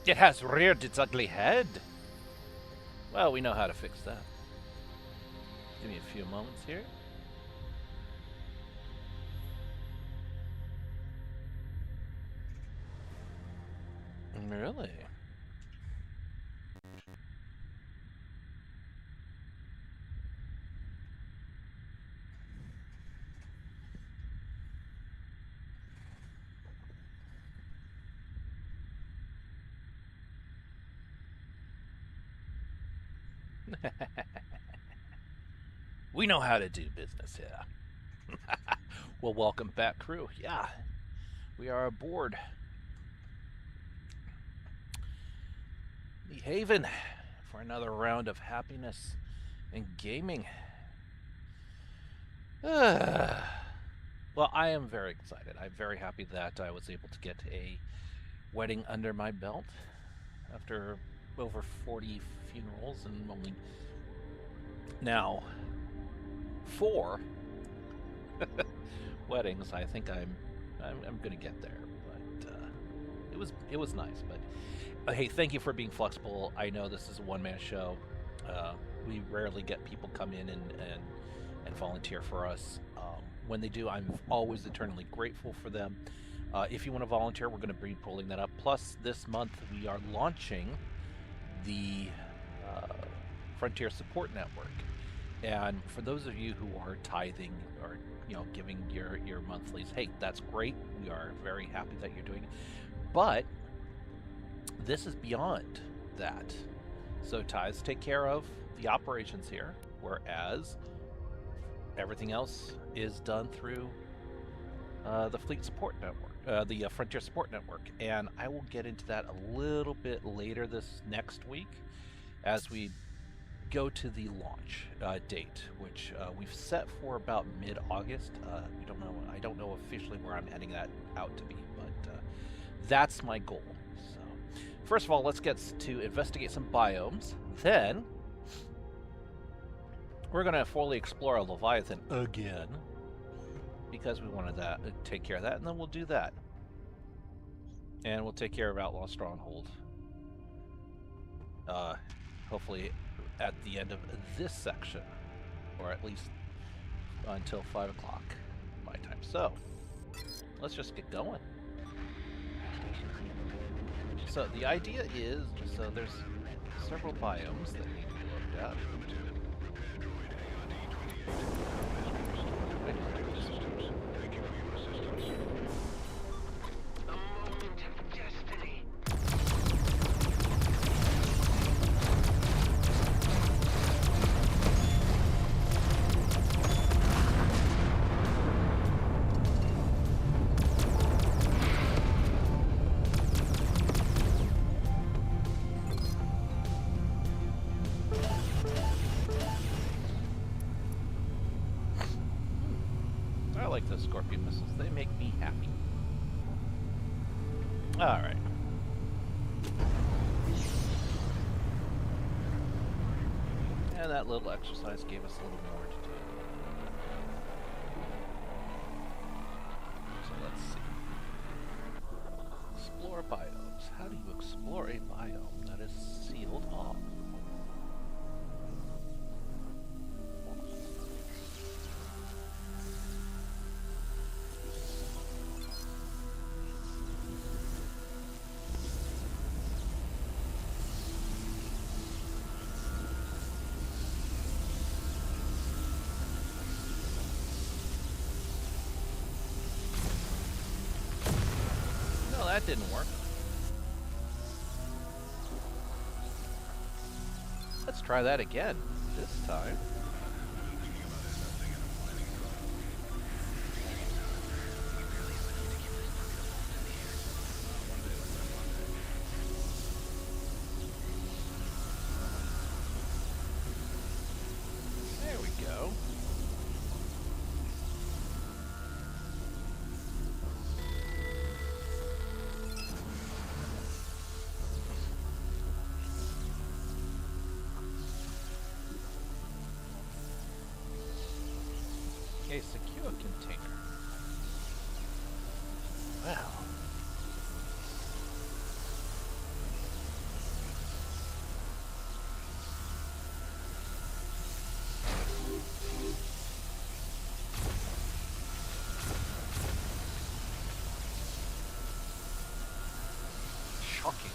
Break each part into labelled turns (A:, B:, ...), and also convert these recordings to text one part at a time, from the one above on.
A: It has reared its ugly head. Well, we know how to fix that. Give me a few moments here. Really? We know how to do business here. Well, welcome back, crew. Yeah, we are aboard the Haven for another round of happiness and gaming. Well, I am very excited. I'm very happy that I was able to get a wedding under my belt after over 40 funerals and only now 4 weddings. I think I'm gonna get there, but it was nice. But hey, thank you for being flexible. I know this is a one-man show. We rarely get people come in and volunteer for us. When they do, I'm always eternally grateful for them. If you want to volunteer, we're going to be pulling that up. Plus, this month we are launching the Frontier Support Network. And for those of you who are tithing or giving your monthlies, hey, that's great. We are very happy that you're doing it. But this is beyond that. So tithes take care of the operations here, whereas everything else is done through the Fleet Support Network, the Frontier Support Network. And I will get into that a little bit later this next week as we go to the launch date, which we've set for about mid-August. We don't know. I don't know officially where I'm heading that out to be, but that's my goal. So, first of all, let's get to investigate some biomes. Then we're going to fully explore a Leviathan again because we wanted to take care of that, and then we'll do that. And we'll take care of Outlaw Stronghold. Hopefully at the end of this section, or at least until 5 o'clock my time. So let's just get going. So the idea is, so there's several biomes that need to be looked at. The Scorpion missiles, they make me happy. All right. And that little exercise gave us a little more to do. So let's see. Explore biomes. How do you explore a biome that is sealed off? That didn't work. Let's try that again this time. There we go. A secure container. Wow. shocking.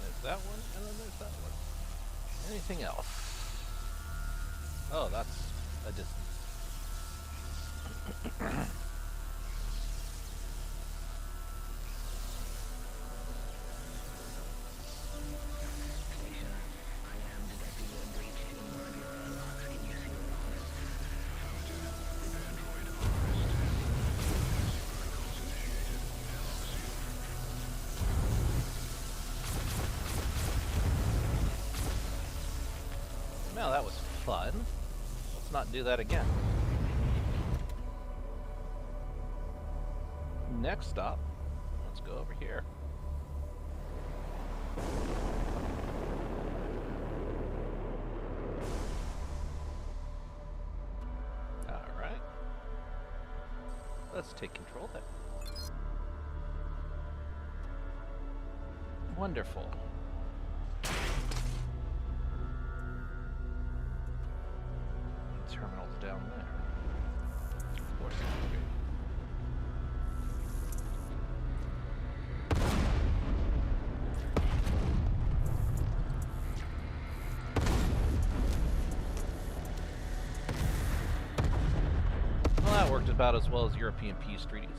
A: There's that one, and then there's that one. Anything else? Oh, that's a distance. Now that was fun. Let's not do that again. Next stop, let's go over here. Alright. Let's take control there. Wonderful. Terminal's down there. Of course it will be. Well, that worked about as well as European peace treaties.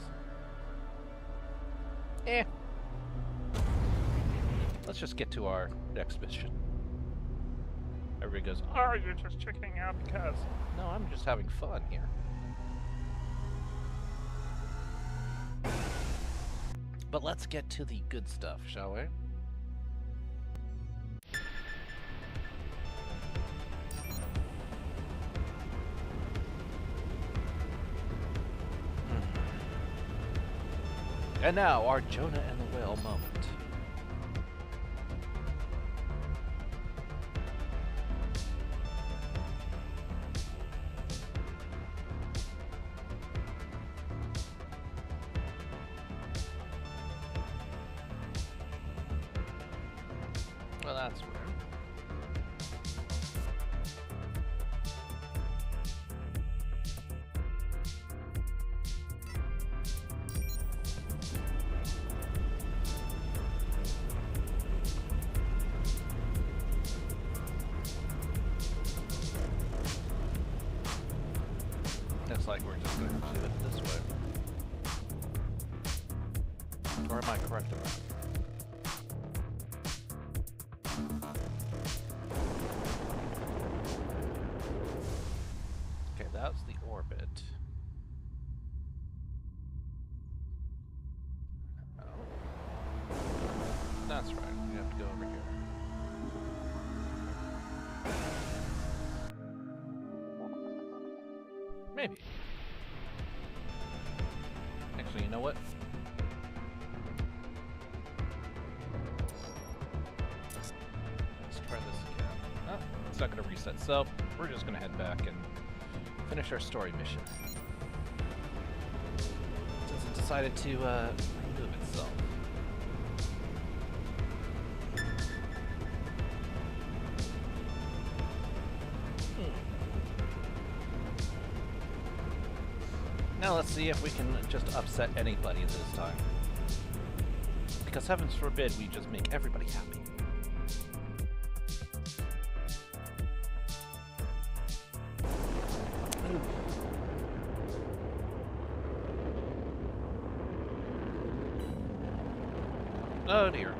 A: Let's just get to our next mission. Everybody goes, oh, you're just checking out because... No, I'm just having fun here. But let's get to the good stuff, shall we? And now, our Jonah and the Whale moment. Well, that's weird. Looks like we're just going to do it this way. Or am I correct about it? Okay, that's the orbit. Oh. That's right, we have to go over here. Maybe. Actually, you know what? Let's try this again. Oh, it's not going to reset. So, we're just going to head back and finish our story mission. Since it decided to remove itself. Now let's see if we can just upset anybody this time. Because heavens forbid we just make everybody happy. Ooh. Oh dear.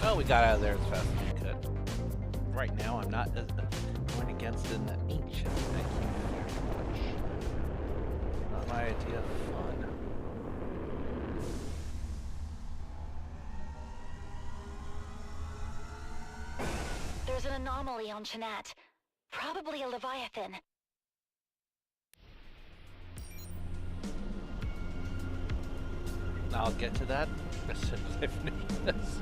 A: Well, we got out of there as fast as we could. Right now, I'm not going against an ancient. Thank you very much. Not my idea of fun.
B: There's an anomaly on Shanat. Probably a Leviathan.
A: I'll get to that as soon as I finish this.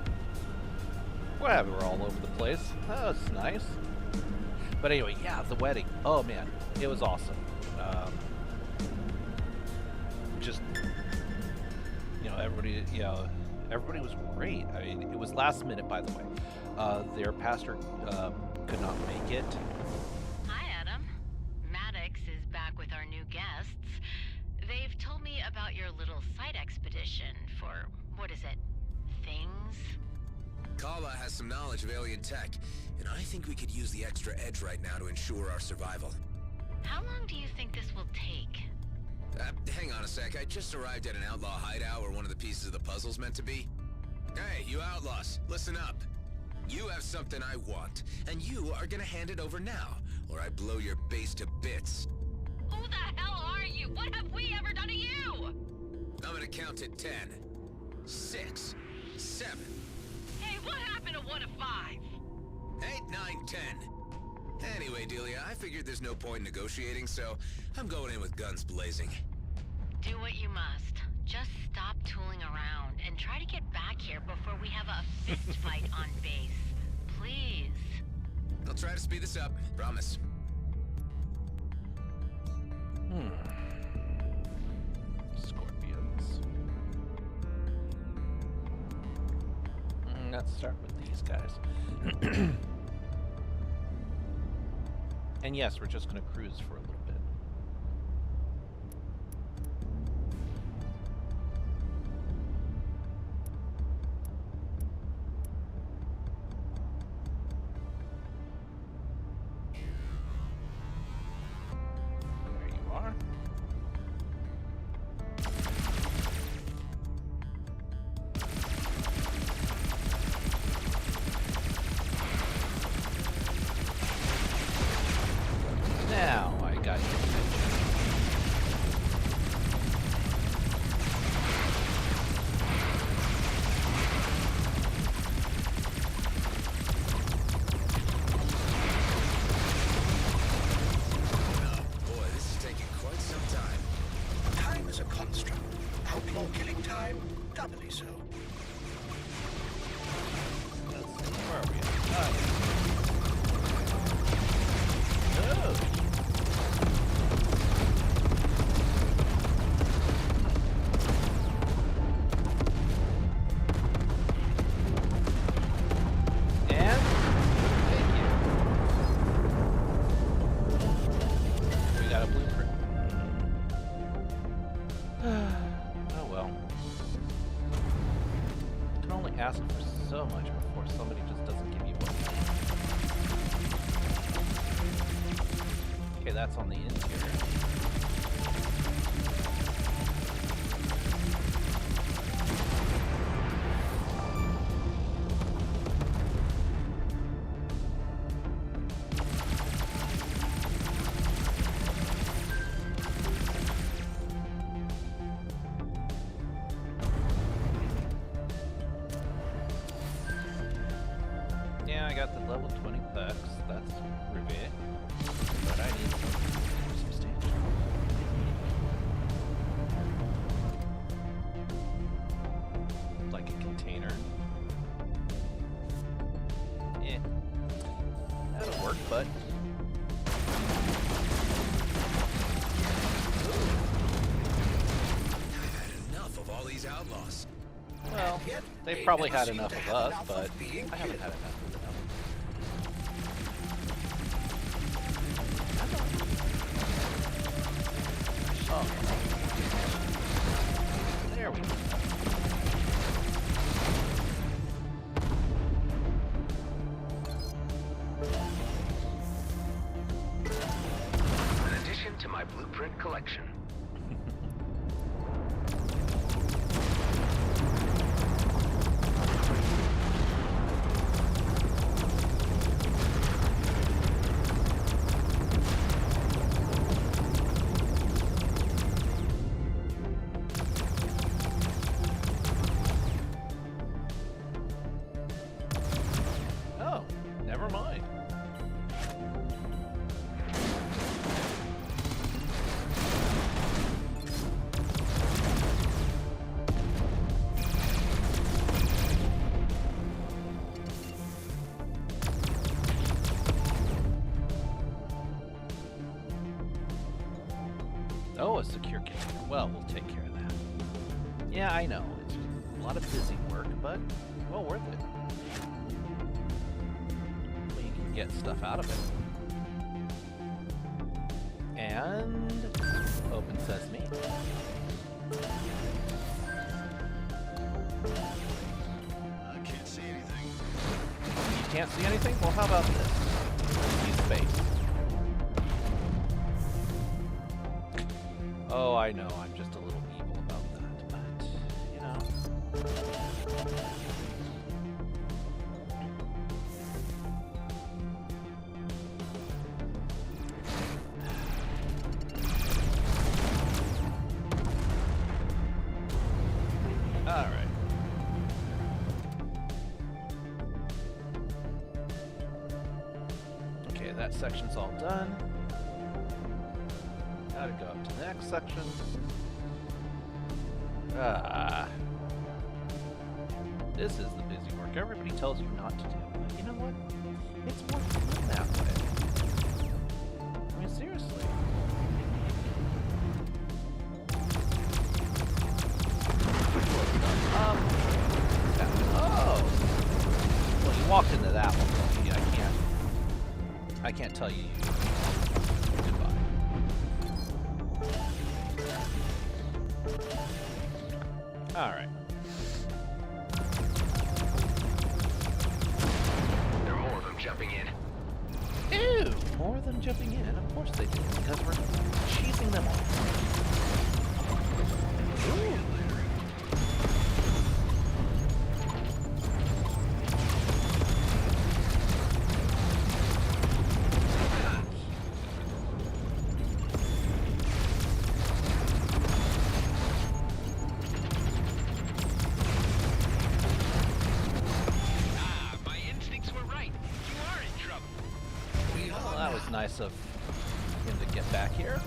A: Well, we were all over the place. That was nice. But anyway, yeah, the wedding. Oh man, it was awesome. Just everybody was great. I mean, it was last minute, by the way. Their pastor could not make it.
C: Hi, Adam. Maddox is back with our new guests. They've told me about your little site expedition for, what is it? Things?
D: Kala has some knowledge of alien tech, and I think we could use the extra edge right now to ensure our survival.
C: How long do you think this will take?
D: Hang on a sec. I just arrived at an outlaw hideout where one of the pieces of the puzzle's meant to be. Hey, you outlaws, listen up. You have something I want, and you are gonna hand it over now, or I blow your base to bits.
C: Who the hell are you? What have we ever done to you?
D: I'm gonna count to 10, 6, 7,
C: Hey, what happened to 1 to 5?
D: 8, 9, 10. Anyway, Delia, I figured there's no point in negotiating, so I'm going in with guns blazing.
C: Do what you must. Just stop tooling around and try to get back here before we have a fist fight on base. Please.
D: I'll try to speed this up, promise.
A: Scorpions. Let's start with these guys. And yes, we're just going to cruise for a little bit. There you are. Now I got your attention.
D: Oh boy, this is taking quite some time.
E: Time is a construct. Outlaw killing time, doubly so.
A: Let's see, where are we at? Oh. And thank you. We got a blueprint. Oh well. You can only ask for so much before somebody just doesn't give you what you want. Okay, that's on the interior. Yeah, I got the level 20 perks. That's rivet. But I need something more substantial. Like a container. Eh. That'll work, but
D: I've had enough of all these outlaws.
A: well,
E: Yet,
A: they've
E: they
A: probably
E: never
A: had
E: seem
A: enough
E: to
A: of
E: have
A: us,
E: enough
A: but
E: of being
A: I haven't
E: killed.
A: had enough of them. Oh. There we go.
E: An addition to my blueprint collection.
A: Oh, a secure container. Well, we'll take care of that. Yeah, I know. It's a lot of busy work, but well worth it. We can get stuff out of it. And open sesame.
E: I can't see anything.
A: You can't see anything? Well, how about this? Use space. Oh, I know. I'm just a little evil about that, but, you know. All right. Okay, that section's all done. Gotta go up to the next section. This is the busy work everybody tells you not to do. But you know what? It's more fun that way. I mean, seriously. Oh! Well, you walked into that one. Yeah, I can't tell you goodbye. Alright.
D: There are more of them jumping in.
A: Ew! More than jumping in. Of course they do, because we're cheesing them off. Ooh. Nice of him to get back here.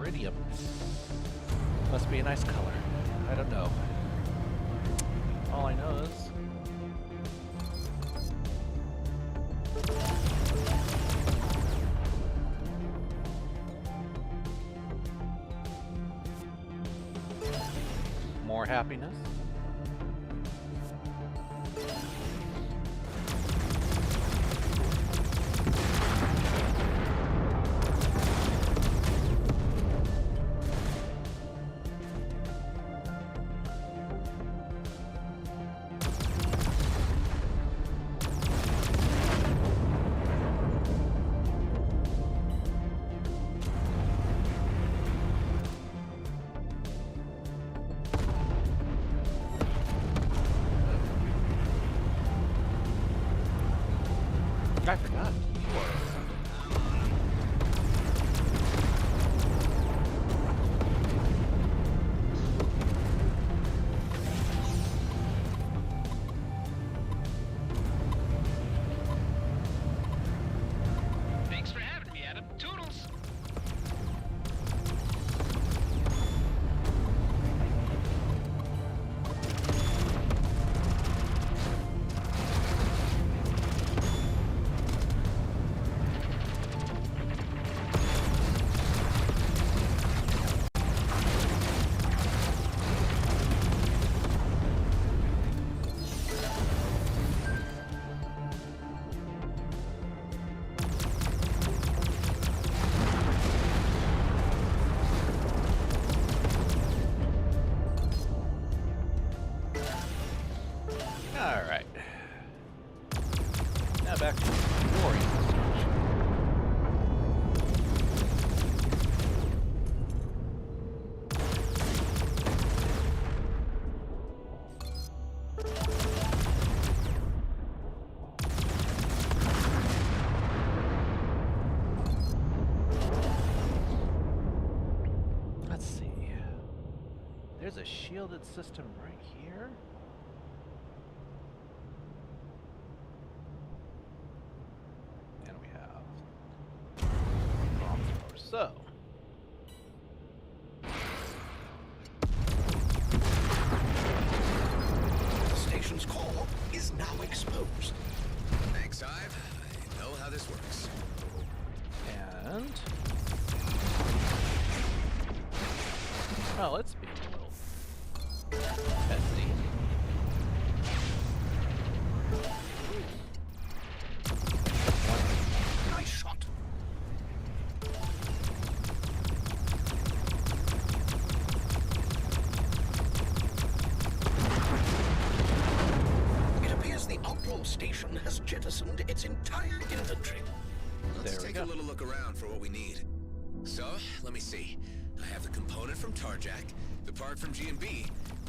A: Iridium. Must be a nice color. I don't know. All I know is... more happiness. a shielded system right here. And we have bomb throwers. So
E: The station's core is now exposed.
D: Thanks, Ive. I know how this works.
A: and oh, let's be a little testy.
E: Nice shot. It appears the outlaw station has jettisoned its entire inventory.
D: Let's
A: There we
D: take
A: go.
D: a little look around for what we need. So, let me see. I have the component from Tarjac, the part from G&B,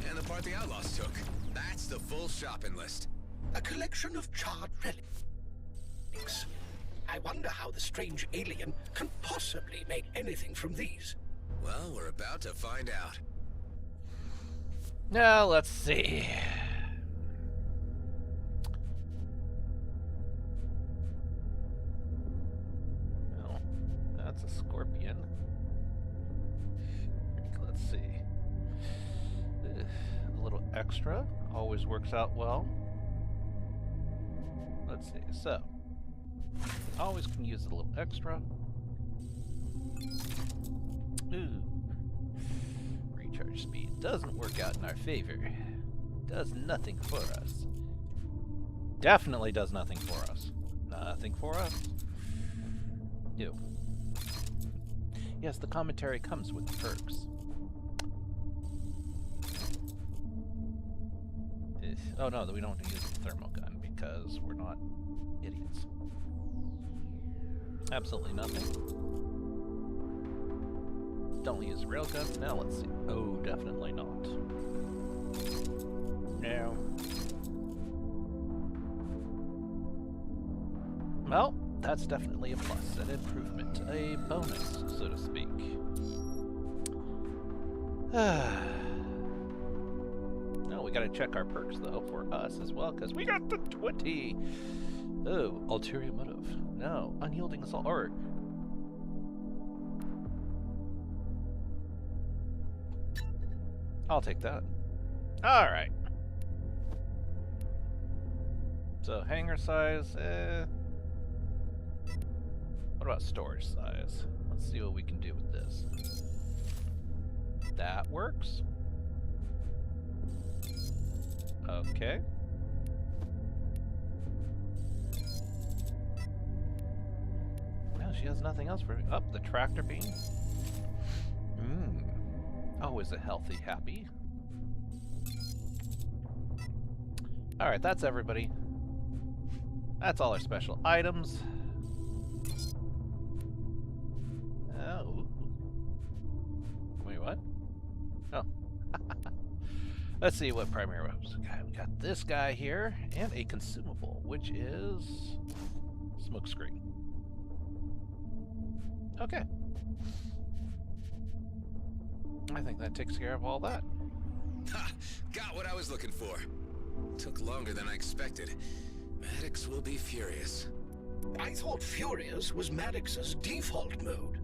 D: and the part the Outlaws took. That's the full shopping list.
E: A collection of charred relics. I wonder how the strange alien can possibly make anything from these.
D: Well, we're about to find out.
A: Now let's see. Well, that's a scorpion. Let's see. A little extra always works out well. Let's see. So, always can use a little extra. Ooh. Recharge speed doesn't work out in our favor. Does nothing for us. Definitely does nothing for us. Nothing for us. Do. Yes, the commentary comes with the perks. Oh no, we don't use the thermal gun because we're not idiots. Absolutely nothing. Don't use railguns. Now let's see. Oh, definitely not. No. Well, that's definitely a plus, an improvement, a bonus, so to speak. No, we gotta check our perks though for us as well, because we got the 20. Oh, ulterior motive. No, unyielding assault. Or I'll take that. All right. So hangar size. What about storage size? Let's see what we can do with this. That works. Okay. No, she has nothing else for me. Up the tractor beam. Oh, is it healthy, happy? Alright, that's everybody. That's all our special items. Oh. Wait, what? Oh. Let's see what primary weapons we got. We got this guy here, and a consumable, which is smokescreen. Okay. I think that takes care of all that.
D: Ha! Got what I was looking for. Took longer than I expected. Maddox will be furious.
E: I thought Furious was Maddox's default mode.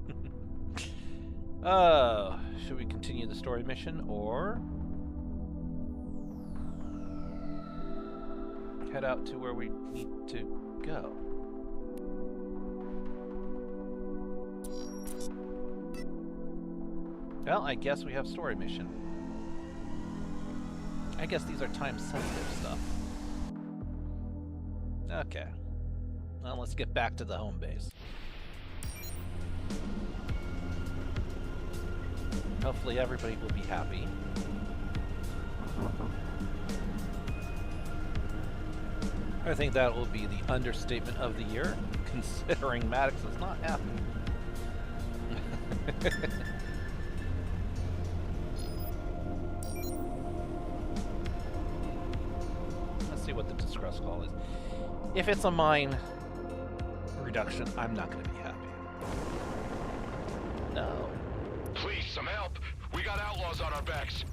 A: Should we continue the story mission, or head out to where we need to go? Well, I guess we have story mission. I guess these are time-sensitive stuff. Okay. Well, let's get back to the home base. Hopefully everybody will be happy. I think that will be the understatement of the year, considering Maddox is not happy. Let's see what the distress call is. If it's a mine reduction, I'm not going to be happy. No.
F: Please, some help. We got outlaws on our backs.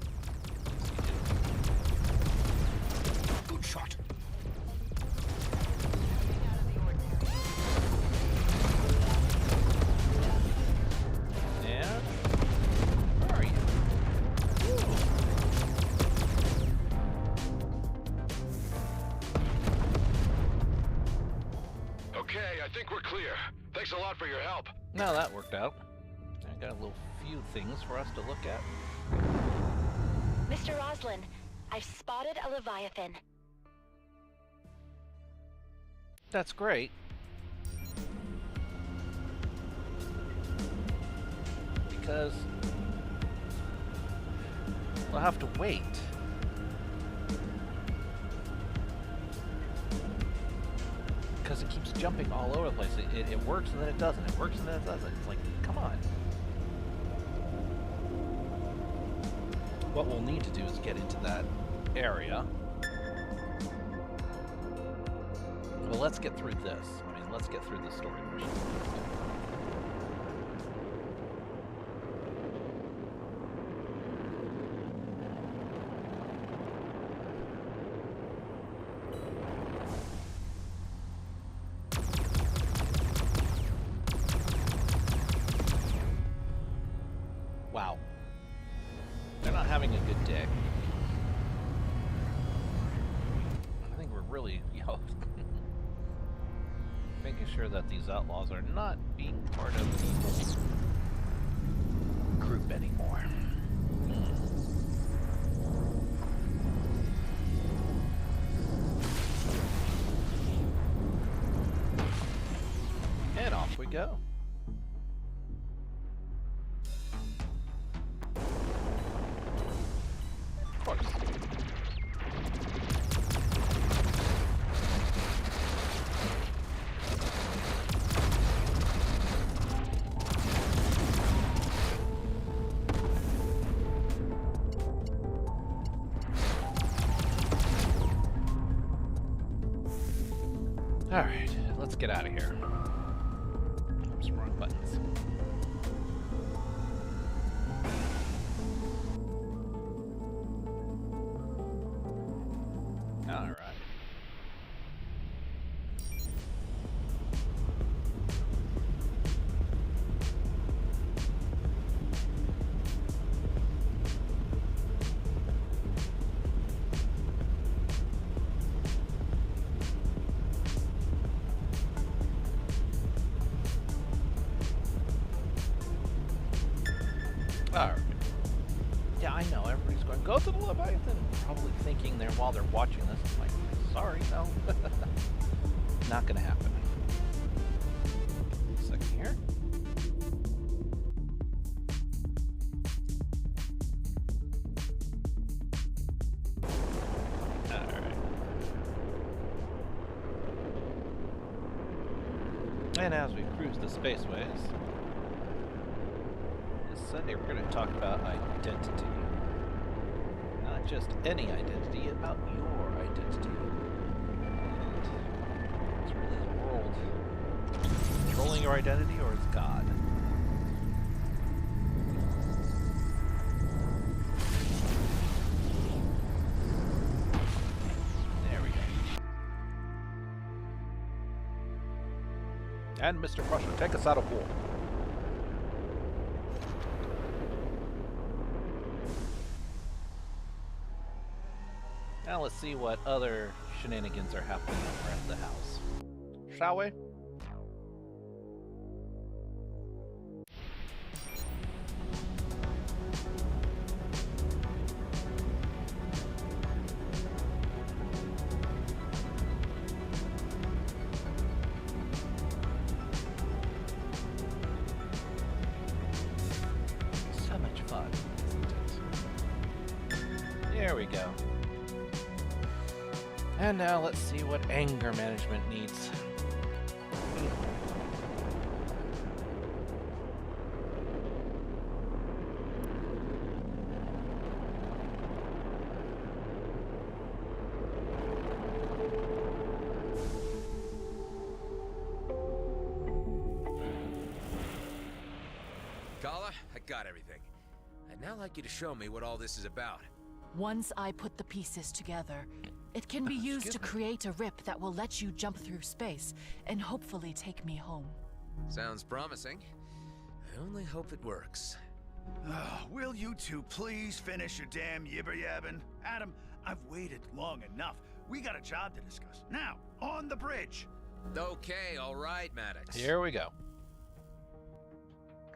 F: clear. Thanks a lot for your help.
A: No, that worked out. I got a little few things for us to look at.
B: Mr. Roslin, I've spotted a Leviathan.
A: That's great. Because we'll have to wait. Because it keeps jumping all over the place. It works and then it doesn't. It works and then it doesn't. It's like, come on. What we'll need to do is get into that area. Well, let's get through this. I mean, let's get through the story mission. Wow. They're not having a good day. I think we're really, making sure that these outlaws are not being part of the evil group anymore. And off we go. Of course. Alright, let's get out of here. Oops, wrong buttons. Alright. Alright. Yeah, I know, everybody's going, go to the Leviathan! Probably thinking there while they're watching this, I'm like, sorry, no. Not gonna happen. Second here. Alright. And as we cruise the spaceways, Sunday we're going to talk about identity. Not just any identity, about your identity. And it's really the world controlling your identity, or is God? There we go. And Mr. Crusher, take us out of war. Now let's see what other shenanigans are happening over at the house. Shall we? So much fun, isn't it? There we go. And now let's see what anger management needs.
D: Kala, I got everything. I'd now like you to show me what all this is about.
G: Once I put the pieces together, it can be used to create a rip that will let you jump through space and hopefully take me home.
D: Sounds promising. I only hope it works.
H: Will you two please finish your damn yibber-yabbing? Adam, I've waited long enough. We got a job to discuss. Now, on the bridge.
D: Okay, all right, Maddox.
A: Here we go.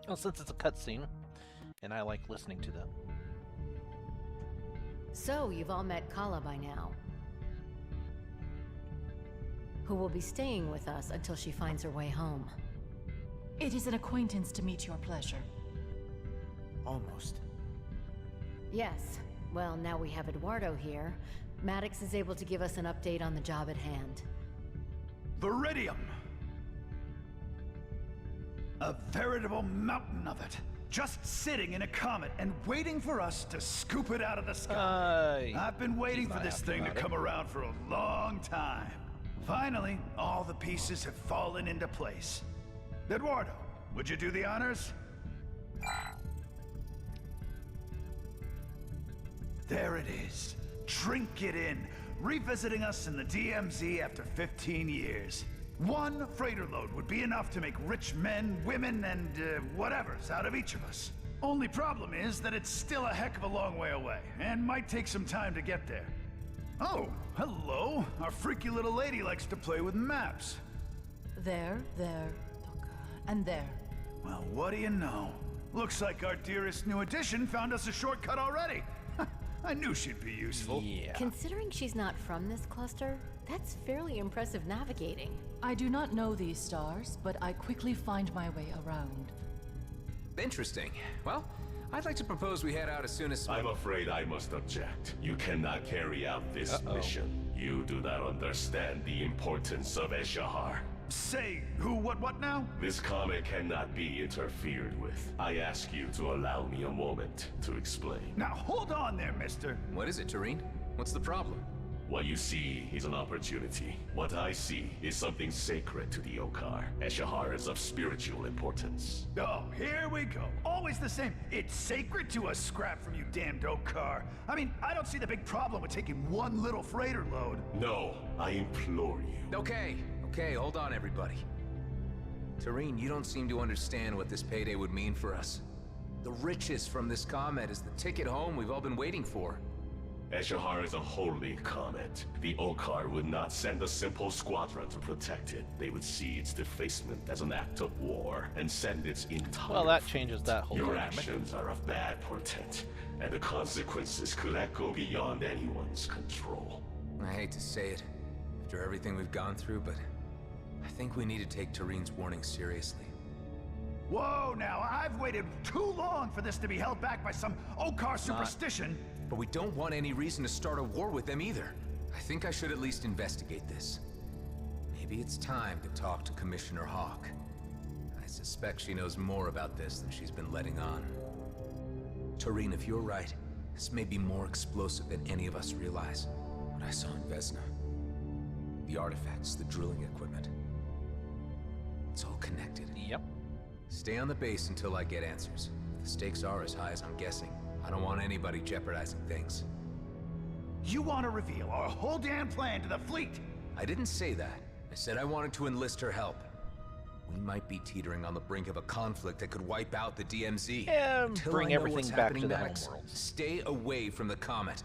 A: Well, since it's a cutscene, and I like listening to them.
I: So, you've all met Kala by now, who will be staying with us until she finds her way home.
G: It is an acquaintance to meet your pleasure.
J: Almost.
I: Yes. Well, now we have Eduardo here. Maddox is able to give us an update on the job at hand.
H: Viridium! A veritable mountain of it. Just sitting in a comet and waiting for us to scoop it out of the sky. I've been waiting for this thing to come around for a long time. Finally, all the pieces have fallen into place. Eduardo, would you do the honors? There it is. Drink it in. Revisiting us in the DMZ after 15 years. One freighter load would be enough to make rich men, women, and whatevers out of each of us. Only problem is that it's still a heck of a long way away, and might take some time to get there. Oh, hello. Our freaky little lady likes to play with maps.
G: There, and there.
H: Well, what do you know? Looks like our dearest new addition found us a shortcut already. I knew she'd be useful.
A: Yeah.
I: Considering she's not from this cluster, that's fairly impressive navigating.
G: I do not know these stars, but I quickly find my way around.
D: Interesting. Well, I'd like to propose we head out as soon as...
K: I'm afraid I must object. You cannot carry out this mission. You do not understand the importance of Eshahar.
H: Say, who, what now?
K: This comet cannot be interfered with. I ask you to allow me a moment to explain.
H: Now, hold on there, mister.
D: What is it, Tareen? What's the problem?
K: What you see is an opportunity. What I see is something sacred to the Okar. Eshahar is of spiritual importance.
H: Oh, here we go. Always the same. It's sacred to us, scrap from you damned Okar. I mean, I don't see the big problem with taking one little freighter load.
K: No, I implore you.
D: Okay, hold on, everybody. Tareen, you don't seem to understand what this payday would mean for us. The riches from this comet is the ticket home we've all been waiting for.
K: Eshahar is a holy comet. The Okar would not send a simple squadron to protect it. They would see its defacement as an act of war and send its entire
A: Well, that changes that whole
K: Your
A: dynamic.
K: actions are of bad portent, and the consequences could echo beyond anyone's control.
D: I hate to say it, after everything we've gone through, but I think we need to take Tareen's warning seriously.
H: Whoa, now, I've waited too long for this to be held back by some Okar superstition.
D: But we don't want any reason to start a war with them either. I think I should at least investigate this. Maybe it's time to talk to Commissioner Hawk. I suspect she knows more about this than she's been letting on. Tareen, if you're right, this may be more explosive than any of us realize. What I saw in Vesna. The artifacts, the drilling equipment. It's all connected.
A: Yep.
D: Stay on the base until I get answers. If the stakes are as high as I'm guessing, I don't want anybody jeopardizing things.
H: You want to reveal our whole damn plan to the fleet?
D: I didn't say that. I said I wanted to enlist her help. We might be teetering on the brink of a conflict that could wipe out the DMZ. Until
A: bring
D: I know
A: everything
D: what's
A: back
D: happening
A: to the
D: next,
A: homeworld.
D: stay away from the comet.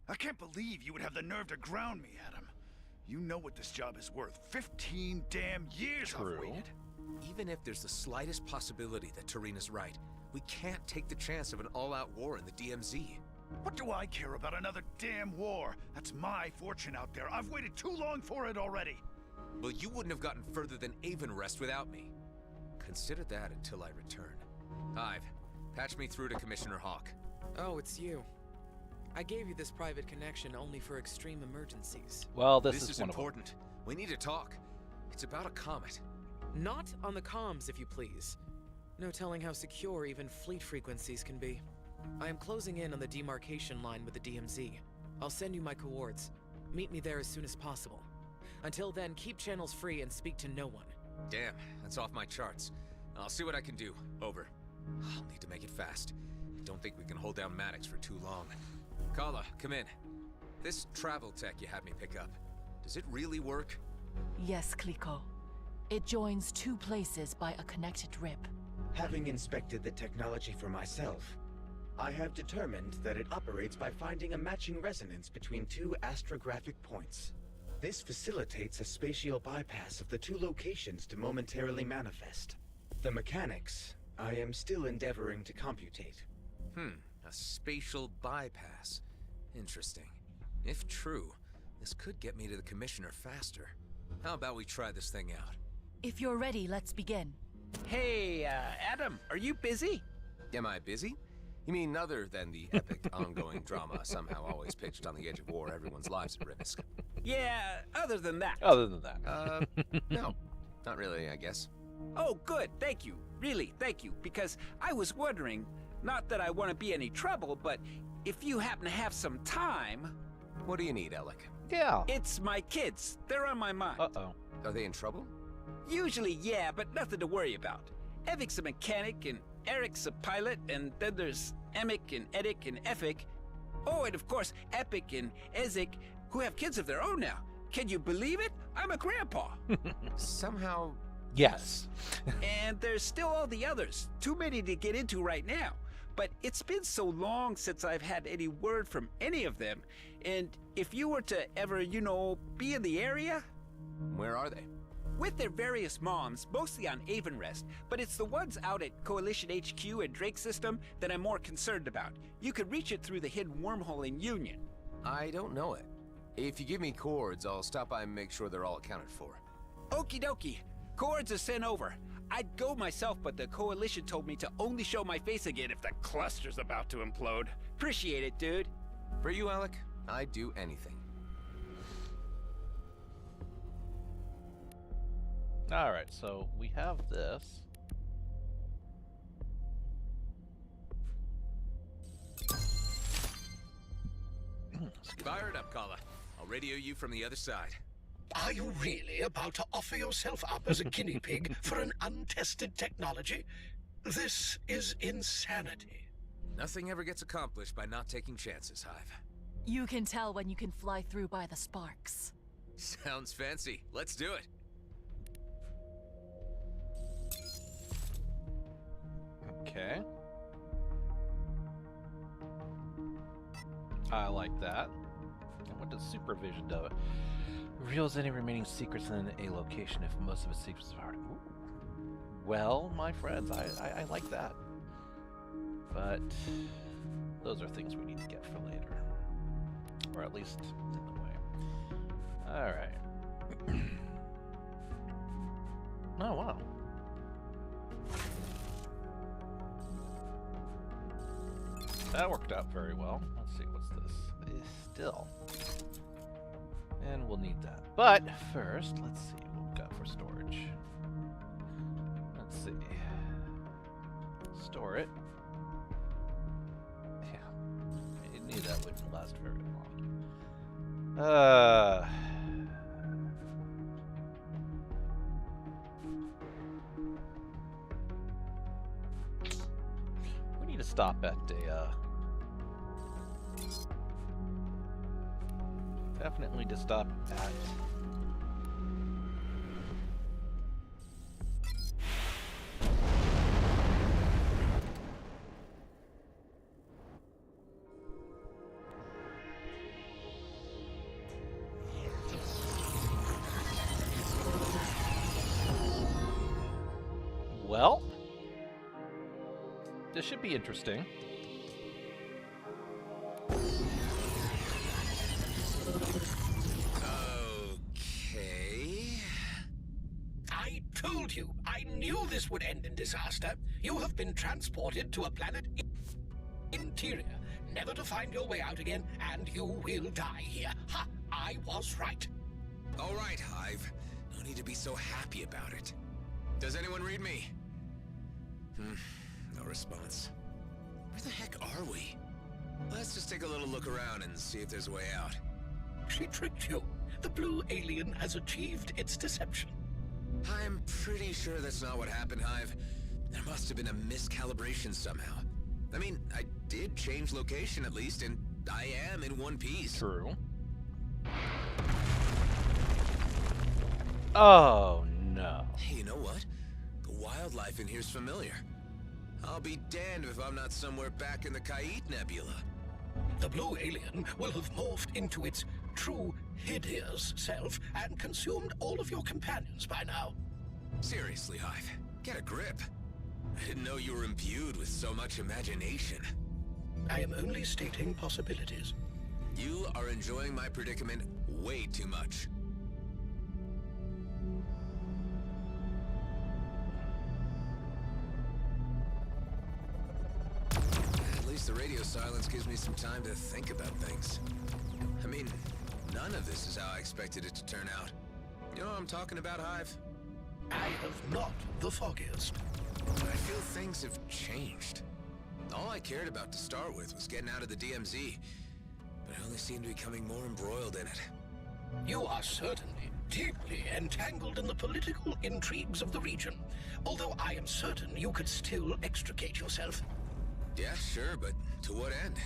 H: I can't believe you would have the nerve to ground me, Adam. You know what this job is worth. 15 damn years I've waited.
D: Even if there's the slightest possibility that Tareen is right, we can't take the chance of an all-out war in the DMZ.
H: What do I care about another damn war? That's my fortune out there. I've waited too long for it already.
D: Well, you wouldn't have gotten further than Avonrest without me. Consider that until I return. Hive, patch me through to Commissioner Hawk.
J: Oh, it's you. I gave you this private connection only for extreme emergencies.
A: Well, this is one
D: important. We need to talk. It's about a comet.
J: Not on the comms, if you please. No telling how secure even fleet frequencies can be. I am closing in on the demarcation line with the DMZ. I'll send you my coords. Meet me there as soon as possible. Until then, keep channels free and speak to no one.
D: Damn, that's off my charts. I'll see what I can do. Over. I'll need to make it fast. I don't think we can hold down Maddox for too long. Kala, come in. This travel tech you had me pick up, does it really work?
G: Yes, Kliko. It joins two places by a connected rip.
L: Having inspected the technology for myself, I have determined that it operates by finding a matching resonance between two astrographic points. This facilitates a spatial bypass of the two locations to momentarily manifest. The mechanics, I am still endeavoring to computate.
D: A spatial bypass. Interesting. If true, this could get me to the Commissioner faster. How about we try this thing out?
G: If you're ready, let's begin.
M: Hey, Adam, are you busy?
D: Am I busy? You mean other than the epic ongoing drama somehow always pitched on the edge of war, everyone's lives at risk?
M: Yeah, other than that.
A: Other than that.
D: No. Not really, I guess.
M: Oh, good, thank you. Really, thank you. Because I was wondering, not that I want to be any trouble, but if you happen to have some time...
D: What do you need, Alec?
A: Yeah.
M: It's my kids. They're on my mind.
A: Uh-oh.
D: Are they in trouble?
M: Usually, yeah, but nothing to worry about. Evic's a mechanic, and Eric's a pilot, and then there's Emic and Edic and Efik. Oh, and of course, Epic and Ezik, who have kids of their own now. Can you believe it? I'm a grandpa.
D: Somehow...
A: Yes.
M: And there's still all the others. Too many to get into right now. But it's been so long since I've had any word from any of them. And if you were to ever, be in the area...
D: Where are they?
M: With their various moms, mostly on Avonrest, but it's the ones out at Coalition HQ and Drake System that I'm more concerned about. You could reach it through the hidden wormhole in Union.
D: I don't know it. If you give me coords, I'll stop by and make sure they're all accounted for.
M: Okie dokie. Coords are sent over. I'd go myself, but the Coalition told me to only show my face again if the cluster's about to implode. Appreciate it, dude.
D: For you, Alec, I'd do anything.
A: Alright, so we have this.
D: Fire it up, Kala. I'll radio you from the other side.
E: Are you really about to offer yourself up as a guinea pig for an untested technology? This is insanity.
D: Nothing ever gets accomplished by not taking chances, Hive.
G: You can tell when you can fly through by the sparks.
D: Sounds fancy. Let's do it.
A: Okay. I like that. And what does supervision do? Reveals any remaining secrets in a location if most of its secrets are hard. Well, my friends, I like that. But those are things we need to get for later. Or at least in the way. Alright. Oh, wow. That worked out very well. Let's see, what's this? Still. And we'll need that. But first, let's see what we've got for storage. Let's see. Store it. Yeah. I knew that wouldn't last very long. We need to stop at a definitely to stop at well, this should be interesting.
E: I knew this would end in disaster. You have been transported to a planet interior, never to find your way out again, and you will die here. Ha! I was right.
D: All right, Hive. No need to be so happy about it. Does anyone read me? No response. Where the heck are we? Let's just take a little look around and see if there's a way out.
E: She tricked you. The blue alien has achieved its deception.
D: I'm pretty sure that's not what happened, Hive. There must have been a miscalibration somehow. I mean, I did change location at least, and I am in one piece.
A: True. Oh, no.
D: Hey, you know what? The wildlife in here's familiar. I'll be damned if I'm not somewhere back in the Kaid Nebula.
E: The blue alien will have morphed into its true hideous self and consumed all of your companions by now.
D: Seriously, Hive, get a grip. I didn't know you were imbued with so much imagination.
E: I am only stating possibilities.
D: You are enjoying my predicament way too much. At least the radio silence gives me some time to think about things. I mean, none of this is how I expected it to turn out. You know what I'm talking about, Hive?
E: I have not the foggiest.
D: But I feel things have changed. All I cared about to start with was getting out of the DMZ, but I only seem to be becoming more embroiled in it.
E: You are certainly deeply entangled in the political intrigues of the region, although I am certain you could still extricate yourself.
D: Yeah, sure, but to what end?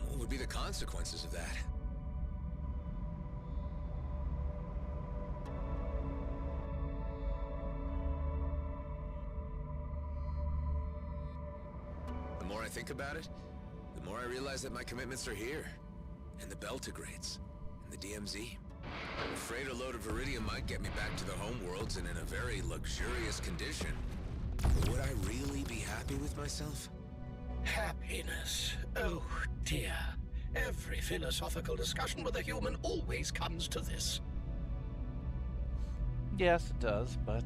D: What would be the consequences of that? The more I think about it, the more I realize that my commitments are here. And the Beltigrades, and the DMZ. A freighter load of Iridium might get me back to the homeworlds and in a very luxurious condition. But would I really be happy with myself?
E: Happiness. Oh, dear. Every philosophical discussion with a human always comes to this.
A: Yes, it does, but,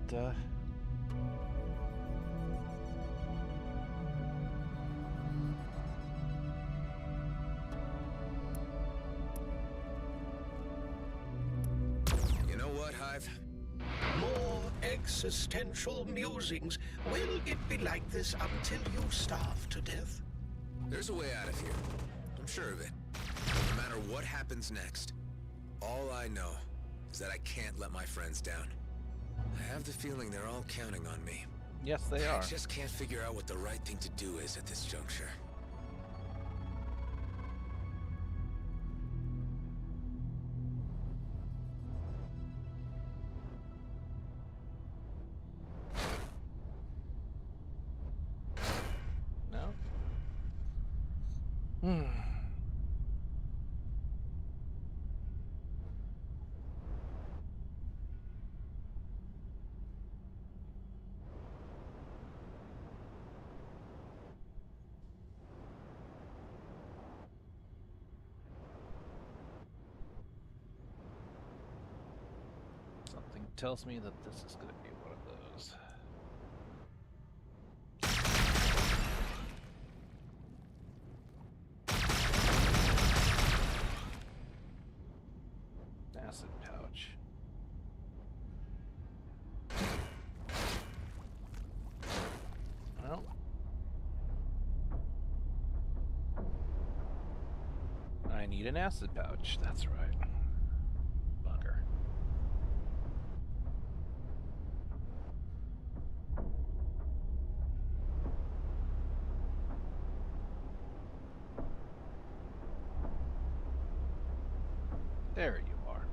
D: You know what, Hive?
E: More existential musings. Will it be like this until you starve to death?
D: There's a way out of here. I'm sure of it. No matter what happens next, all I know is that I can't let my friends down. I have the feeling they're all counting on me.
A: yes, they are.
D: I just can't figure out what the right thing to do is at this juncture.
A: No? Something tells me that this is going to be one of those. Acid pouch. Well. I need an acid pouch, that's right. Bugger. There you are.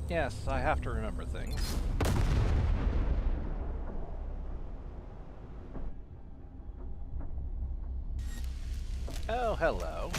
A: Yes, I have to remember things. Oh, hello.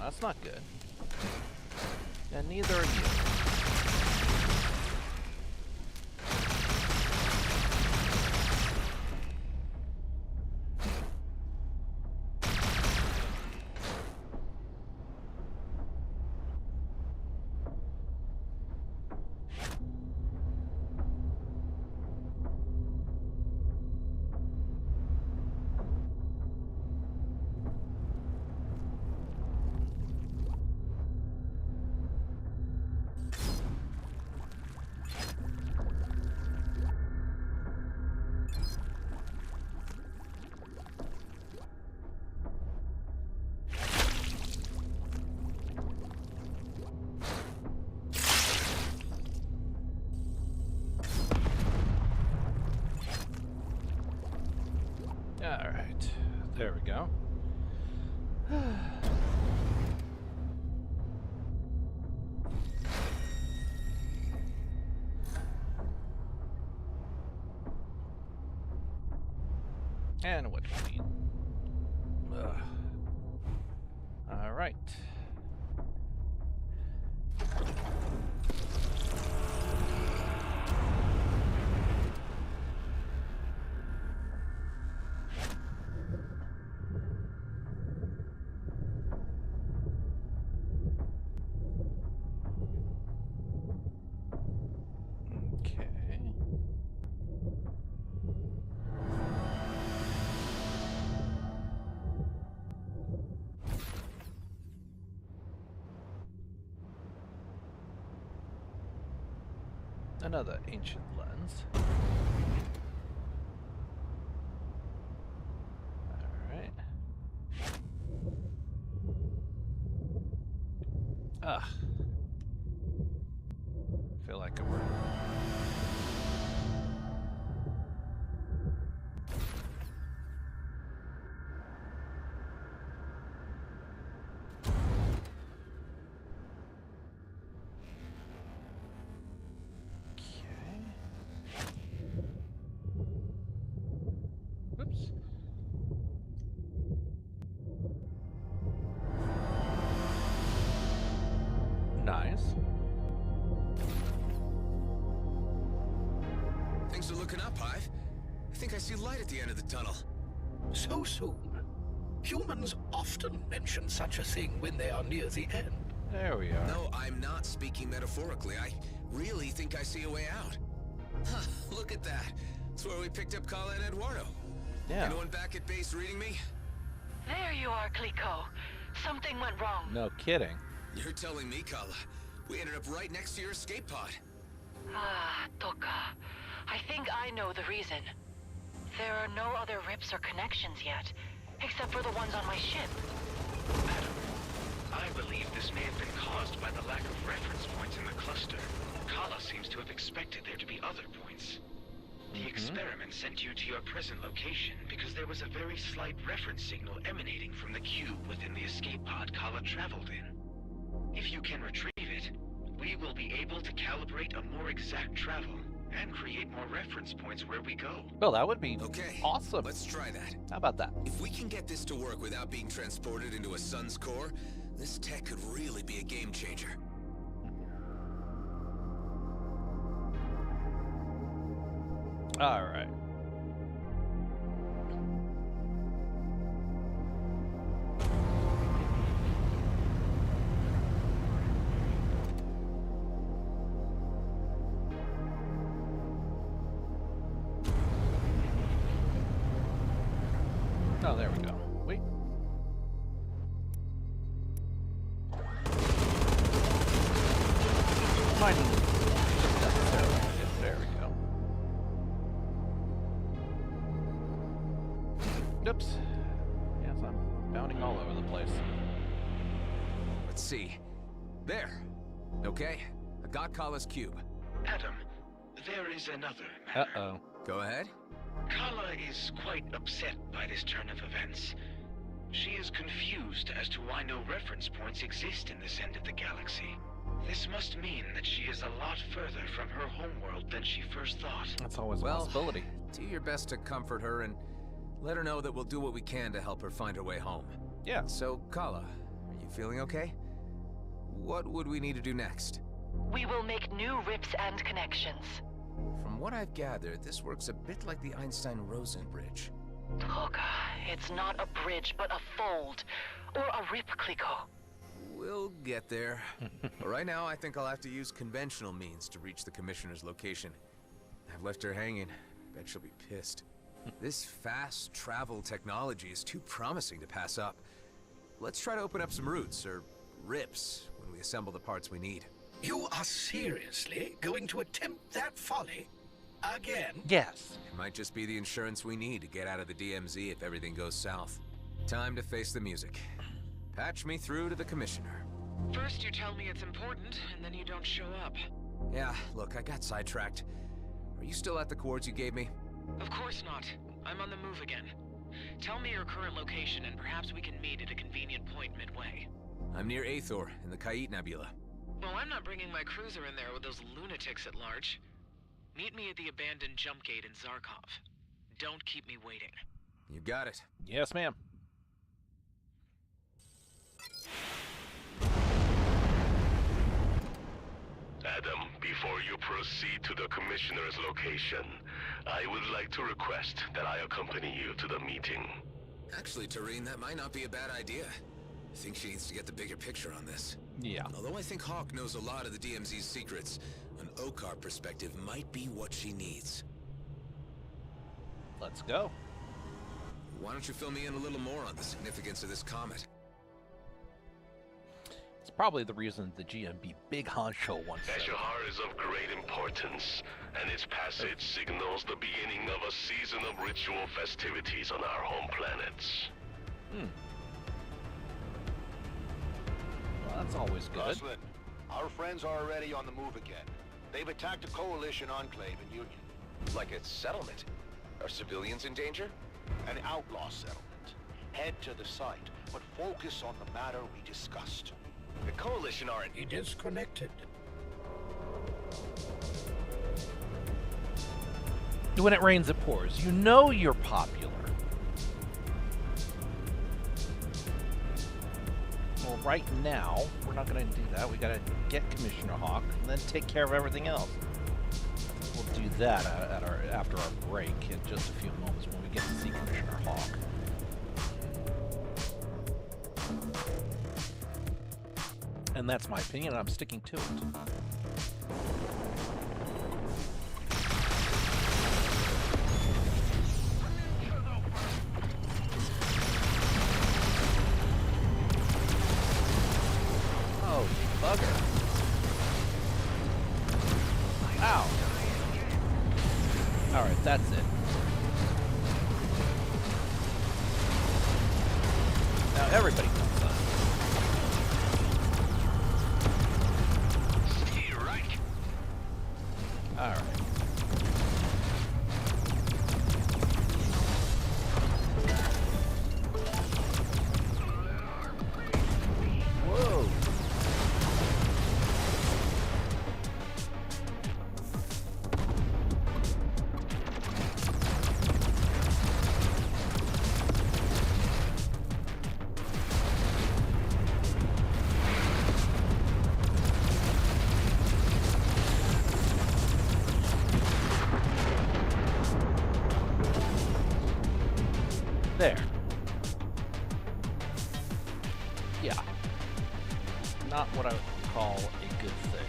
A: That's not good. And neither are you. Alright. There we go. And what do we need? Alright. Another ancient lens. Alright. Ah. Feel like it worked. Nice.
D: Things are looking up, Hive. I think I see light at the end of the tunnel.
E: So soon? Humans often mention such a thing when they are near the end.
A: There we are.
D: No, I'm not speaking metaphorically. I really think I see a way out. Huh, look at that. It's where we picked up Kala and Eduardo.
A: Yeah.
D: Anyone back at base reading me?
B: There you are, Clico. Something went wrong.
A: No kidding.
D: You're telling me, Kala. We ended up right next to your escape pod.
B: Ah, Toka. I think I know the reason. There are no other rips or connections yet, except for the ones on my ship.
N: Madam, I believe this may have been caused by the lack of reference points in the cluster. Kala seems to have expected there to be other points. The experiment sent you to your present location because there was a very slight reference signal emanating from the cube within the escape pod Kala traveled in. If you can retrieve it, we will be able to calibrate a more exact travel and create more reference points where we go.
A: Well, that would be awesome.
D: Let's try that.
A: How about that?
D: If we can get this to work without being transported into a sun's core, this tech could really be a game changer.
A: All right. Oh, there we go. Wait. Mining. There we go. Oops. Yes, I'm bounding all over the place.
D: Let's see. There. Okay. I got Kala's cube.
N: Adam, there is another matter.
A: Uh-oh.
D: Go ahead.
N: Kala is quite upset by this turn of events. She is confused as to why no reference points exist in this end of the galaxy. This must mean that she is a lot further from her homeworld than she first thought.
A: That's always a possibility.
D: Do your best to comfort her and let her know that we'll do what we can to help her find her way home.
A: Yeah.
D: So, Kala, are you feeling okay? What would we need to do next?
B: We will make new rips and connections.
D: From what I've gathered, this works a bit like the Einstein-Rosen bridge.
B: Toka, it's not a bridge, but a fold. Or a rip, Clico.
D: We'll get there. But right now, I think I'll have to use conventional means to reach the Commissioner's location. I've left her hanging. Bet she'll be pissed. This fast travel technology is too promising to pass up. Let's try to open up some routes, or rips, when we assemble the parts we need.
E: You are seriously going to attempt that folly? Again?
A: Yes.
D: It might just be the insurance we need to get out of the DMZ if everything goes south. Time to face the music. Patch me through to the Commissioner.
J: First you tell me it's important, and then you don't show up.
D: Yeah, look, I got sidetracked. Are you still at the cords you gave me?
J: Of course not. I'm on the move again. Tell me your current location, and perhaps we can meet at a convenient point midway.
D: I'm near Aethor, in the Kait Nebula.
J: Well, I'm not bringing my cruiser in there with those lunatics at large. Meet me at the abandoned jump gate in Zarkov. Don't keep me waiting.
D: You got it.
A: Yes, ma'am.
K: Adam, before you proceed to the Commissioner's location, I would like to request that I accompany you to the meeting.
D: Actually, Tareen, that might not be a bad idea. I think she needs to get the bigger picture on this.
A: Yeah.
D: Although I think Hawk knows a lot of the DMZ's secrets, an OCAR perspective might be what she needs.
A: Let's go.
D: Why don't you fill me in a little more on the significance of this comet?
A: It's probably the reason the GMB Big Honcho once said.
K: Eshahar is of great importance, and its passage signals the beginning of a season of ritual festivities on our home planets.
A: Well, that's always good.
F: Ruslan, our friends are already on the move again. They've attacked a coalition enclave in Union.
O: Like a settlement? Are civilians in danger?
F: An outlaw settlement. Head to the site, but focus on the matter we discussed.
O: The coalition aren't...
E: He disconnected.
A: When it rains, it pours. You know you're popular. Well, right now, we're not going to do that. We got to get Commissioner Hawk and then take care of everything else. We'll do that after our break in just a few moments when we get to see Commissioner Hawk. And that's my opinion, and I'm sticking to it. Oh, bugger. Ow. Alright, that's it. Now everybody comes on. Alright. Whoa. There. Yeah. Not what I would call a good thing.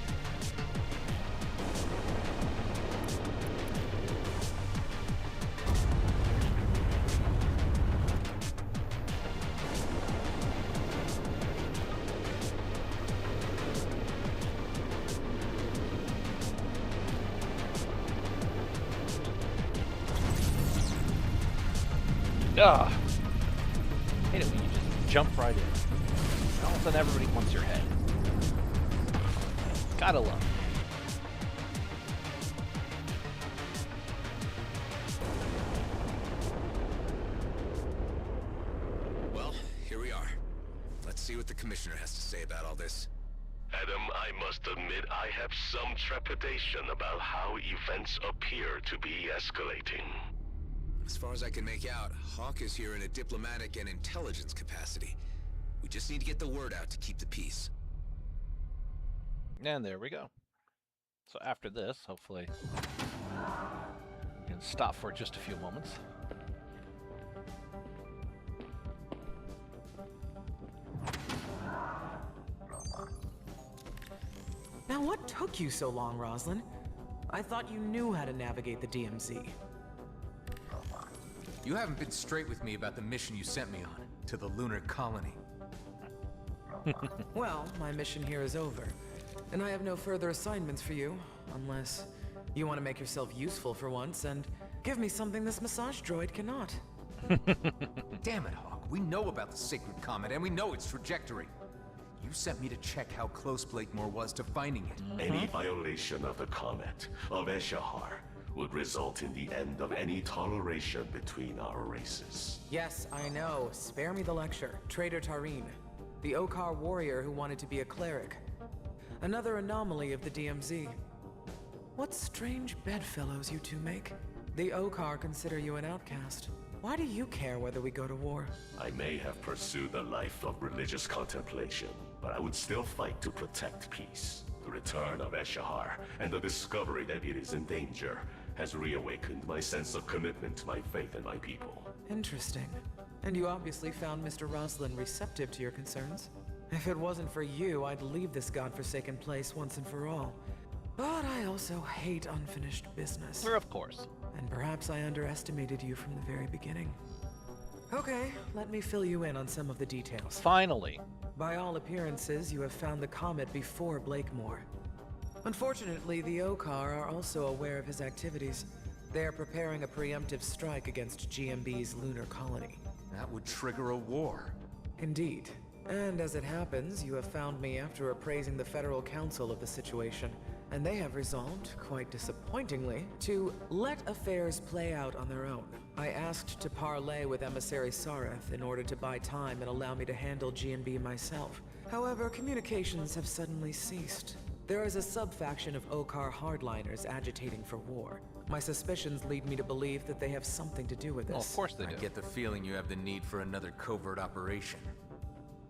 A: Ugh. Hate it when you just jump right in. All of a sudden everybody wants your head. Gotta love it.
D: Well, here we are. Let's see what the Commissioner has to say about all this.
K: Adam, I must admit I have some trepidation about how events appear to be escalating.
D: As far as I can make out, Hawk is here in a diplomatic and intelligence capacity. We just need to get the word out to keep the peace.
A: And there we go. So after this, hopefully, we can stop for just a few moments.
J: Now, what took you so long, Roslyn? I thought you knew how to navigate the DMZ.
P: You haven't been straight with me about the mission you sent me on, to the lunar colony.
J: Well, my mission here is over, and I have no further assignments for you, unless you want to make yourself useful for once and give me something this massage droid cannot.
P: Damn it, Hawk. We know about the sacred comet, and we know its trajectory. You sent me to check how close Blakemore was to finding it.
K: Any violation of the comet, of Eshahar, would result in the end of any toleration between our races.
J: Yes, I know. Spare me the lecture. Traitor Tareen, the Okar warrior who wanted to be a cleric. Another anomaly of the DMZ. What strange bedfellows you two make. The Okar consider you an outcast. Why do you care whether we go to war?
K: I may have pursued a life of religious contemplation, but I would still fight to protect peace. The return of Eshahar and the discovery that it is in danger has reawakened my sense of commitment to my faith and my people.
J: Interesting. And you obviously found Mr. Roslin receptive to your concerns. If it wasn't for you, I'd leave this godforsaken place once and for all. But I also hate unfinished business.
A: Well, of course.
J: And perhaps I underestimated you from the very beginning. Okay, let me fill you in on some of the details.
A: Finally.
J: By all appearances, you have found the comet before Blakemore. Unfortunately, the Okar are also aware of his activities. They are preparing a preemptive strike against GMB's lunar colony.
P: That would trigger a war.
J: Indeed. And as it happens, you have found me after appraising the Federal Council of the situation, and they have resolved, quite disappointingly, to let affairs play out on their own. I asked to parley with Emissary Sareth in order to buy time and allow me to handle GMB myself. However, communications have suddenly ceased. There is a sub-faction of Okar hardliners agitating for war. My suspicions lead me to believe that they have something to do with this.
A: Well, of course they do.
P: I get the feeling you have the need for another covert operation.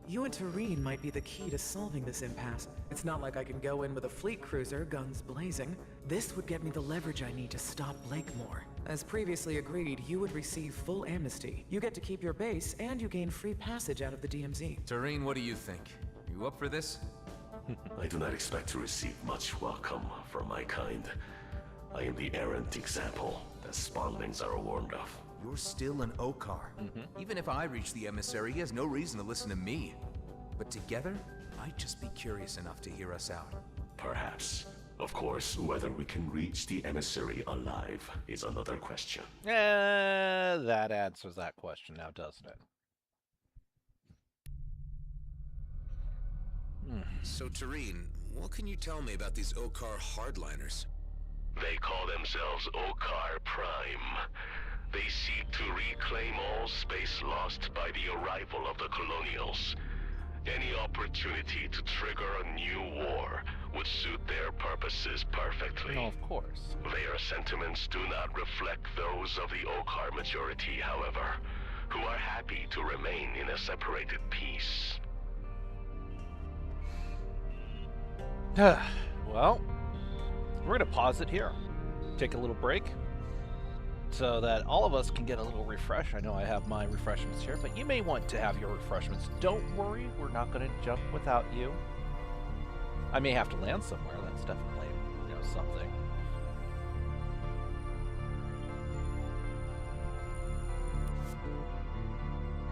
J: You and Tareen might be the key to solving this impasse. It's not like I can go in with a fleet cruiser, guns blazing. This would get me the leverage I need to stop Blakemore. As previously agreed, you would receive full amnesty. You get to keep your base, and you gain free passage out of the DMZ.
P: Tareen, what do you think? You up for this?
K: I do not expect to receive much welcome from my kind. I am the errant example that spawnlings are warned of.
P: You're still an Okar. Even if I reach the emissary, he has no reason to listen to me. But together, I'd just be curious enough to hear us out.
K: Perhaps. Of course, whether we can reach the emissary alive is another question.
A: That answers that question now, doesn't it?
D: So, Tareen, what can you tell me about these Okar hardliners?
K: They call themselves Okar Prime. They seek to reclaim all space lost by the arrival of the Colonials. Any opportunity to trigger a new war would suit their purposes perfectly.
A: No, of course.
K: Their sentiments do not reflect those of the Okar majority, however, who are happy to remain in a separated peace.
A: Well, we're going to pause it here. Take a little break so that all of us can get a little refresh. I know I have my refreshments here, but you may want to have your refreshments. Don't worry, we're not going to jump without you. I may have to land somewhere. That's definitely, something.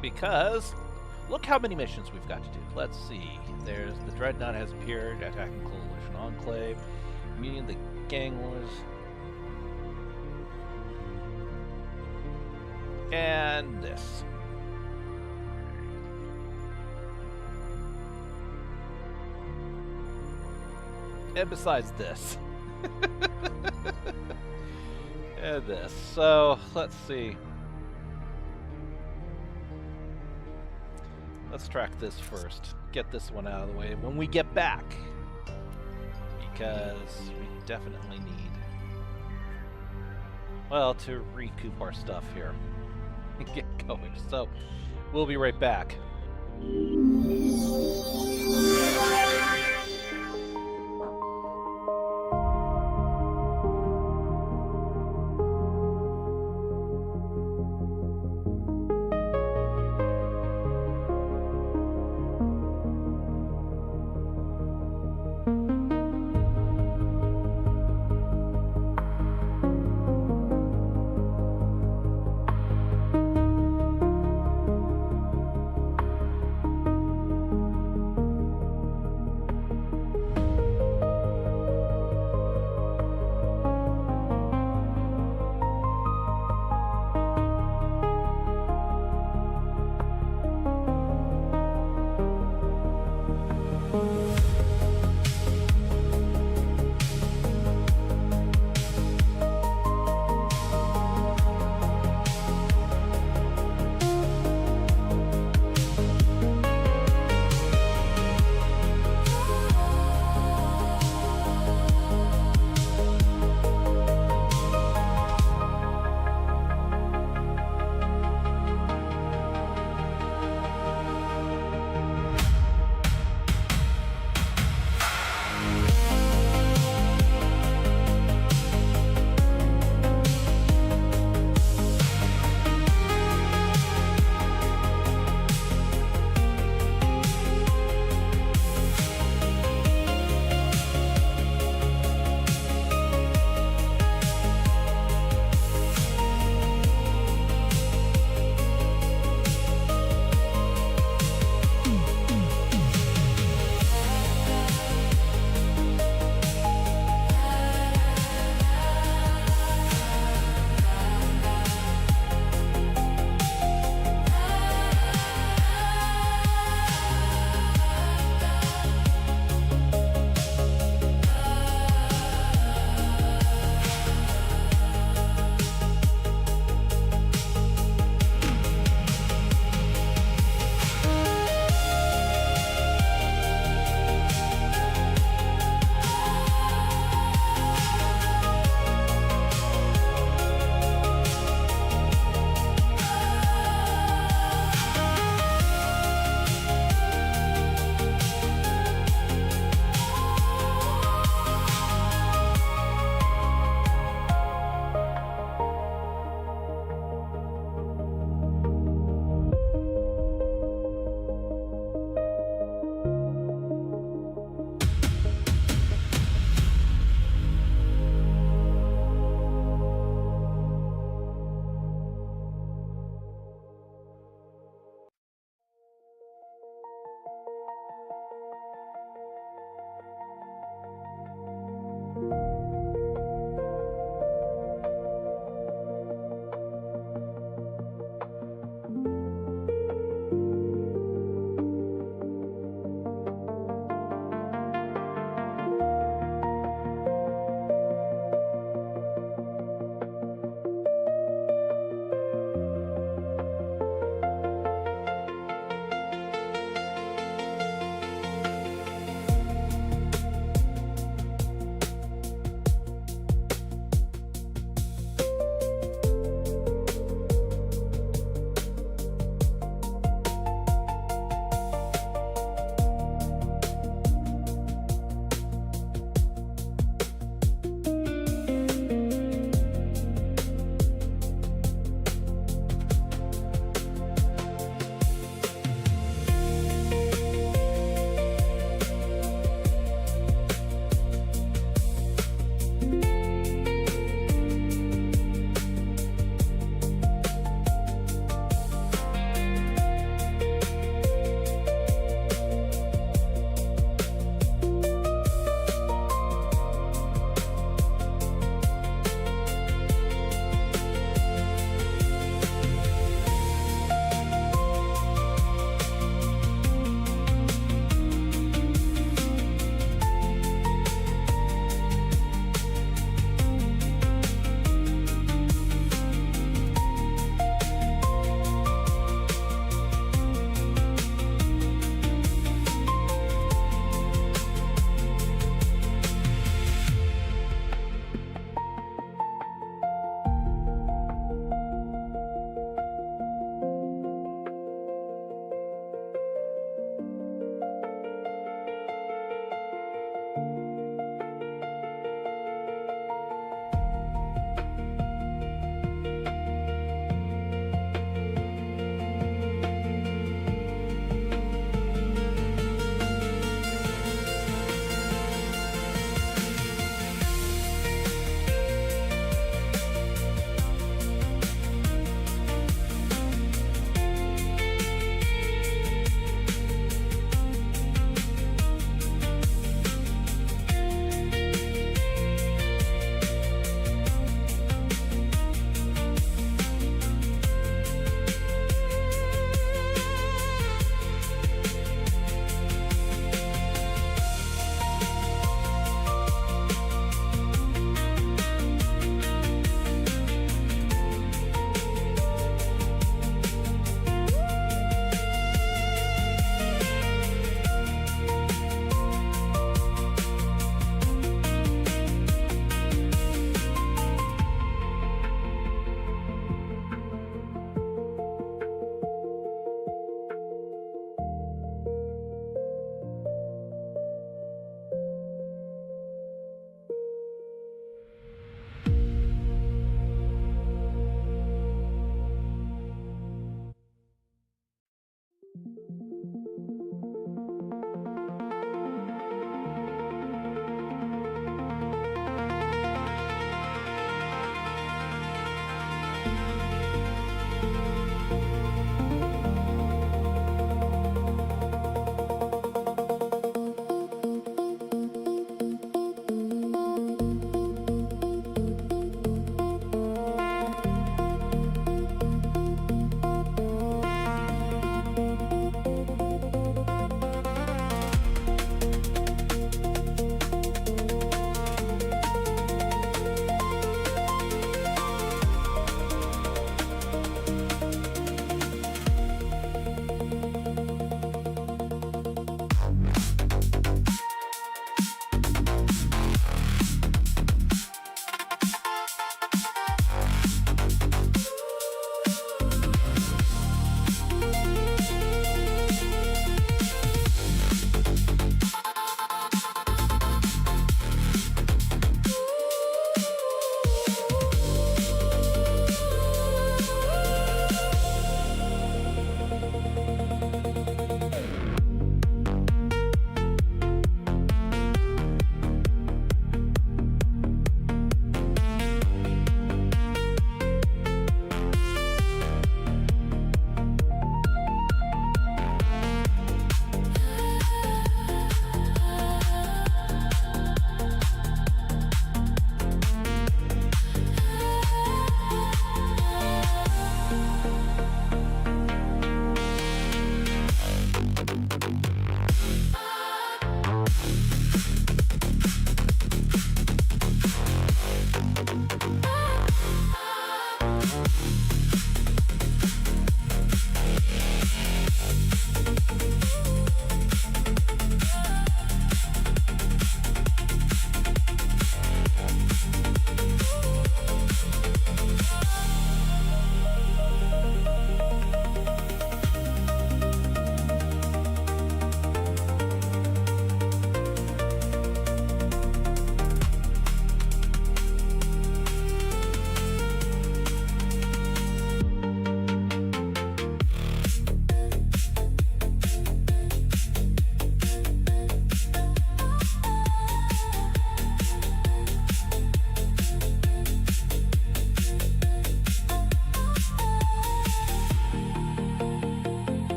A: Because look how many missions we've got to do. Let's see. There's the Dreadnought has appeared, attacking Coalition Enclave, meeting the gang wars, and this. And besides this. And this. So, let's see. Let's track this first. Get this one out of the way when we get back. Because we definitely need, well, to recoup our stuff here and get going. So, we'll be right back.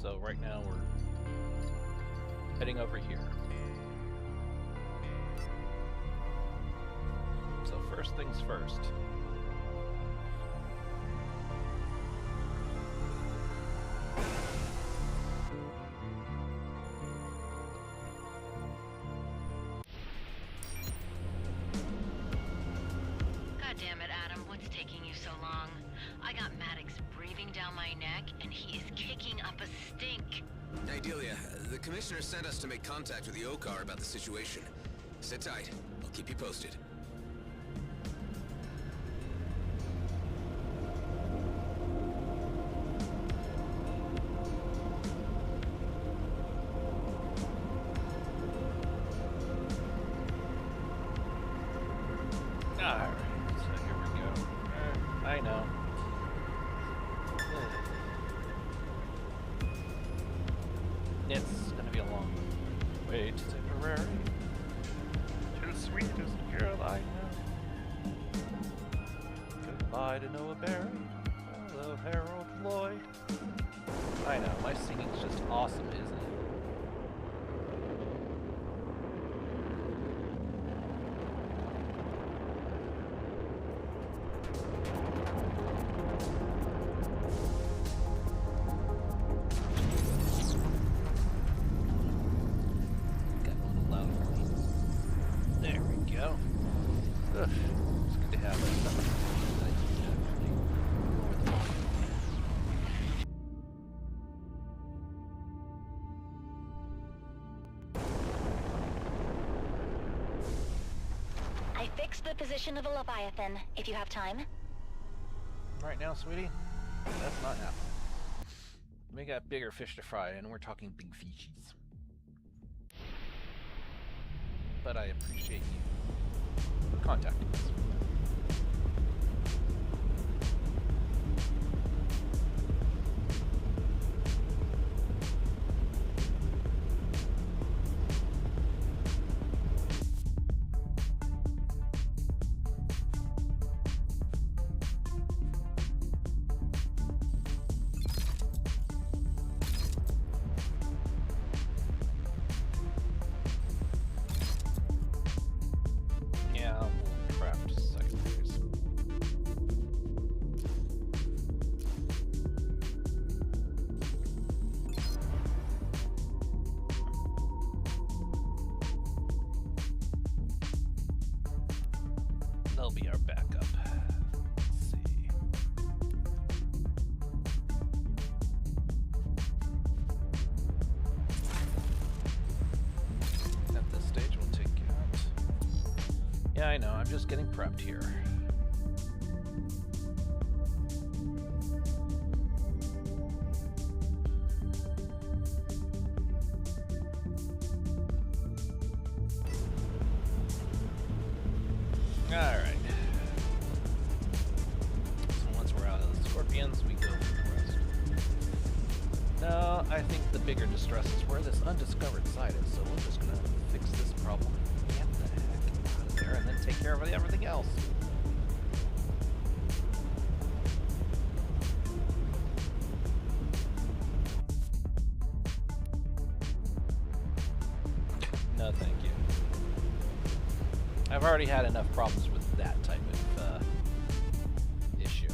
A: So right now we're heading over here. So first things first.
C: God damn it, Adam. What's taking you so long? I got Maddox breathing down my neck, and he is kicking up a stink.
D: Hey, Delia, the commissioner sent us to make contact with the OCAR about the situation. Sit tight. I'll keep you posted.
A: Alright, so here we go. I know. It's gonna be a long wait. Temporary. To the sweetest girl I know. Goodbye to Noah Barry. Hello, Harold Lloyd. I know, my singing's just awesome, isn't it?
Q: Fix the position of the Leviathan, if you have time.
A: Right now, sweetie? That's not happening. We got bigger fish to fry, and we're talking big fishies. But I appreciate you contacting us. They'll be our backup. Let's see. At this stage, we'll take out. Yeah, I know. I'm just getting prepped here. Alright. So once we're out of the scorpions, we go for the rest. No, I think the bigger distress is where this undiscovered site is, so we're just gonna fix this problem. Get the heck out of there and then take care of everything else. No, thank you. I've already had enough problems with that type of issue.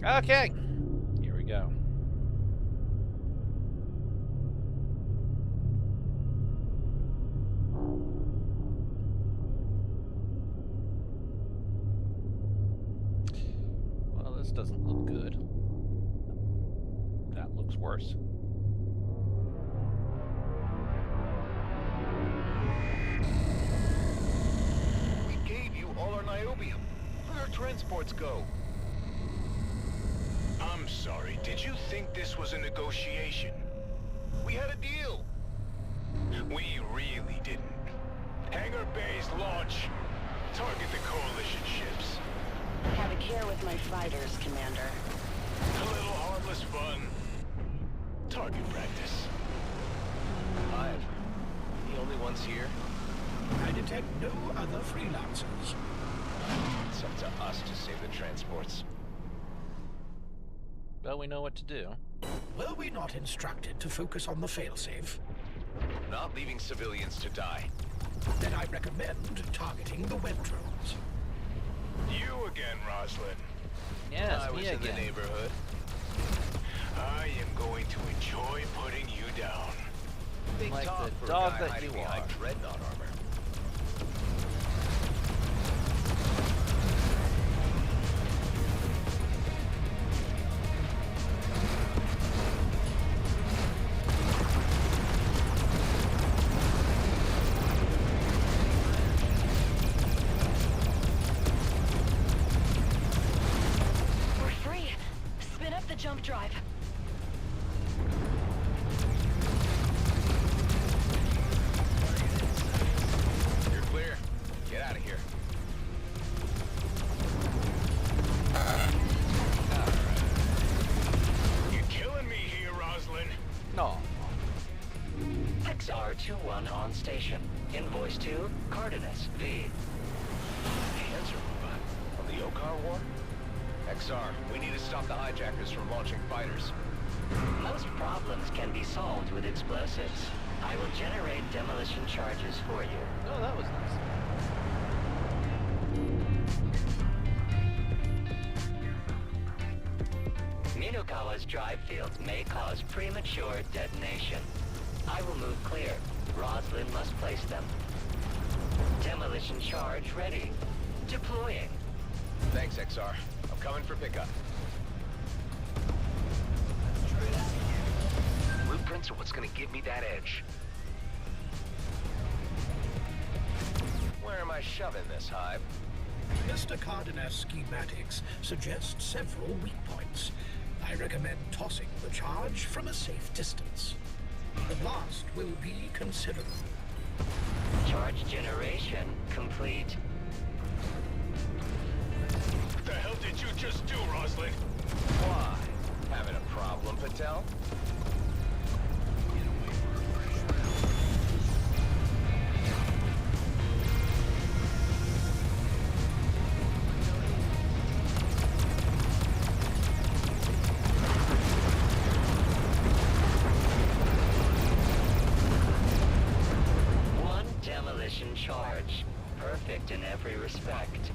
A: Okay, here we go. Well, this doesn't look good. That looks worse.
F: We gave you all our niobium. Where'd our transports go? I'm sorry, did you think this was a negotiation? We had a deal. We really didn't. Hangar Bay's launch. Target the Coalition ships.
Q: Have a care with my fighters, Commander.
F: A little harmless fun. Target practice.
A: Five. The only one
O: one's here?
E: I detect no other freelancers.
O: It's up to us to save the transports.
A: Well, we know what to do.
E: Were we not instructed to focus on the failsafe?
O: Not leaving civilians to die.
E: Then I recommend targeting the web drones.
F: You again, Roslyn.
A: Yes,
O: I was
A: me
O: in
A: again.
O: the neighborhood.
F: I am going to enjoy putting you down.
O: Big
A: Like
O: talk
A: the
O: for
A: dog
O: a guy
A: that
O: hiding
A: you
O: behind
A: are.
O: dreadnought armor.
B: We're free. Spin up the jump drive.
O: You're clear. Get out of here.
F: You're killing me here, Roslyn.
A: No.
N: XR21 on station. Invoice 2, Cardenas, V.
O: Panzer robot. From the Okar War? XR, we need to stop the hijackers from launching fighters.
N: Most problems can be solved with explosives. I will generate demolition charges for you.
A: Oh, that was nice.
N: Minukawa's drive fields may cause premature detonation. I will move clear. Roslyn must place them. Demolition charge ready. Deploying.
O: Thanks, XR. I'm coming for pickup.
F: Blueprints are what's gonna give me that edge.
O: Where am I shoving this, Hive?
E: Mr. Cardenas' schematics suggest several weak points. I recommend tossing the charge from a safe distance. The blast will be considerable.
N: Charge generation complete.
F: What the hell did you just do, Roslyn?
O: Why? Having a problem, Patel?
N: One demolition charge. Perfect in every respect.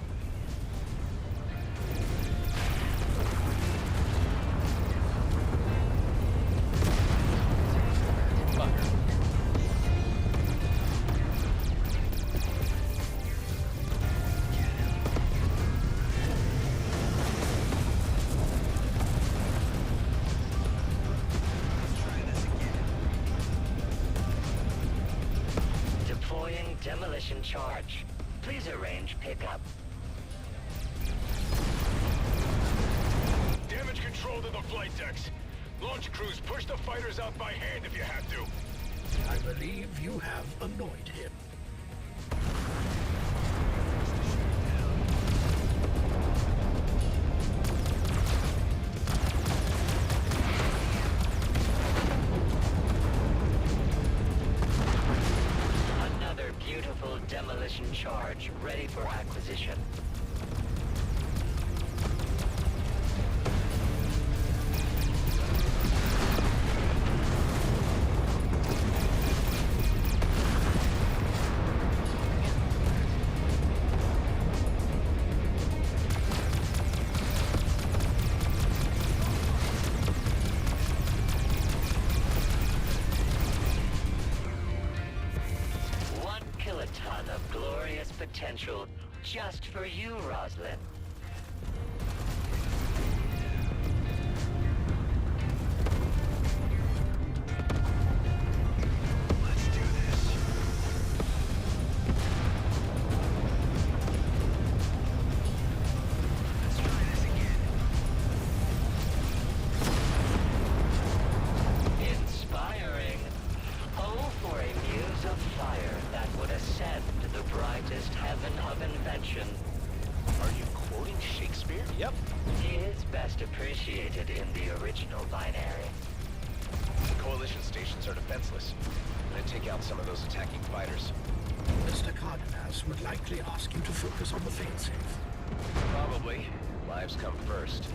N: Deploying demolition charge. Please arrange pickup.
F: Damage control to the flight decks. Launch crews, push the fighters out by hand if you have to.
E: I believe you have annoyed him.
N: Another beautiful demolition charge ready for acquisition. One kiloton of glorious potential just for you, Roslyn.
H: Let's do this. Let's try this again.
N: Inspiring. Oh, for a muse of fire that would ascend the brightest heaven of invention.
O: Are you quoting Shakespeare?
A: Yep.
N: He is best appreciated in the original binary.
O: Coalition stations are defenseless. I'm gonna take out some of those attacking fighters.
E: Mr. Cardenas would likely ask you to focus on the failsafe.
O: Probably. Lives come first.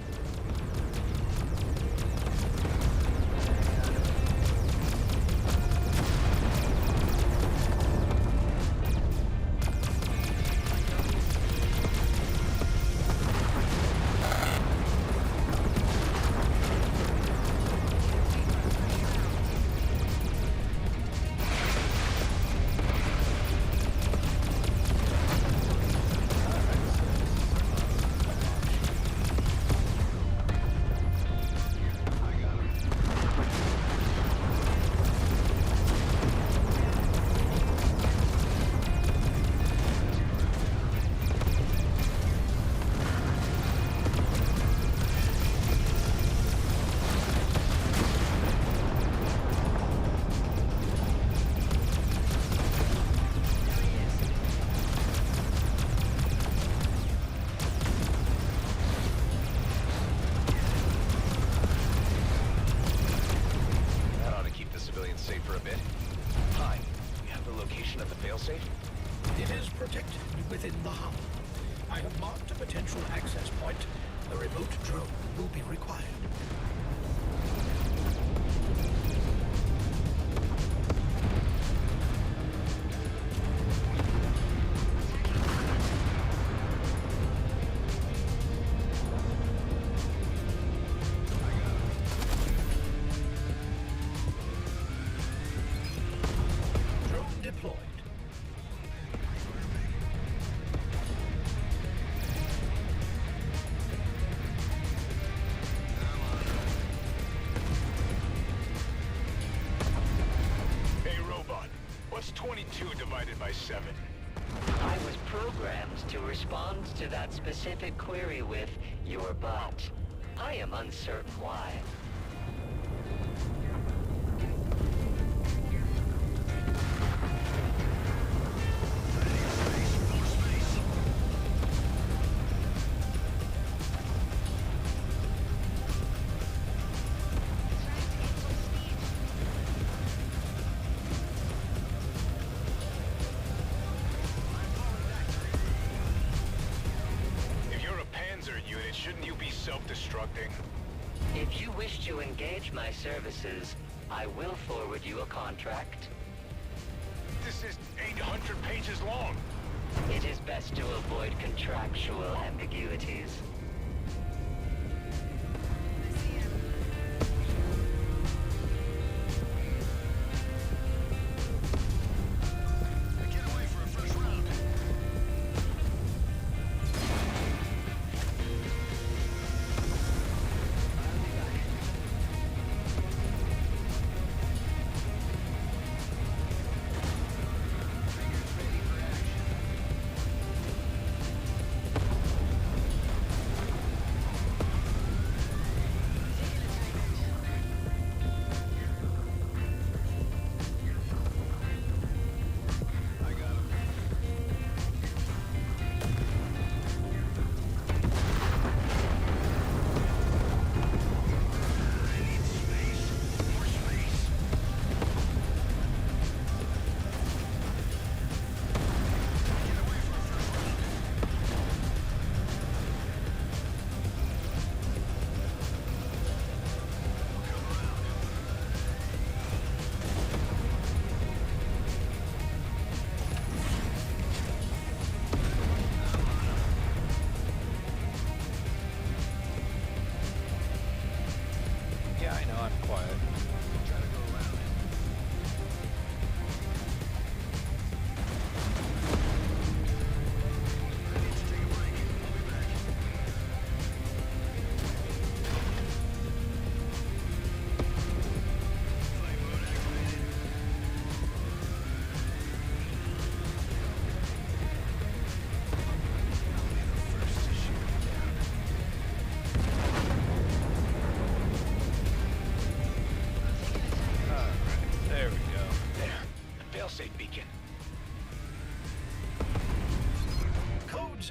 O: What's 22 divided by 7?
R: I was programmed to respond to that specific query with your butt. I am uncertain why. If you wish to engage my services, I will forward you a contract.
F: This is 800 pages long.
R: It is best to avoid contractual ambiguities.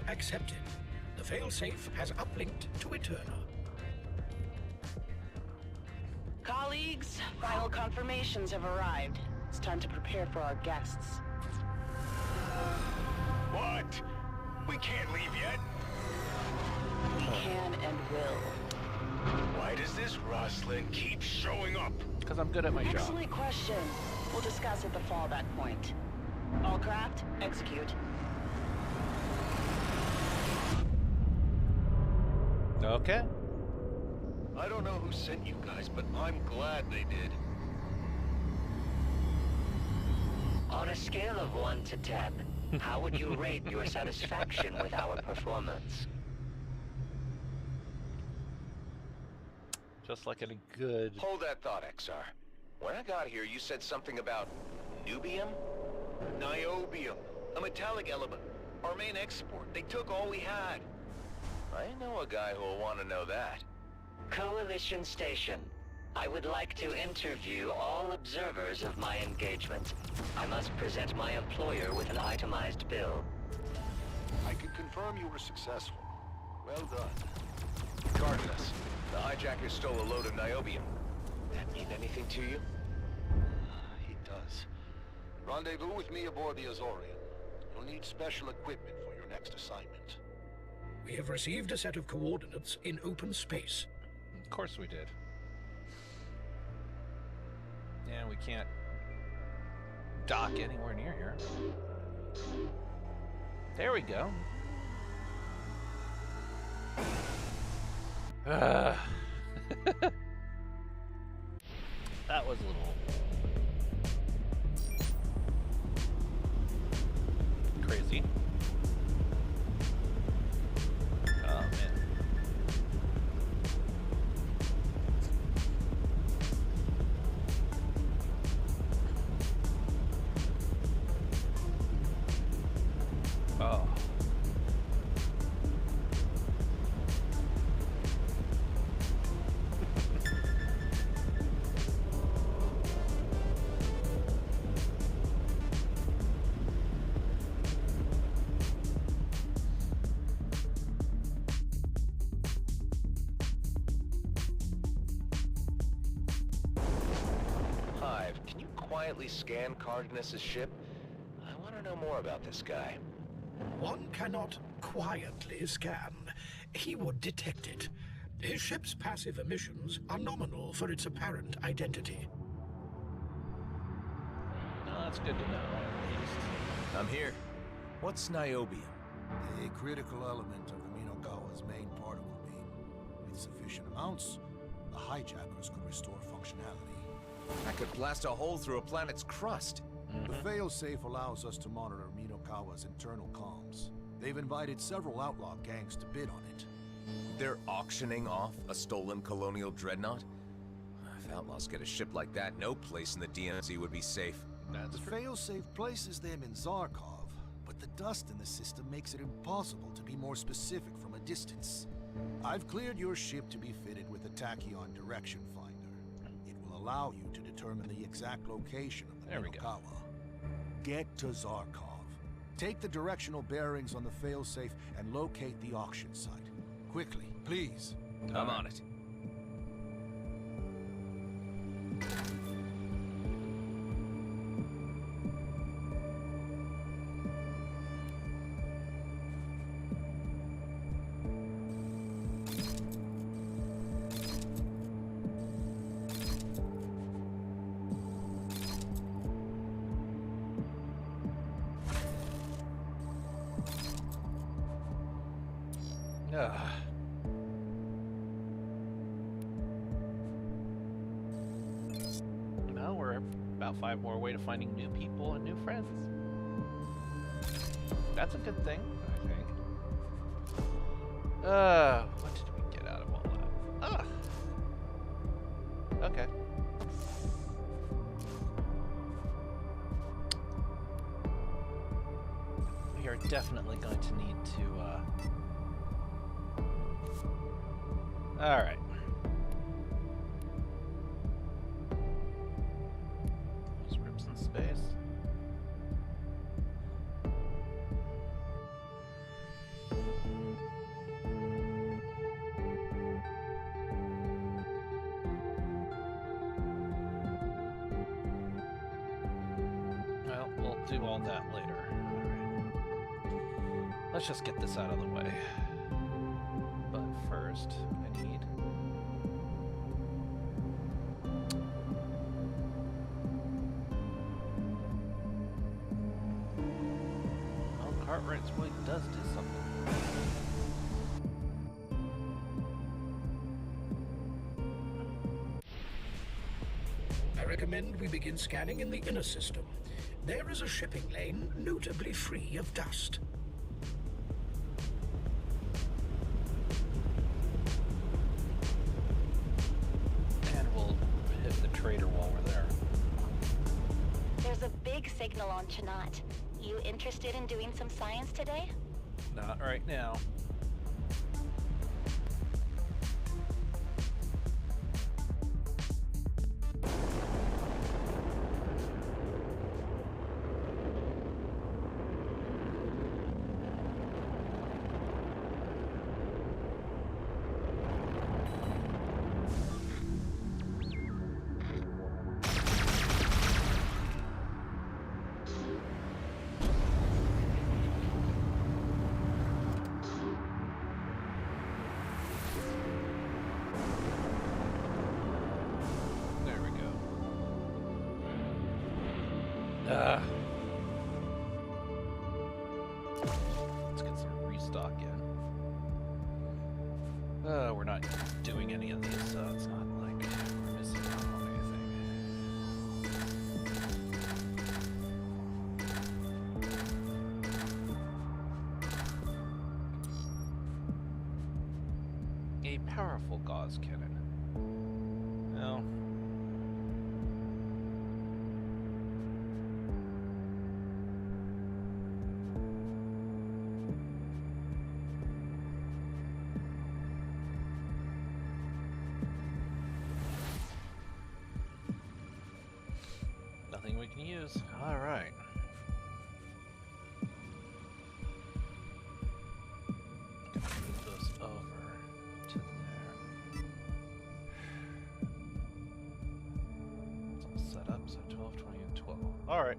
E: Accepted. The failsafe has uplinked to Eterna.
S: colleagues, final confirmations have arrived. It's time to prepare for our guests.
F: What? We can't leave yet.
S: We can and will.
F: Why does this rustling keep showing up?
A: Because I'm good at my job.
S: Excellent question. We'll discuss at the fallback point. All craft, execute.
A: Okay.
O: I don't know who sent you guys, but I'm glad they did.
R: On a scale of 1 to 10, how would you rate your satisfaction with our performance?
A: Just like any good...
O: Hold that thought, XR. When I got here, you said something about nubium? Niobium, a metallic element. Our main export. They took all we had. I know a guy who'll want to know that.
R: Coalition Station. I would like to interview all observers of my engagement. I must present my employer with an itemized bill.
O: I can confirm you were successful. Well done. Cardenas, the hijackers stole a load of niobium. That mean anything to you?
T: It does. Rendezvous with me aboard the Azorian. You'll need special equipment for your next assignment.
E: We have received a set of coordinates in open space.
A: Of course we did. Yeah, we can't dock anywhere near here. There we go. That was a little crazy. Oh man. Oh.
O: Hive, can you quietly scan Cardenas' ship? I want to know more about this guy.
E: One cannot quietly scan. He would detect it. His ship's passive emissions are nominal for its apparent identity.
A: No, that's good to know, at least.
P: I'm here. What's niobium?
T: A critical element of the Minokawa's main particle beam. With sufficient amounts, the hijackers could restore functionality.
P: I could blast a hole through a planet's crust.
T: The failsafe allows us to monitor Minokawa's internal comms. They've invited several outlaw gangs to bid on it.
P: They're auctioning off a stolen colonial dreadnought? If outlaws get a ship like that, no place in the DMZ would be safe.
T: The failsafe places them in Zarkov, but the dust in the system makes it impossible to be more specific from a distance. I've cleared your ship to be fitted with a tachyon direction finder. It will allow you to determine the exact location of the Minokawa. Get to Zarkov. Take the directional bearings on the failsafe and locate the auction site. Quickly, please.
P: I'm on it.
A: Well, we're about 5 more away to finding new people and new friends. That's a good thing, I think. What did we get out of all that? Okay. We are definitely going to need to, Alright. Those rips in space. do all that later. Alright. Let's just get this out of the way. But first, I need... Oh, Cartwright's really does do something.
E: I recommend we begin scanning in the inner system. There is a shipping lane notably free of dust.
A: And we'll hit the trader while we're there.
Q: There's a big signal on Chanaat. You interested in doing some science today?
A: Not right now. Let's get some restock in. We're not doing any of these, so it's not like we're missing out on anything. A powerful gauze cannon. No. Nothing we can use. All right. Gonna move those over to there. It's all set up, so 12, 20, and 12. All right.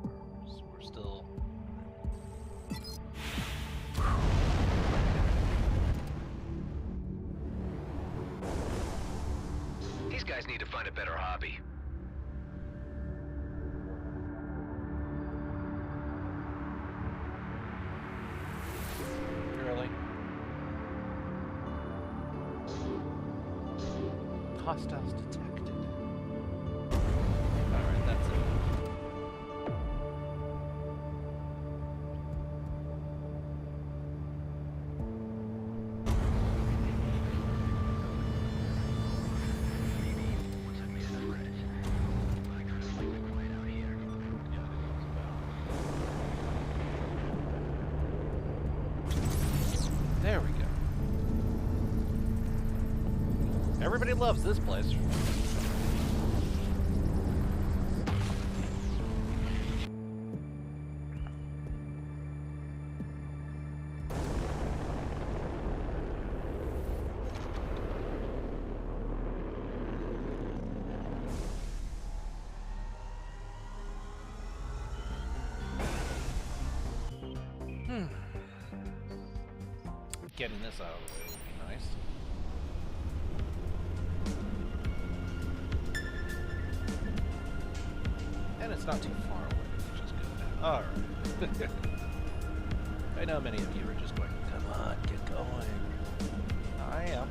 A: Well, we're still...
O: These guys need to find a better hobby.
A: Really? Hostiles detected. Alright, that's it. There we go. Everybody loves this place. Getting this out of the way would be nice. And it's not too far away, which is good. Alright. I know many of you are just going, come on, get going. I am,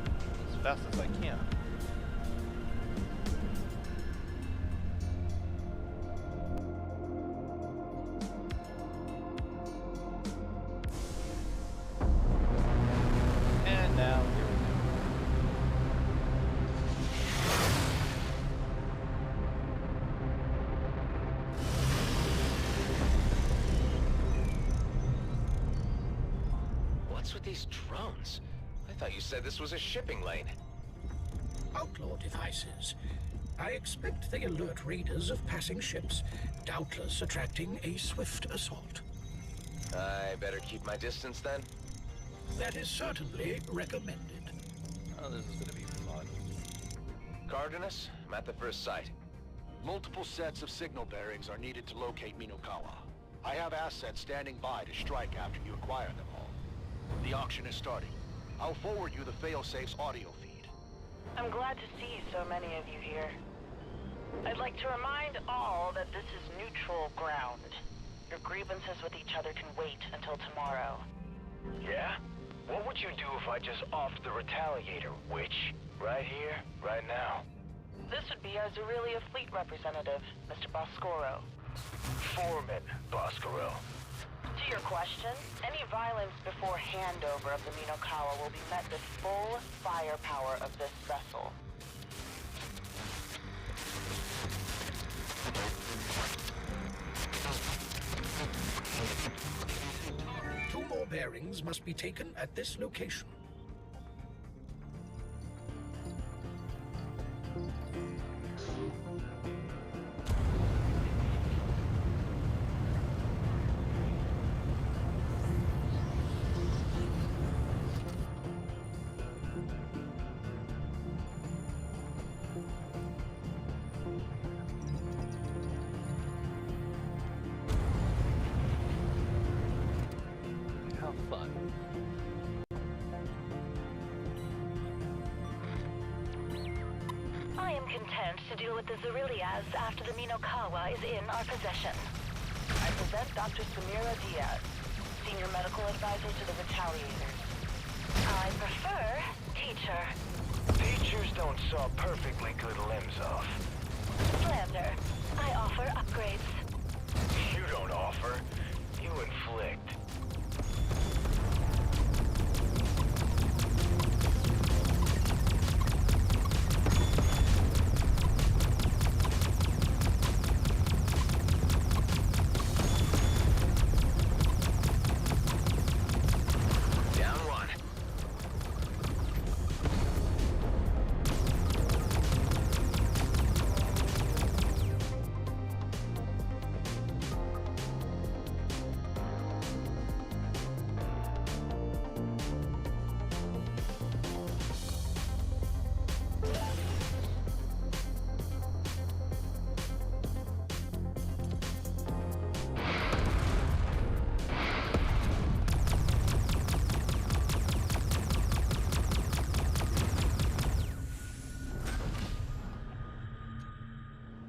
A: as fast as I can. And now here we go.
O: What's with these drones? I thought you said this was a shipping lane.
E: Outlaw devices. I expect they alert raiders of passing ships, doubtless attracting a swift assault.
O: I better keep my distance then?
E: That is certainly recommended.
A: Oh, this is gonna be fun.
O: Cardenas, I'm at the first site.
U: Multiple sets of signal bearings are needed to locate Minokawa. I have assets standing by to strike after you acquire them all. The auction is starting. I'll forward you the failsafe's audio feed.
S: I'm glad to see so many of you here. I'd like to remind all that this is neutral ground. Your grievances with each other can wait until tomorrow.
F: Yeah? What would you do if I just offed the Retaliator, witch? Right here, right now.
S: This would be our Zerelia fleet representative, Mr. Boscoro.
F: Foreman, Boscoro.
S: To your question, any violence before handover of the Minokawa will be met with full firepower of this vessel.
E: Two more bearings must be taken at this location.
A: How fun.
B: I am content to deal with the Zerilias after the Minokawa is in our possession.
S: I present Dr. Samira Diaz, Senior Medical Advisor to the Retaliators.
B: I prefer teacher.
F: Teachers don't saw perfectly good limbs off.
B: Slander. I offer upgrades.
F: You don't offer, you inflict.
D: Down one.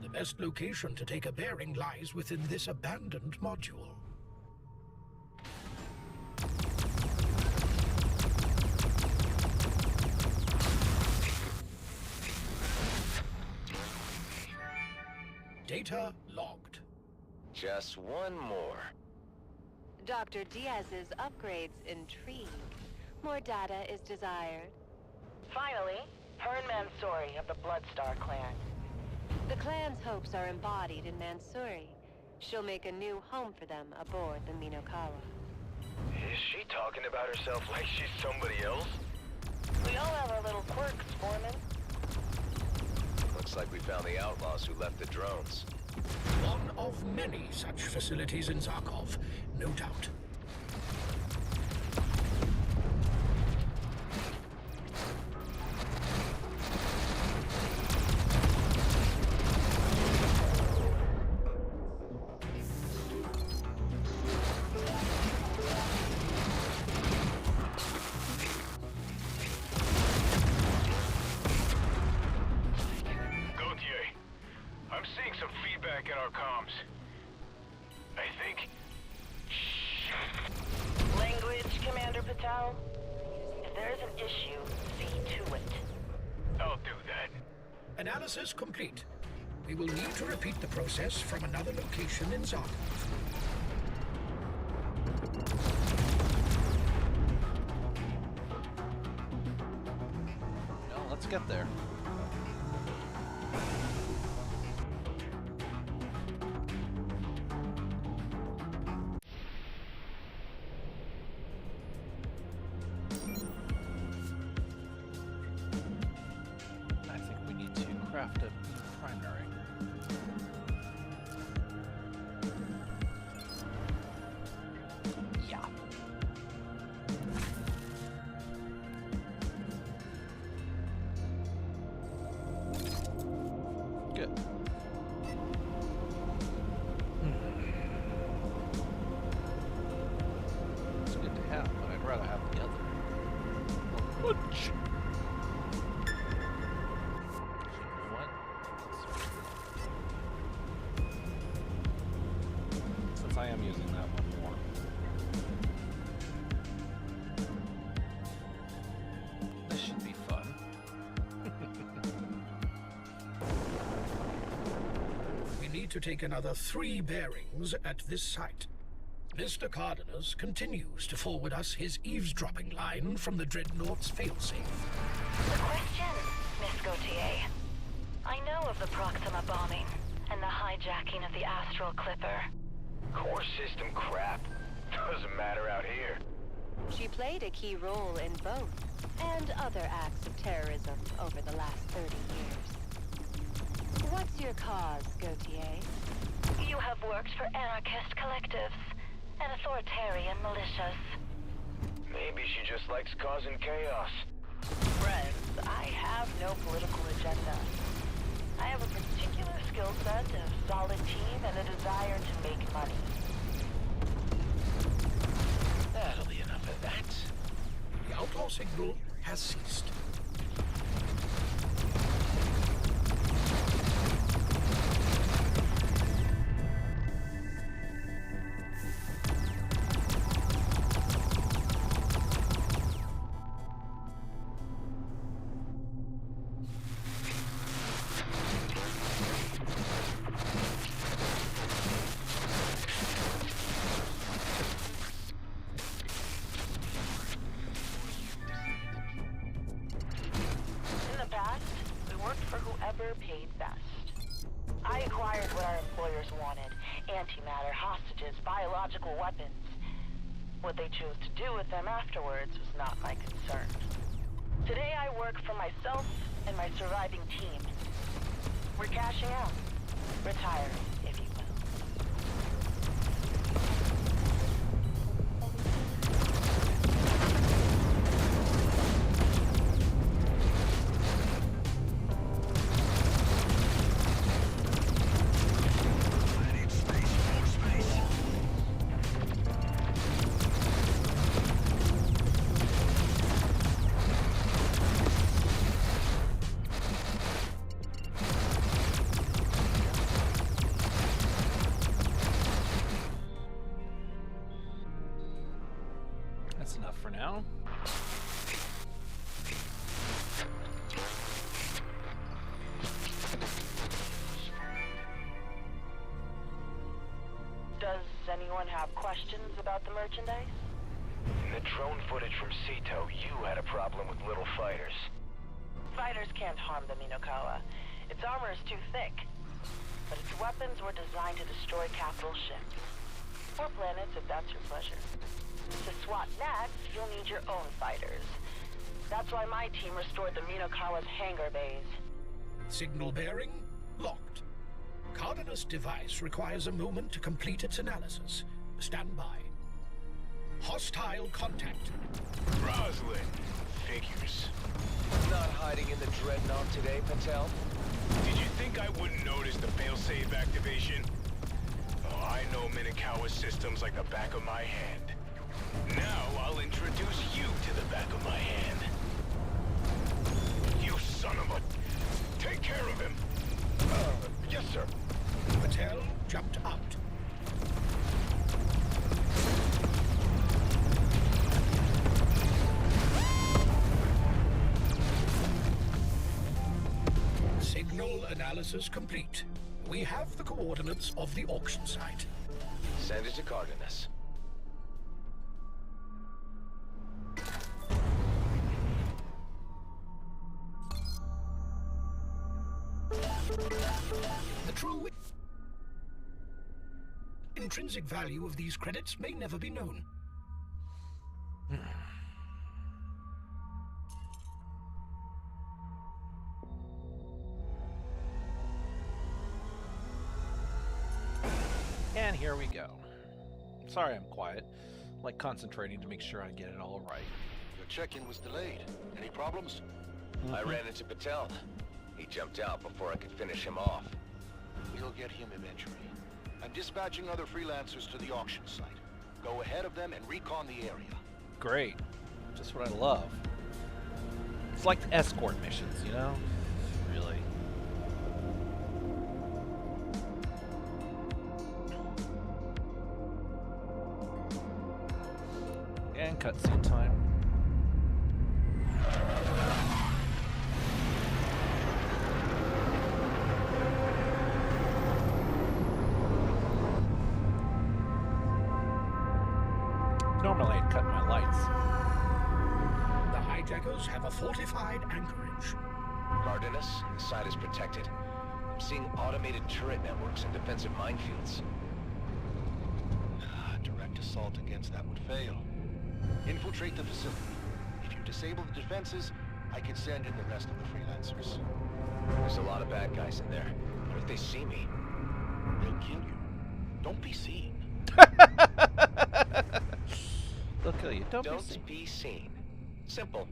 E: The best location to take a bearing lies within this abandoned module. Data logged.
O: Just one more.
V: Dr. Diaz's upgrades intrigue. More data is desired.
S: Finally, Hern Mansouri of the Bloodstar clan.
V: The clan's hopes are embodied in Mansouri. She'll make a new home for them aboard the Minokawa.
F: Is she talking about herself like she's somebody else?
S: We all have our little quirks, Foreman.
O: Looks like we found the outlaws who left the drones.
E: One of many such facilities in Zarkov, no doubt.
F: Gautier, I'm seeing some feedback in our comms. I think...
S: Language, Commander Patel. If there is an issue, see to it.
F: I'll do that.
E: Analysis complete. We will need to repeat the process from another location in Zarkov.
A: No, let's get there. I think we need to craft a primary. Yeah. rather have the other. What? Since I am using that one more. This should be fun.
E: We need to take another 3 bearings at this site. Mr. Cardenas continues to forward us his eavesdropping line from the Dreadnought's failsafe.
B: The question, Miss Gautier. I know of the Proxima bombing and the hijacking of the Astral Clipper.
F: Core system crap. Doesn't matter out here.
V: She played a key role in both, and other acts of terrorism over the last 30 years. What's your cause, Gautier?
B: You have worked for anarchist collectives and authoritarian militias.
F: Maybe she just likes causing chaos.
S: Friends, I have no political agenda. I have a particular skill set, a solid team, and a desire to make money.
F: That'll be enough of that.
E: The outlaw signal has ceased.
S: Paid best. I acquired what our employers wanted. Antimatter, hostages, biological weapons. What they chose to do with them afterwards was not my concern. Today I work for myself and my surviving team. We're cashing out. Retiring, if you will.
A: That's enough for now.
S: Does anyone have questions about the merchandise?
F: In the drone footage from Sito, you had a problem with little fighters.
S: Fighters can't harm the Minokawa. Its armor is too thick. But its weapons were designed to destroy capital ships. Or planets, if that's your pleasure. To swat next, you'll need your own fighters. That's why my team restored the Minokawa's hangar bays.
E: Signal bearing locked. Cardenas' device requires a moment to complete its analysis. Stand by. Hostile contact.
F: Roslyn. Figures.
O: Not hiding in the Dreadnought today, Patel?
F: Did you think I wouldn't notice the failsafe activation? Oh, I know Minokawa systems like the back of my hand. Now I'll introduce you to the back of my hand. You son of a... Take care of him. Yes, sir.
E: Patel jumped out. Signal analysis complete. We have the coordinates of the auction site.
O: Send it to Cardenas.
E: The true intrinsic value of these credits may never be known.
A: And here we go. Sorry I'm quiet. Like concentrating to make sure I get it all right.
U: Your check-in was delayed. Any problems?
O: I ran into Patel. He jumped out before I could finish him off.
U: We'll get him eventually. I'm dispatching other freelancers to the auction site. Go ahead of them and recon the area.
A: great. Just what I love. It's like escort missions, you know? Really. And cutscene time. Normally I'd cut my lights.
E: The hijackers have a fortified anchorage.
O: Cardenas, the site is protected. I'm seeing automated turret networks and defensive minefields.
U: Direct assault against that would fail. Infiltrate the facility. If you disable the defenses, I can send in the rest of the freelancers.
O: There's a lot of bad guys in there. What if they see me?
U: They'll kill you. Don't be seen.
A: They'll kill you. Don't
O: be seen. Simple.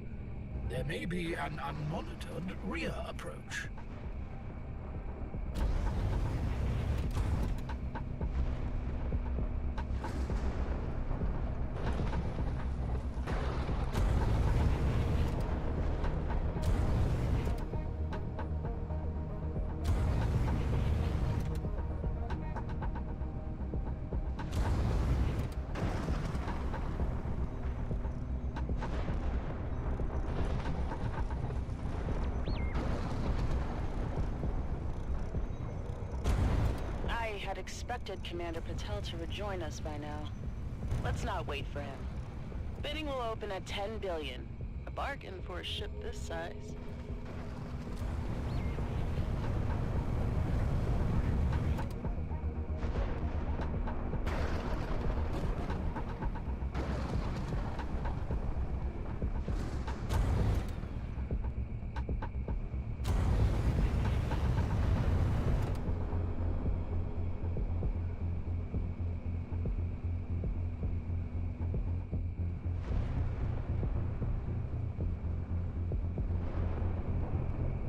E: There may be an unmonitored rear approach.
S: I had expected Commander Patel to rejoin us by now. Let's not wait for him. Bidding will open at 10 billion. A bargain for a ship this size.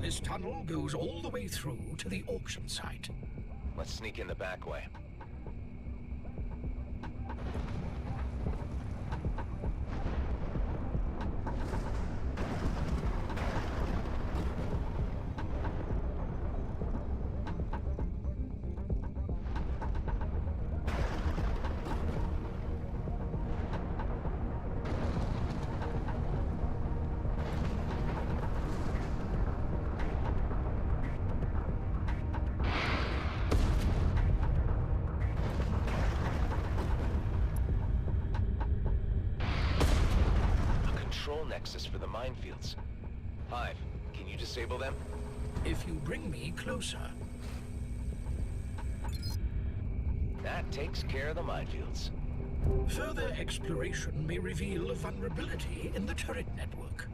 E: This tunnel goes all the way through to the auction site.
O: Let's sneak in the back way. Nexus for the minefields. Hive, can you disable them?
E: If you bring me closer.
O: That takes care of the minefields.
E: Further exploration may reveal a vulnerability in the turret network.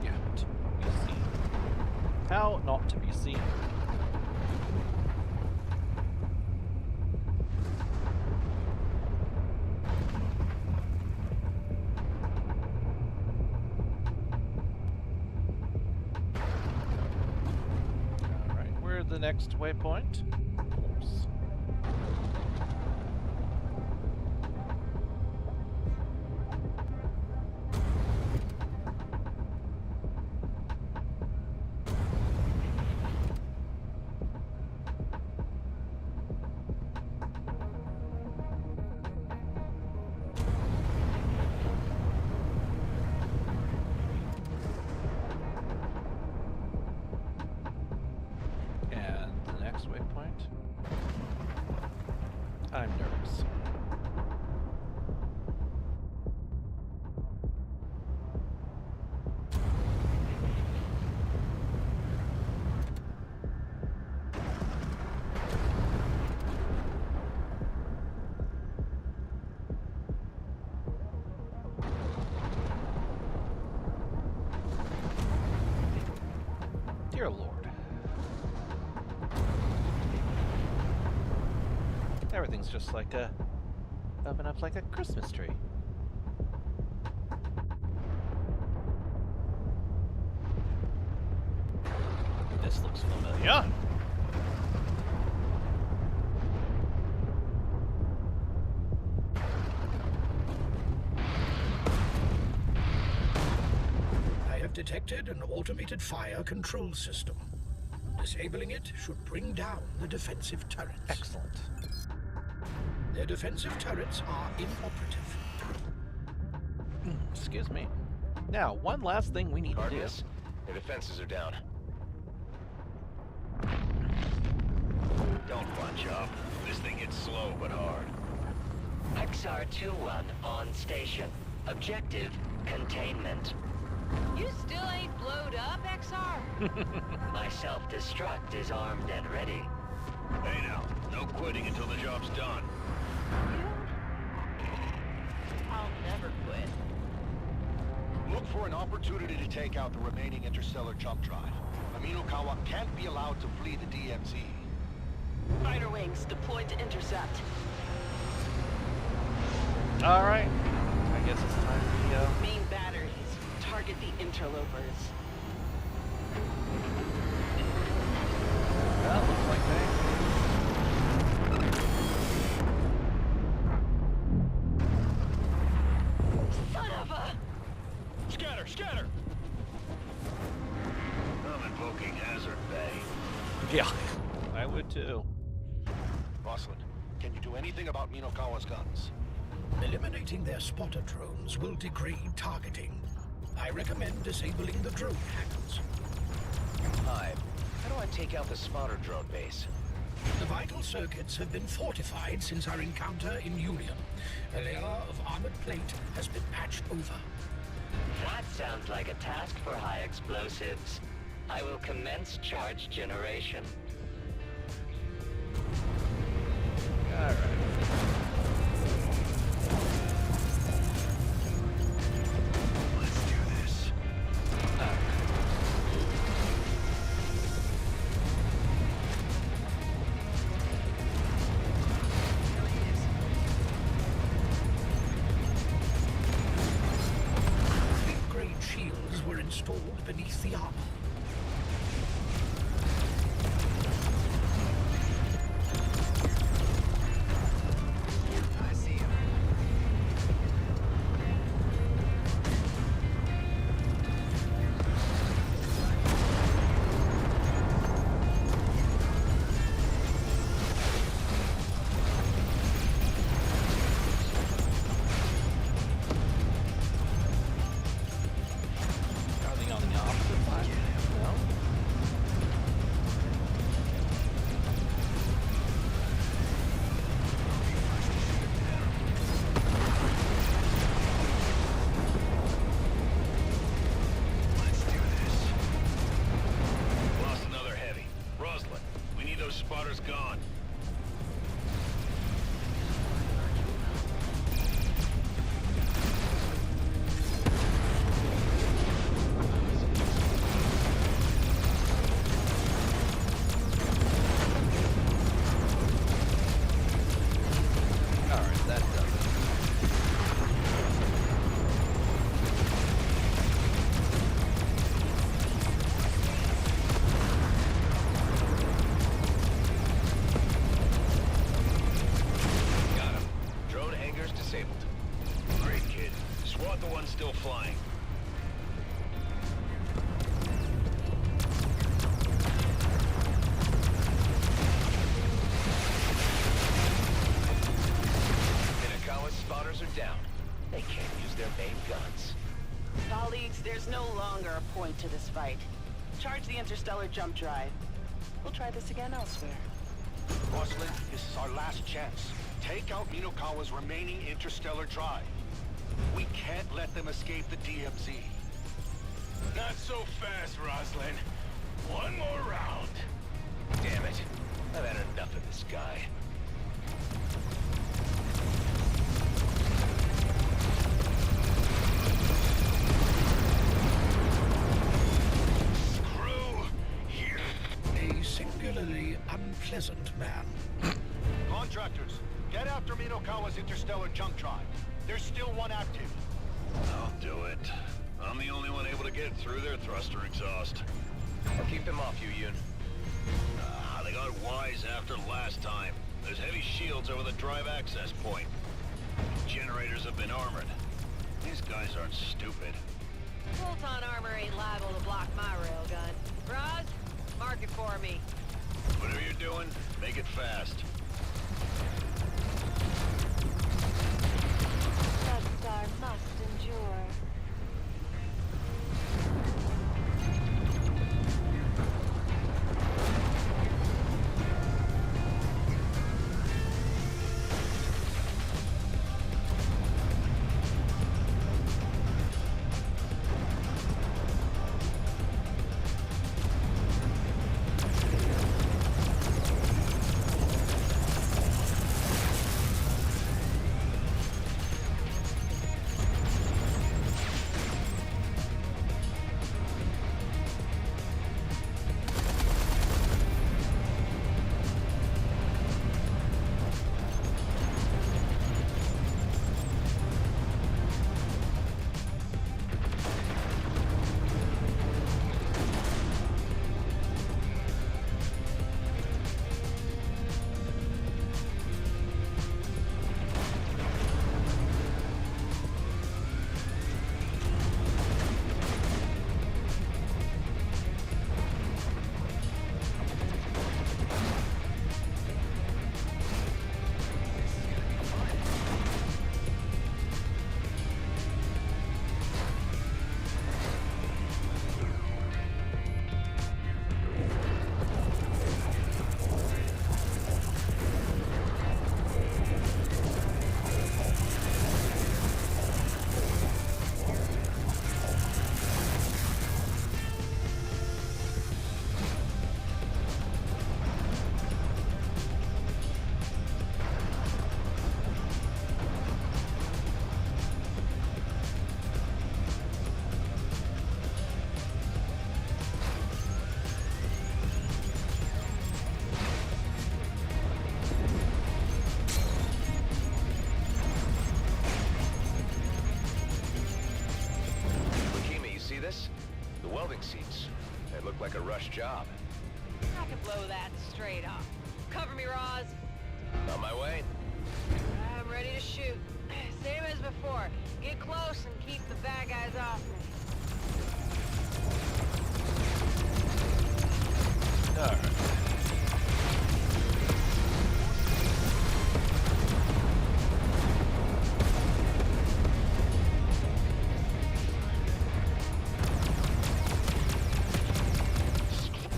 A: Yeah, to be seen. How not to be seen? The next waypoint. Oops. I'm nervous. Dear Lord. Everything's just like open up like a Christmas tree. This looks familiar.
E: detected an automated fire control system. Disabling it should bring down the defensive turrets.
A: Excellent.
E: Their defensive turrets are inoperative.
A: Excuse me. Now, one last thing we need to do.
O: Their defenses are down. Don't bunch up. This thing gets slow but hard.
R: XR-21 on station. Objective, containment.
C: You still ain't blowed up, XR?
R: My self-destruct is armed and ready.
O: Hey now, no quitting until the job's done.
S: I'll never quit.
U: Look for an opportunity to take out the remaining interstellar jump drive. Aminokawa can't be allowed to flee the DMZ.
S: Fighter wings deployed to intercept.
A: All right. I guess it's time to
S: Main batteries. Target the interlopers.
A: Well, looks like
S: Son of a...
F: Scatter! Scatter!
O: I'm invoking Hazard Bay.
A: Yeah, I would too.
U: Rosalind, can you do anything about Minokawa's guns?
E: Eliminating their spotter drones will degrade targeting. I recommend disabling the drone hangars.
O: Hi. How do I take out the spotter drone base?
E: The vital circuits have been fortified since our encounter in Union. A layer of armored plate has been patched over.
R: That sounds like a task for high explosives. I will commence charge generation.
A: All right.
O: Let's do this.
E: Grade shields were installed beneath the armor.
O: I see him.
A: Are they on the opposite side? No.
O: Let's do this. Lost another heavy. Rosalind, we need those spotters gone.
A: All right, that does it.
O: Got him. Drone hangars disabled. Great, kid. Swat the one still flying. Minokawa's spotters are down. They can't use their main guns.
S: Colleagues, there's no longer a point to this fight. Charge the interstellar jump drive. We'll try this again elsewhere.
U: Rosalind, this is our last chance. Take out Minokawa's remaining interstellar drive. We can't let them escape the DMZ.
F: Not so fast, Rosalind. One more round.
O: Damn it. I've had enough of this guy.
F: Screw you.
E: A singularly unpleasant man.
U: Contractors, get after Minokawa's interstellar jump drive. There's still one active.
O: I'll do it. I'm the only one able to get through their thruster exhaust. I'll keep them off you, Yoon. They got wise after last time. There's heavy shields over the drive access point. Generators have been armored. These guys aren't stupid.
C: Well,
I: bolt-on armor ain't liable to block my railgun. Roz, mark it for me.
F: Whatever you're doing, make it fast.
V: Death Star must endure.
O: The welding seats. They look like a rush job.
I: I can blow that straight off. Cover me, Roz.
O: On my way.
I: I'm ready to shoot. Same as before. Get close and keep the bad guys off me.
A: Alright.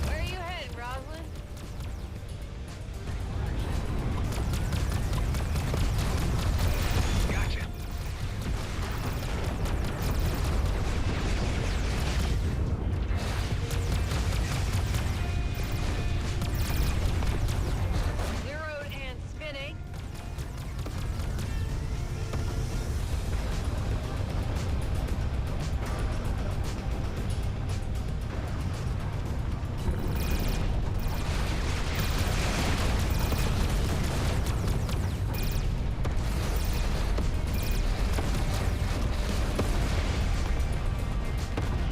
I: Where are you headed, Rosalind?
F: Gotcha.
I: Zeroed and spinning.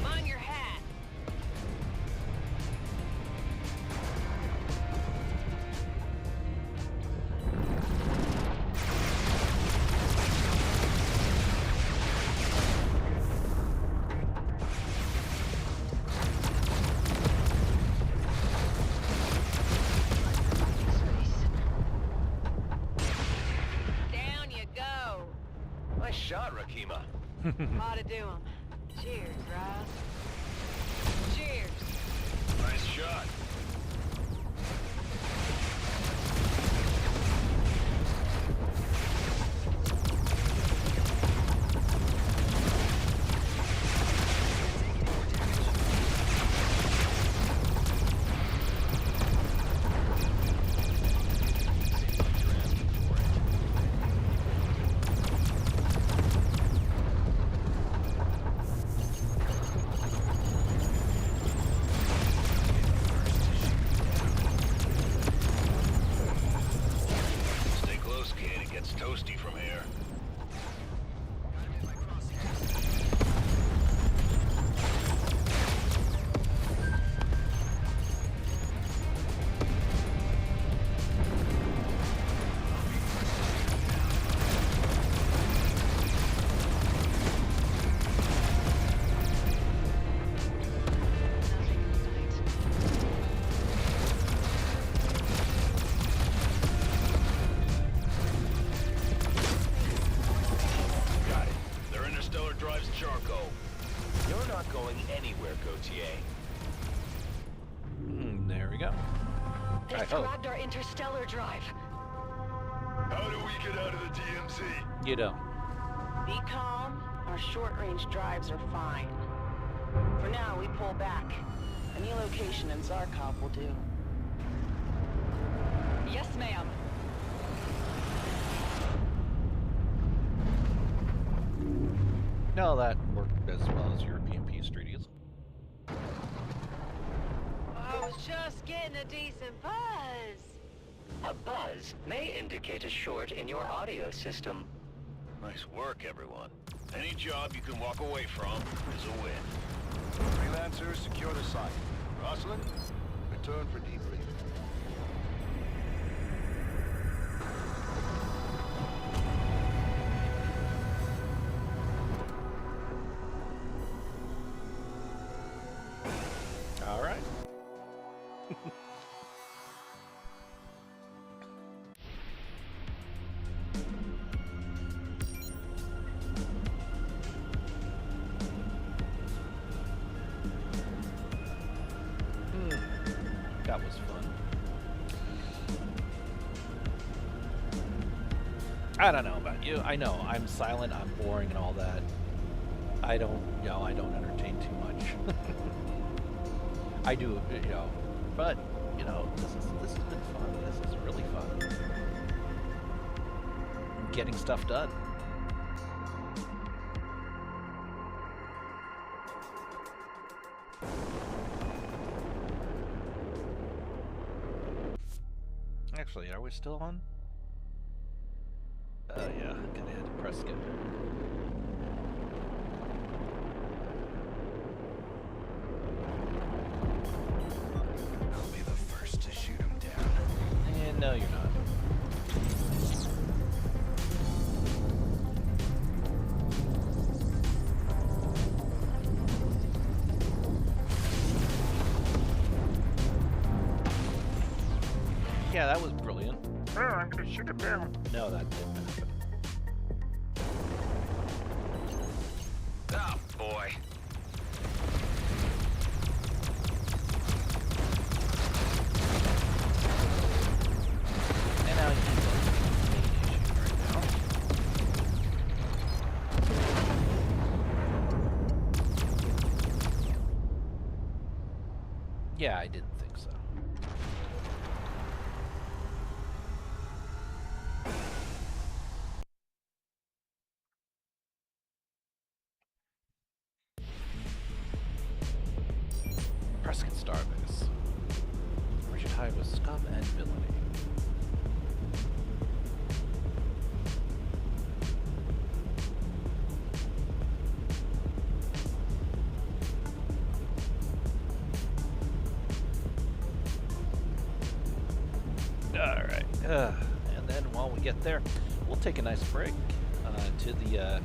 I: On your hat. Down you go.
O: Nice shot, Rakima.
I: Ought to do 'em. Cheers, Roz. Cheers.
F: Nice shot.
O: anywhere, Gautier.
A: There we go.
V: They scrapped our interstellar drive.
F: How do we get out of the DMZ?
A: You don't.
S: Be calm. Our short-range drives are fine. For now, we pull back. Any location in Zarkov will do.
V: Yes, ma'am.
A: No, that worked as well as European peace treaties.
I: I was just getting a decent buzz.
R: A buzz may indicate a short in your audio system.
O: Nice work, everyone. Any job you can walk away from is a win.
U: Freelancers, secure the site. Rosalind, return for debrief.
A: All right. That was fun. I don't know about you. I know I'm silent, I'm boring and all that. I don't entertain too much. I do, but this has been fun. This is really fun. Getting stuff done. Actually, are we still on? Yeah, I'm gonna hit press skip.
H: I'll be the first to shoot him down.
A: And no, you're not. Yeah, that was brilliant.
F: Oh, I'm gonna shoot him down.
A: No, that didn't happen.
O: Oh, boy.
A: And now he's on the main issue right now. Yeah, I didn't think so. Prescott Starbase. Richard Hyde was scum and villainy. Alright, and then while we get there, we'll take a nice break to the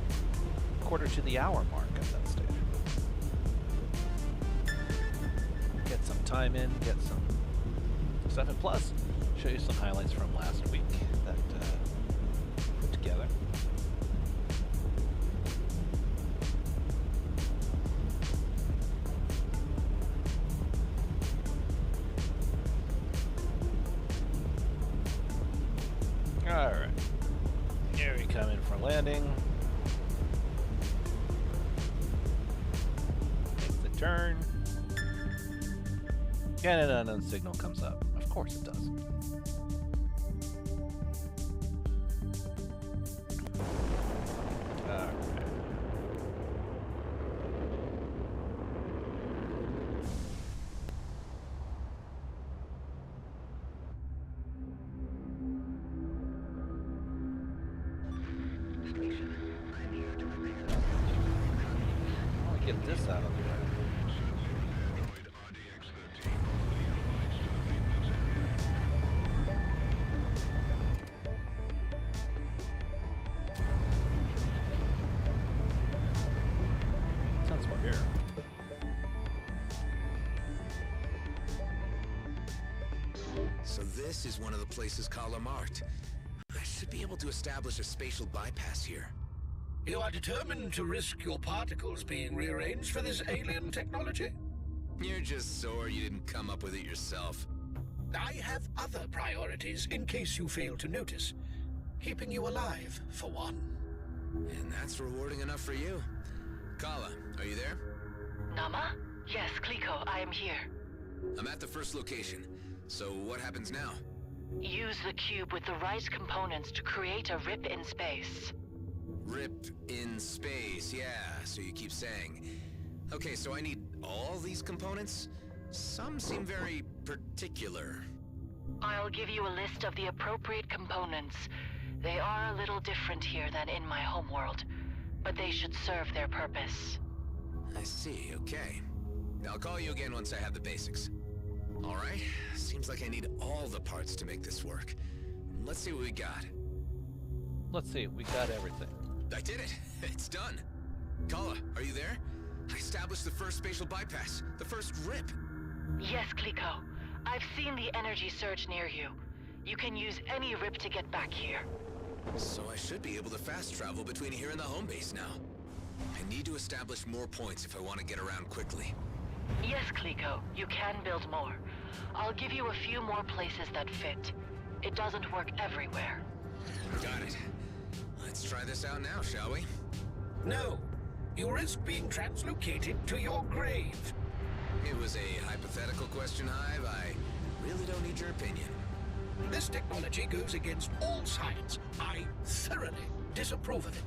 A: quarter to the hour mark at that stage. Get some time in, get some stuff in, plus show you some highlights from last week that put together. Alright, here we come in for landing. Make the turn. And an unknown signal comes up. Of course it does. Alright. I'll get this out of the way. Sounds about here.
D: So this is one of the places Kala marked. I should be able to establish a spatial bypass here.
E: You are determined to risk your particles being rearranged for this alien technology?
D: You're just sore you didn't come up with it yourself.
E: I have other priorities in case you fail to notice. Keeping you alive, for one.
D: And that's rewarding enough for you. Kala, are you there?
B: Nama? Yes, Kliko, I am here.
D: I'm at the first location. So what happens now?
B: Use the cube with the right components to create a rip in space.
D: Rip in space, yeah, so you keep saying. Okay, so I need all these components? Some seem very particular.
B: I'll give you a list of the appropriate components. They are a little different here than in my homeworld, but they should serve their purpose.
D: I see, okay. I'll call you again once I have the basics. All right, seems like I need all the parts to make this work. Let's see what we got.
A: Let's see, we got everything.
D: I did it! It's done! Kala, are you there? I established the first spatial bypass, the first rip.
B: Yes, Kliko. I've seen the energy surge near you. You can use any rip to get back here.
D: So I should be able to fast travel between here and the home base now. I need to establish more points if I want to get around quickly.
B: Yes, Kliko, you can build more. I'll give you a few more places that fit. It doesn't work everywhere.
D: Got it. Let's try this out now, shall we?
E: No. You risk being translocated to your grave.
D: It was a hypothetical question, Hive. I really don't need your opinion.
E: This technology goes against all science. I thoroughly disapprove of it.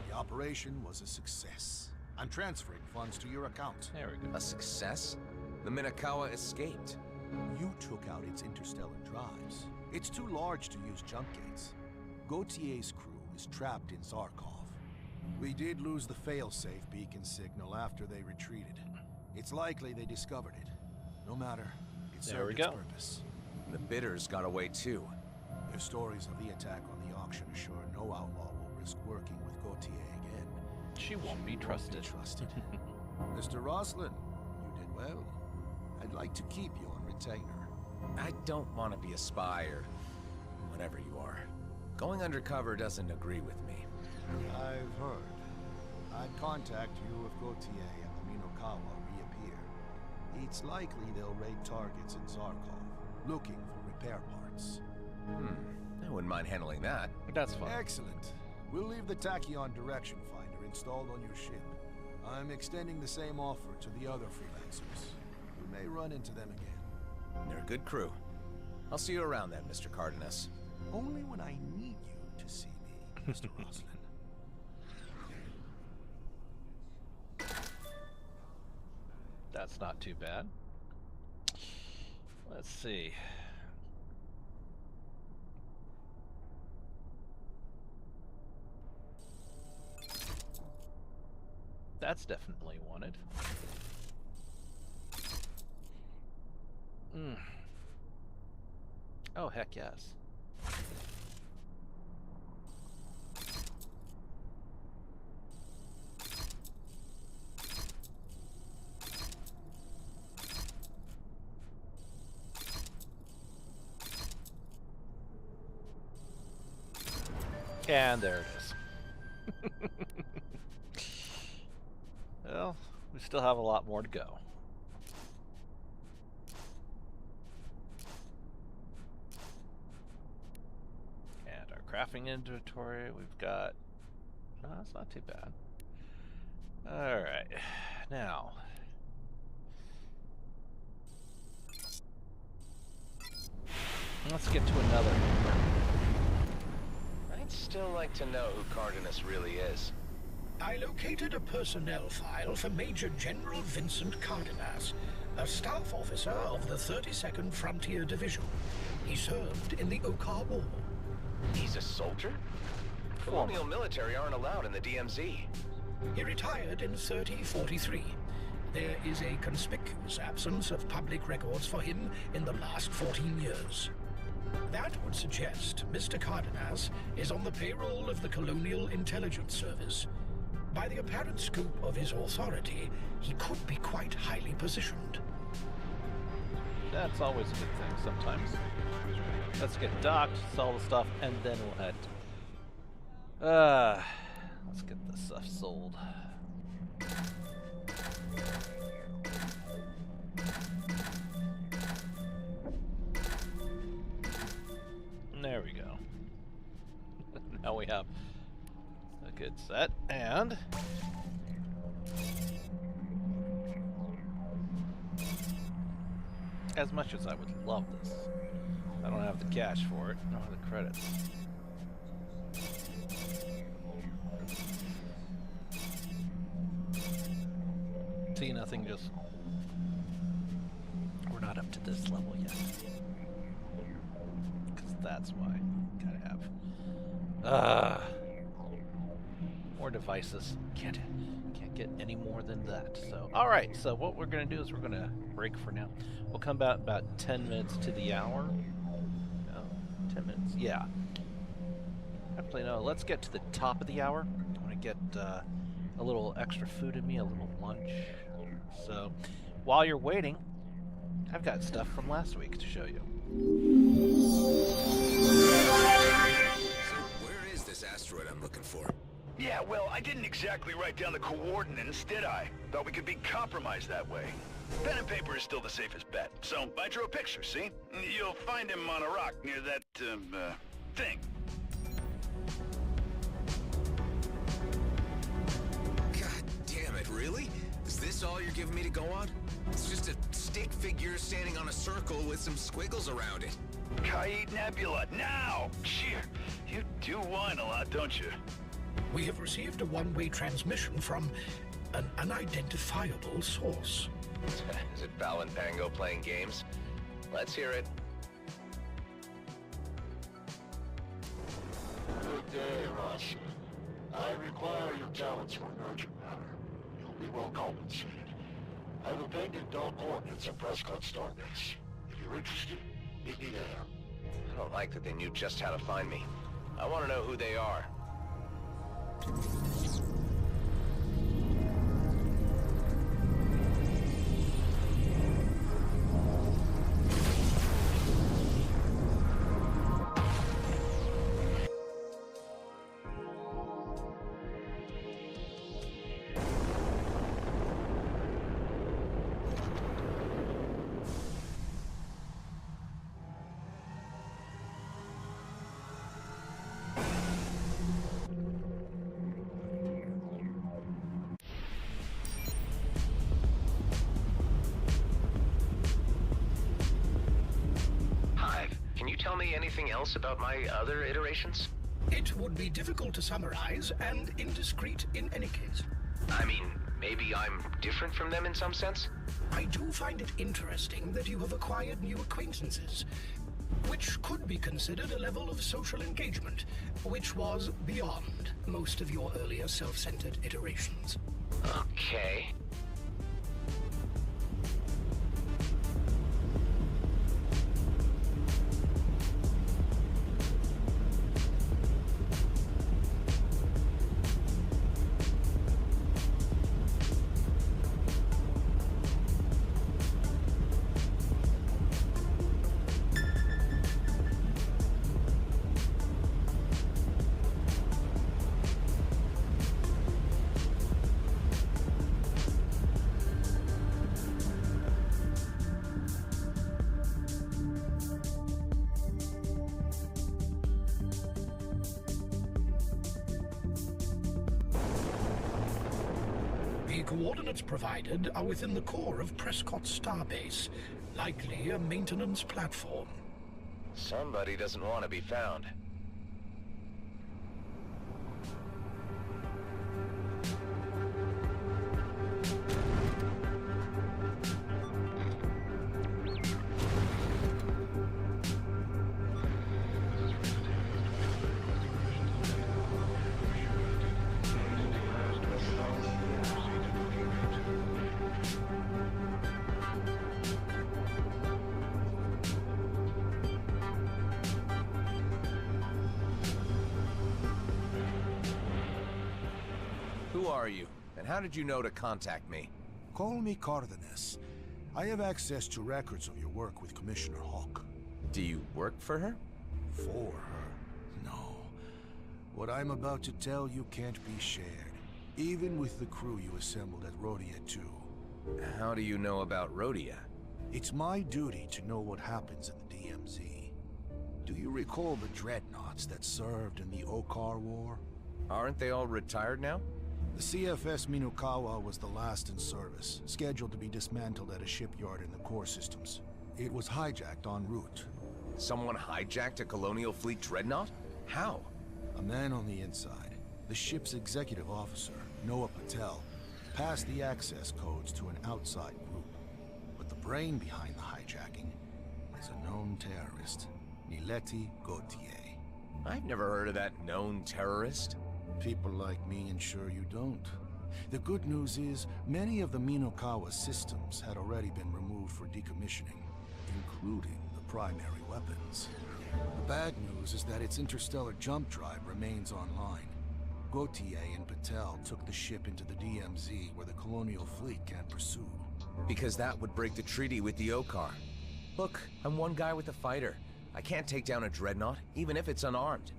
T: The operation was a success. I'm transferring funds to your account.
A: There we go.
P: A success? The Minokawa escaped.
T: You took out its interstellar drives. It's too large to use jump gates. Gautier's crew is trapped in Zarkov. We did lose the failsafe beacon signal after they retreated. It's likely they discovered it. No matter, it served its purpose.
P: The bidders got away too.
T: Their stories of the attack on the auction assure no outlaw will risk working with Gautier again.
A: She won't be trusted.
T: Mr. Roslin, you did well. I'd like to keep you on retainer.
P: I don't want to be a spy or whatever you are. Going undercover doesn't agree with me.
T: I've heard. I'd contact you if Gautier and the Minokawa reappear. It's likely they'll raid targets in Zarkov, looking for repair parts.
P: I wouldn't mind handling that.
A: That's fine.
T: Excellent. We'll leave the Tachyon Direction Finder installed on your ship. I'm extending the same offer to the other freelancers. You may run into them again.
P: They're a good crew. I'll see you around then, Mr. Cardenas.
T: Only when I need you to see me, Mr. Roslin.
A: That's not too bad. Let's see. That's definitely wanted. Oh, heck yes. And there it is. Well, we still have a lot more to go. And our crafting inventory, we've got... No, that's not too bad. Alright, now... let's get to another.
O: I'd still like to know who Cardenas really is.
E: I located a personnel file for Major General Vincent Cardenas, a staff officer of the 32nd Frontier Division. He served in the Okar War.
O: He's a soldier? Colonial military aren't allowed in the DMZ.
E: He retired in 3043. There is a conspicuous absence of public records for him in the last 14 years. That would suggest Mr. Cardenas is on the payroll of the Colonial Intelligence Service. By the apparent scope of his authority, he could be quite highly positioned.
A: That's always a good thing sometimes. Let's get docked, sell the stuff, and then we'll head. Let's get this stuff sold. There we go. Now we have a good set, and as much as I would love this, I don't have the cash for it, nor the credits. See, nothing, just... We're not up to this level yet. Because that's why. Gotta have... more devices. Can't get any more than that. So, alright, so what we're gonna do is we're gonna break for now. We'll come back about 10 minutes to the hour. No, 10 minutes, yeah. Actually, no, let's get to the top of the hour. I want to get a little extra food in me, a little lunch. So, while you're waiting, I've got stuff from last week to show you.
D: So, where is this asteroid I'm looking for?
F: Yeah, well, I didn't exactly write down the coordinates, did I? Thought we could be compromised that way. Pen and paper is still the safest bet, so I drew a picture, see? You'll find him on a rock near that, thing.
D: God damn it, really? Is this all you're giving me to go on? It's just a stick figure standing on a circle with some squiggles around it.
F: Kaid Nebula, now! Cheer, you do whine a lot, don't you?
E: We have received a one-way transmission from an unidentifiable source.
O: Is it Val and Pango playing games? Let's hear it.
L: Good day, Rush. I require your talents for an urgent matter. You'll be well compensated. I've abandoned all coordinates at Prescott Starbase. If you're interested, meet me there.
O: I don't like that they knew just how to find me. I want to know who they are. Tell me anything else about my other iterations?
E: It would be difficult to summarize and indiscreet in any case.
O: I mean, maybe I'm different from them in some sense?
E: I do find it interesting that you have acquired new acquaintances, which could be considered a level of social engagement, which was beyond most of your earlier self-centered iterations.
O: Okay.
E: Coordinates provided are within the core of Prescott Starbase, likely a maintenance platform.
O: Somebody doesn't want to be found.
P: Who are you, and how did you know to contact me?
T: Call me Cardenas. I have access to records of your work with Commissioner Hawk.
P: Do you work for her?
T: For her? No. What I'm about to tell you can't be shared, even with the crew you assembled at Rhodia 2.
P: How do you know about Rhodia?
T: It's my duty to know what happens in the DMZ. Do you recall the dreadnoughts that served in the Okar War?
P: Aren't they all retired now?
T: The CFS Minokawa was the last in service, scheduled to be dismantled at a shipyard in the core systems. It was hijacked en route.
P: Someone hijacked a Colonial Fleet dreadnought? How?
T: A man on the inside, the ship's executive officer, Noah Patel, passed the access codes to an outside group. But the brain behind the hijacking is a known terrorist, Nileti Gautier.
P: I've never heard of that known terrorist.
T: People like me ensure you don't. The good news is, many of the Minokawa systems had already been removed for decommissioning, including the primary weapons. The bad news is that its interstellar jump drive remains online. Gautier and Patel took the ship into the DMZ where the Colonial Fleet can't pursue.
P: Because that would break the treaty with the Okar. Look, I'm one guy with a fighter. I can't take down a dreadnought, even if it's unarmed.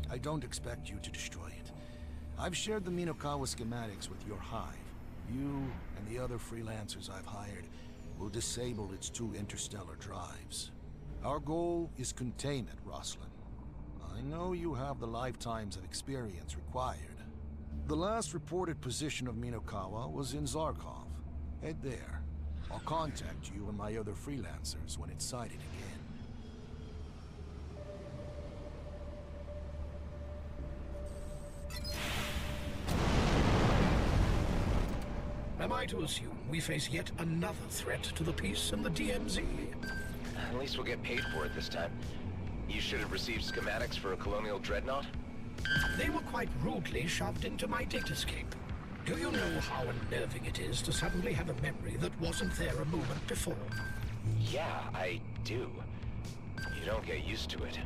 T: I don't expect you to destroy it. I've shared the Minokawa schematics with your hive. You and the other freelancers I've hired will disable its 2 interstellar drives. Our goal is containment, Roslin. I know you have the lifetimes of experience required. The last reported position of Minokawa was in Zarkov. Head there. I'll contact you and my other freelancers when it's sighted again.
E: Am I to assume we face yet another threat to the peace in the DMZ?
O: At least we'll get paid for it this time. You should have received schematics for a Colonial Dreadnought?
E: They were quite rudely shoved into my datascape. Do you know how unnerving it is to suddenly have a memory that wasn't there a moment before?
O: Yeah, I do. You don't get used to it.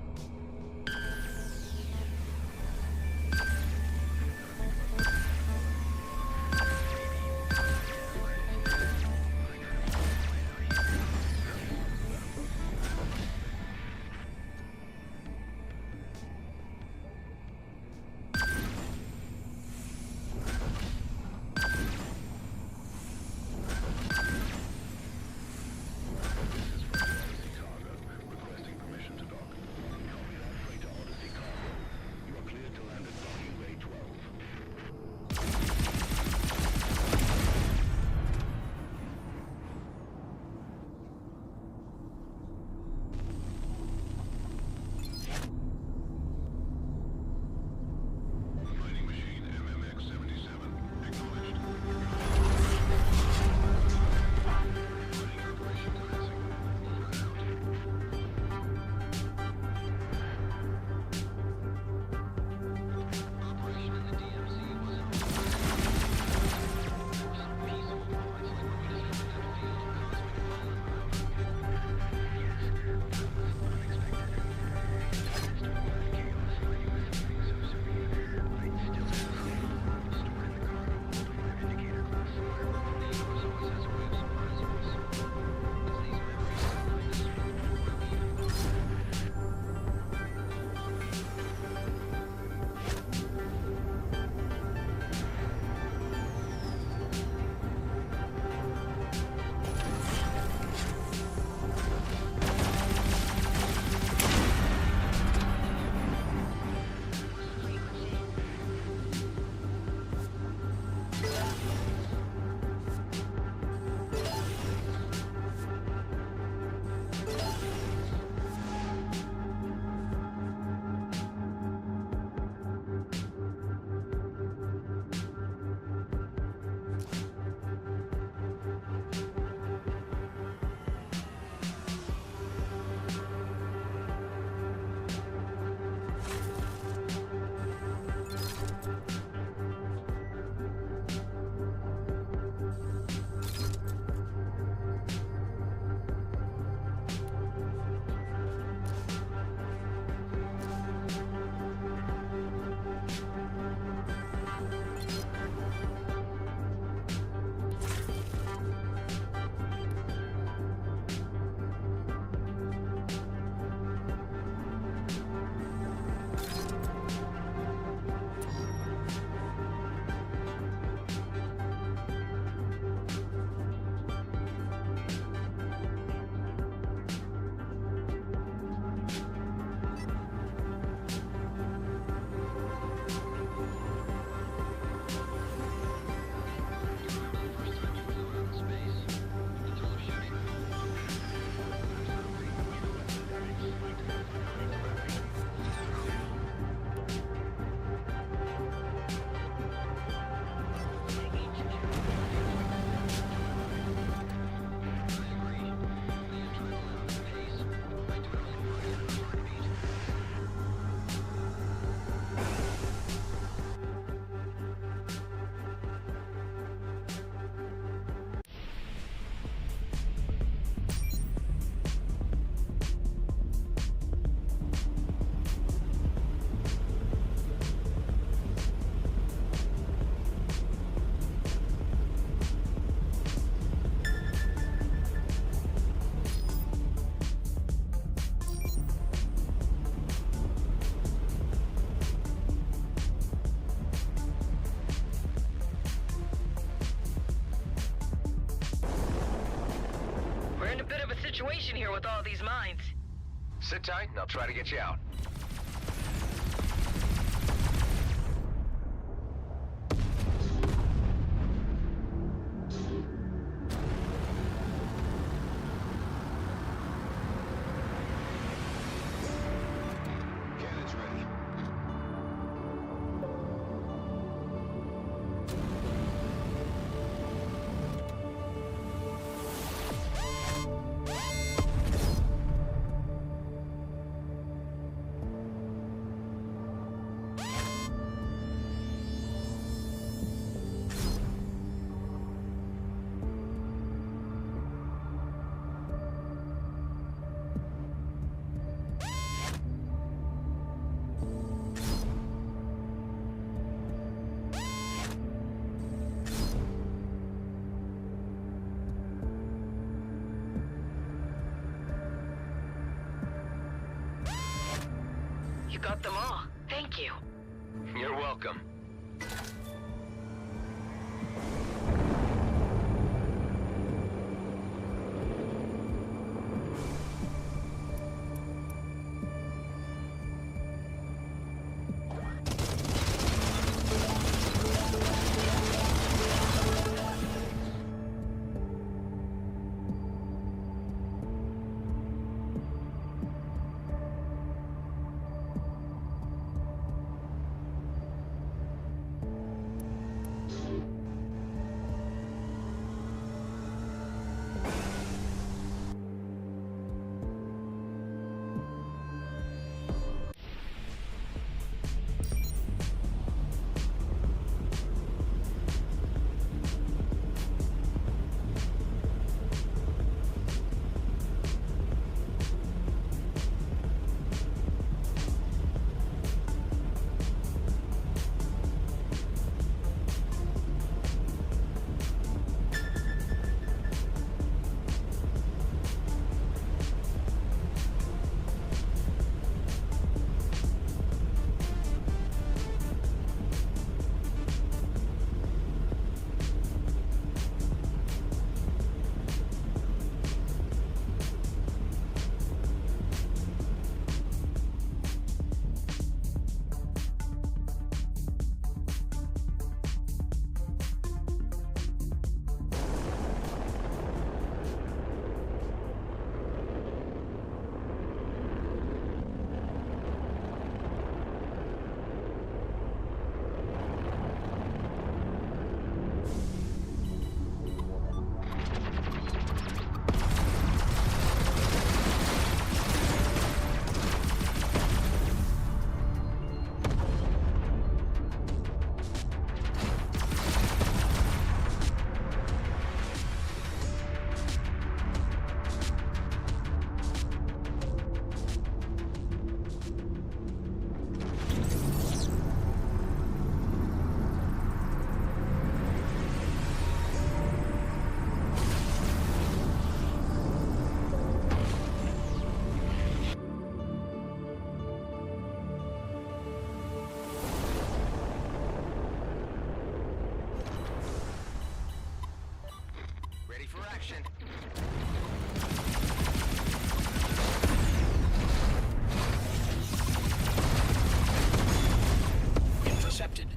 I: situation here with all these mines.
O: Sit tight and I'll try to get you out.
I: You got them all. Thank you.
O: You're welcome.
E: Intercepted.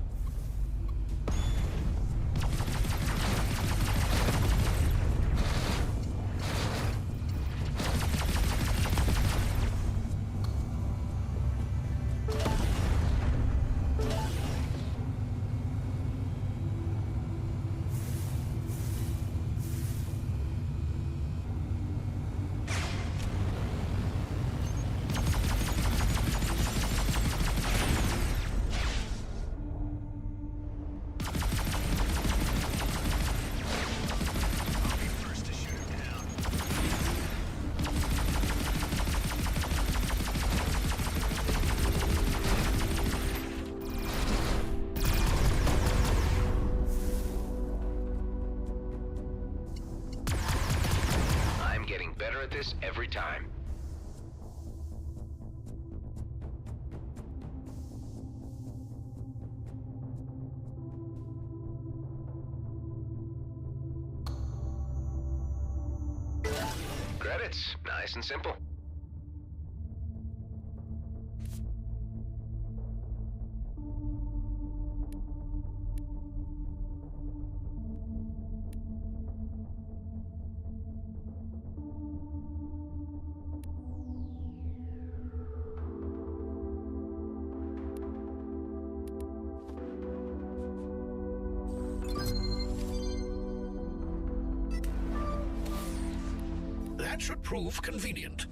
O: Better at this every time. Credits, nice and simple.
E: That should prove convenient.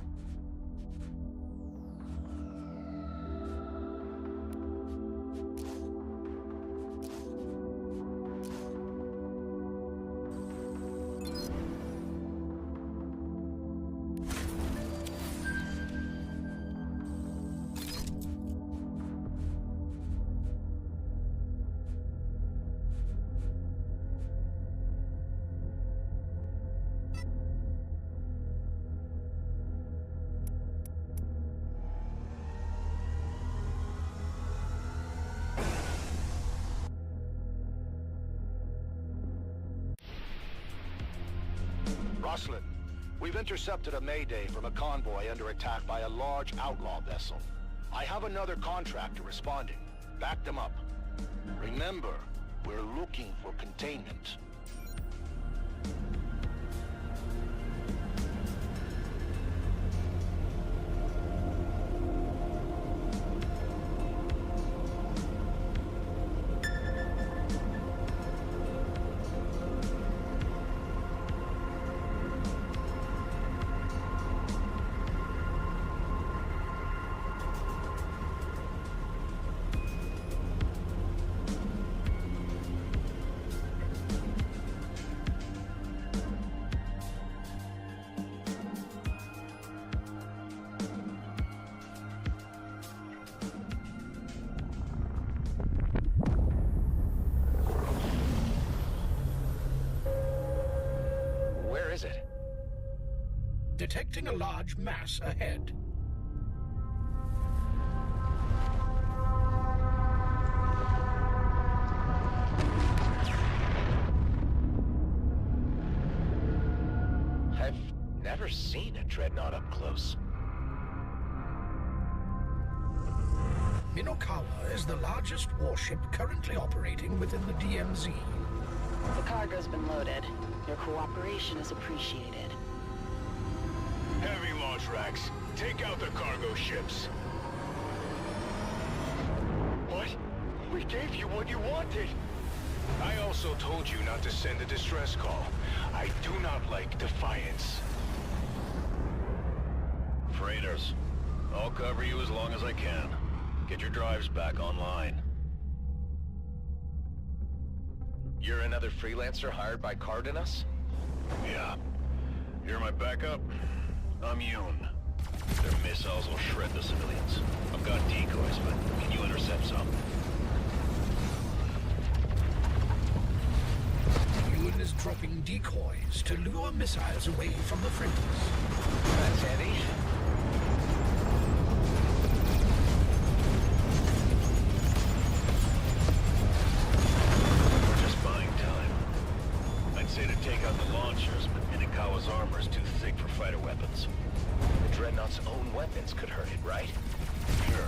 U: Rosslyn, we've intercepted a mayday from a convoy under attack by a large outlaw vessel. I have another contractor responding. Back them up. Remember, we're looking for containment.
O: Where is it?
E: Detecting a large mass ahead.
O: I've never seen a dreadnought up close.
E: Minokawa is the largest warship currently operating within the DMZ.
B: The cargo's been loaded. Your cooperation is appreciated.
F: Heavy launch racks. Take out the cargo ships. What? We gave you what you wanted. I also told you not to send a distress call. I do not like defiance.
G: Freighters. I'll cover you as long as I can. Get your drives back online.
O: You're another freelancer hired by Cardenas?
G: Yeah. You're my backup? I'm Yoon. Their missiles will shred the civilians. I've got decoys, but can you intercept some?
E: Yoon is dropping decoys to lure missiles away from the friendlies.
O: That's handy.
G: Say to take out the launchers, but Minokawa's armor is too thick for fighter weapons.
O: The Dreadnought's own weapons could hurt it, right?
G: Sure.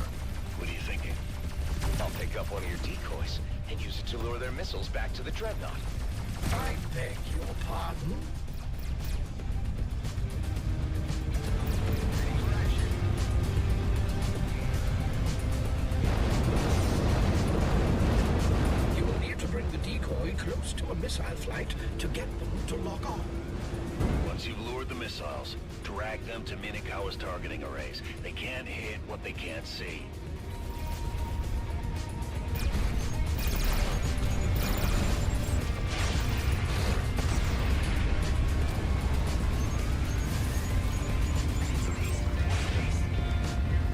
G: What are you thinking?
O: I'll pick up one of your decoys and use it to lure their missiles back to the Dreadnought.
E: I beg your pardon? You will need to bring the decoy close to a missile flight to get them to lock on.
G: Once you've lured the missiles, drag them to Minokawa's targeting arrays. They can't hit what they can't see.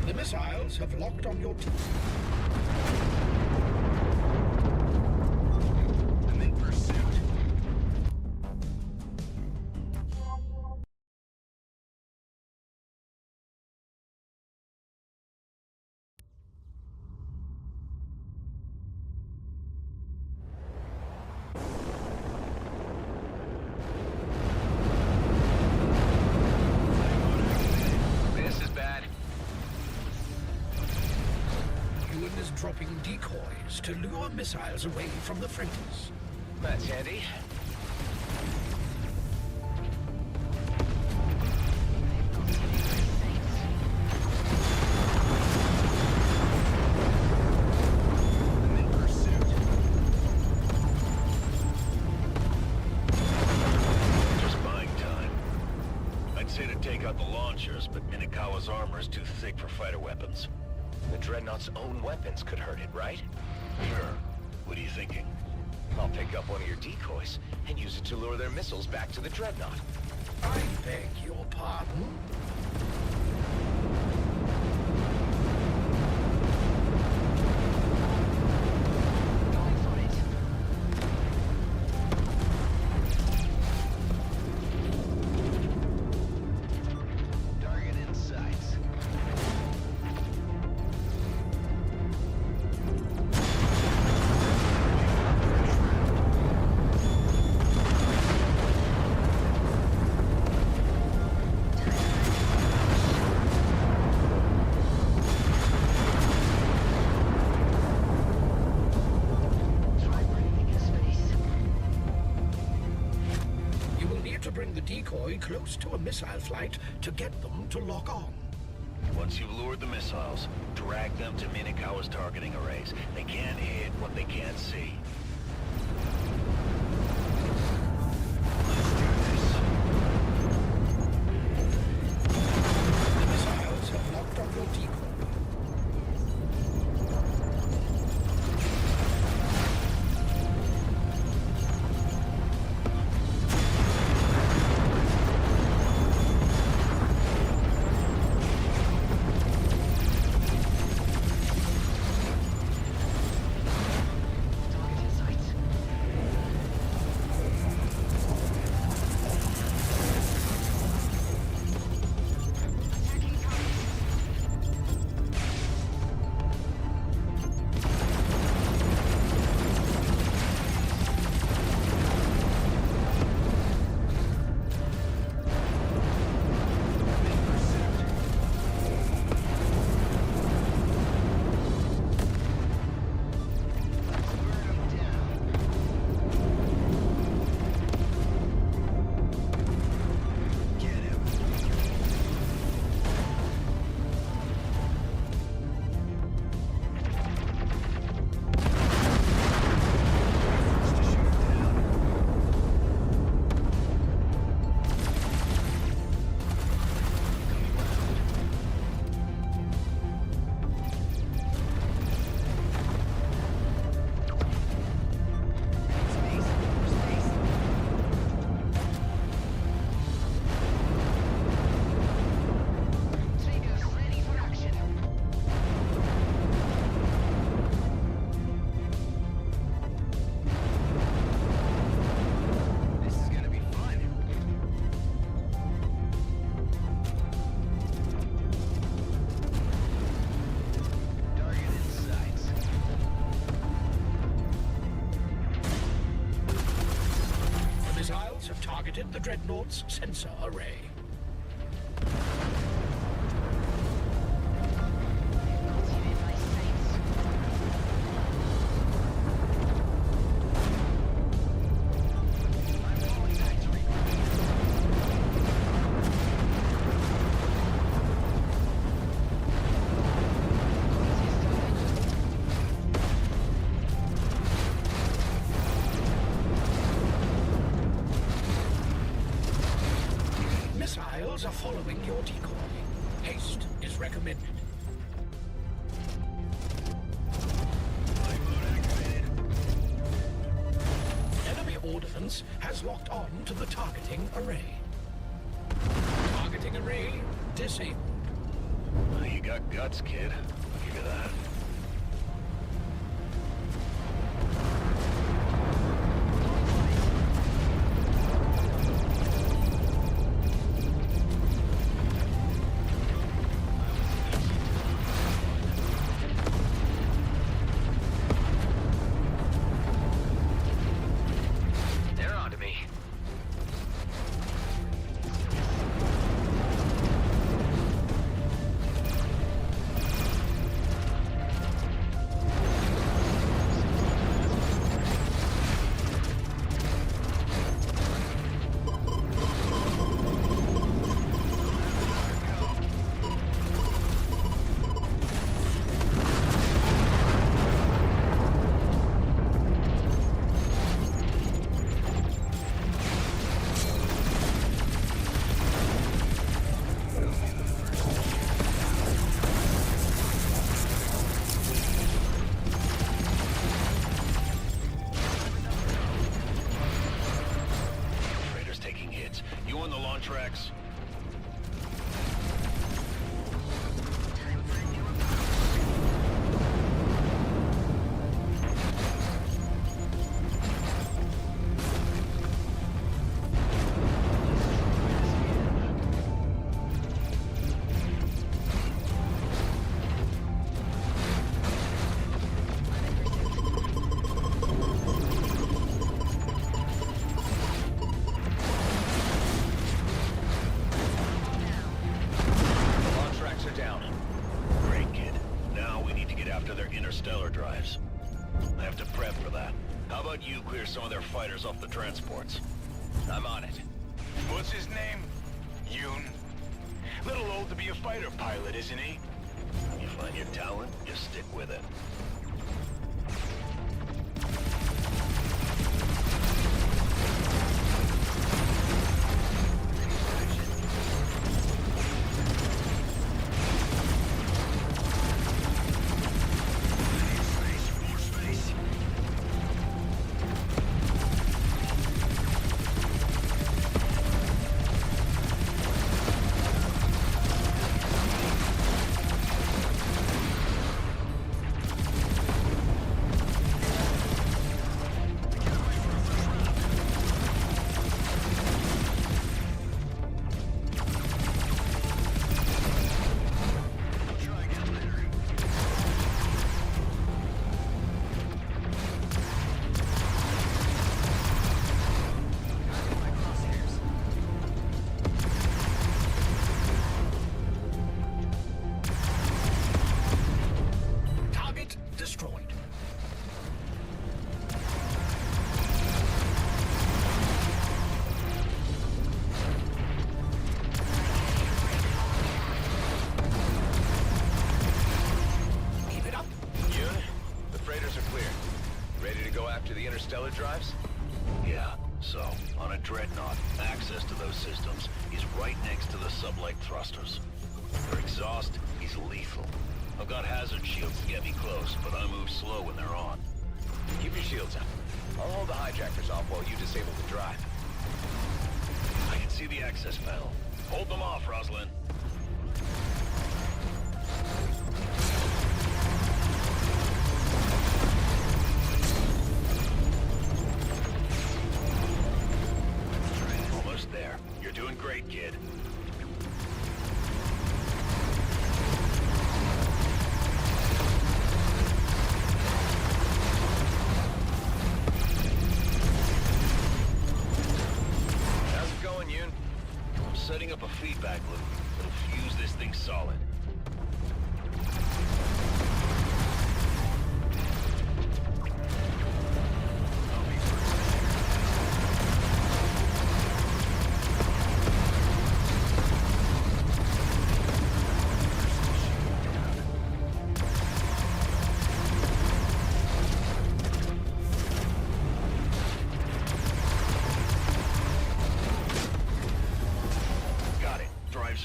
E: The missiles have locked on your team.
G: I'm in pursuit.
E: developing decoys to lure missiles away from the freighters.
O: That's handy.
G: Just buying time. I'd say to take out the launchers, but Minakawa's armor is too thick for fighter weapons.
O: The Dreadnought's own weapons could hurt it, right?
G: Sure. What are you thinking?
O: I'll pick up one of your decoys and use it to lure their missiles back to the Dreadnought.
E: I beg your pardon?
O: Target in sights.
E: You will need to bring the decoy close to a missile flight to get them to lock on.
G: Once you've lured the missiles, drag them to Minakawa's targeting arrays. They can't hit what they can't see.
E: The missiles have locked on your decoy. Have targeted the Dreadnought's sensor array. Missiles are following your decoy. Haste is recommended. Enemy ordnance has locked on to the targeting array. Targeting array disabled.
G: You got guts, kid. I'll give you that. doing, the launch racks? Some of their fighters off the transports. I'm on it.
F: What's his name? Yoon? Little old to be a fighter pilot, isn't he?
G: You find your talent, you stick with it.
O: Interstellar drives?
G: Yeah, so, on a dreadnought, access to those systems is right next to the sublight thrusters. Their exhaust is lethal. I've got hazard shields to get me close, but I move slow when they're on.
O: Keep your shields up. I'll hold the hijackers off while you disable the drive.
G: I can see the access panel. Hold them off, Rosalind. There. You're doing great, kid.
O: How's it going, Yoon?
G: I'm setting up a feedback loop that'll fuse this thing solid.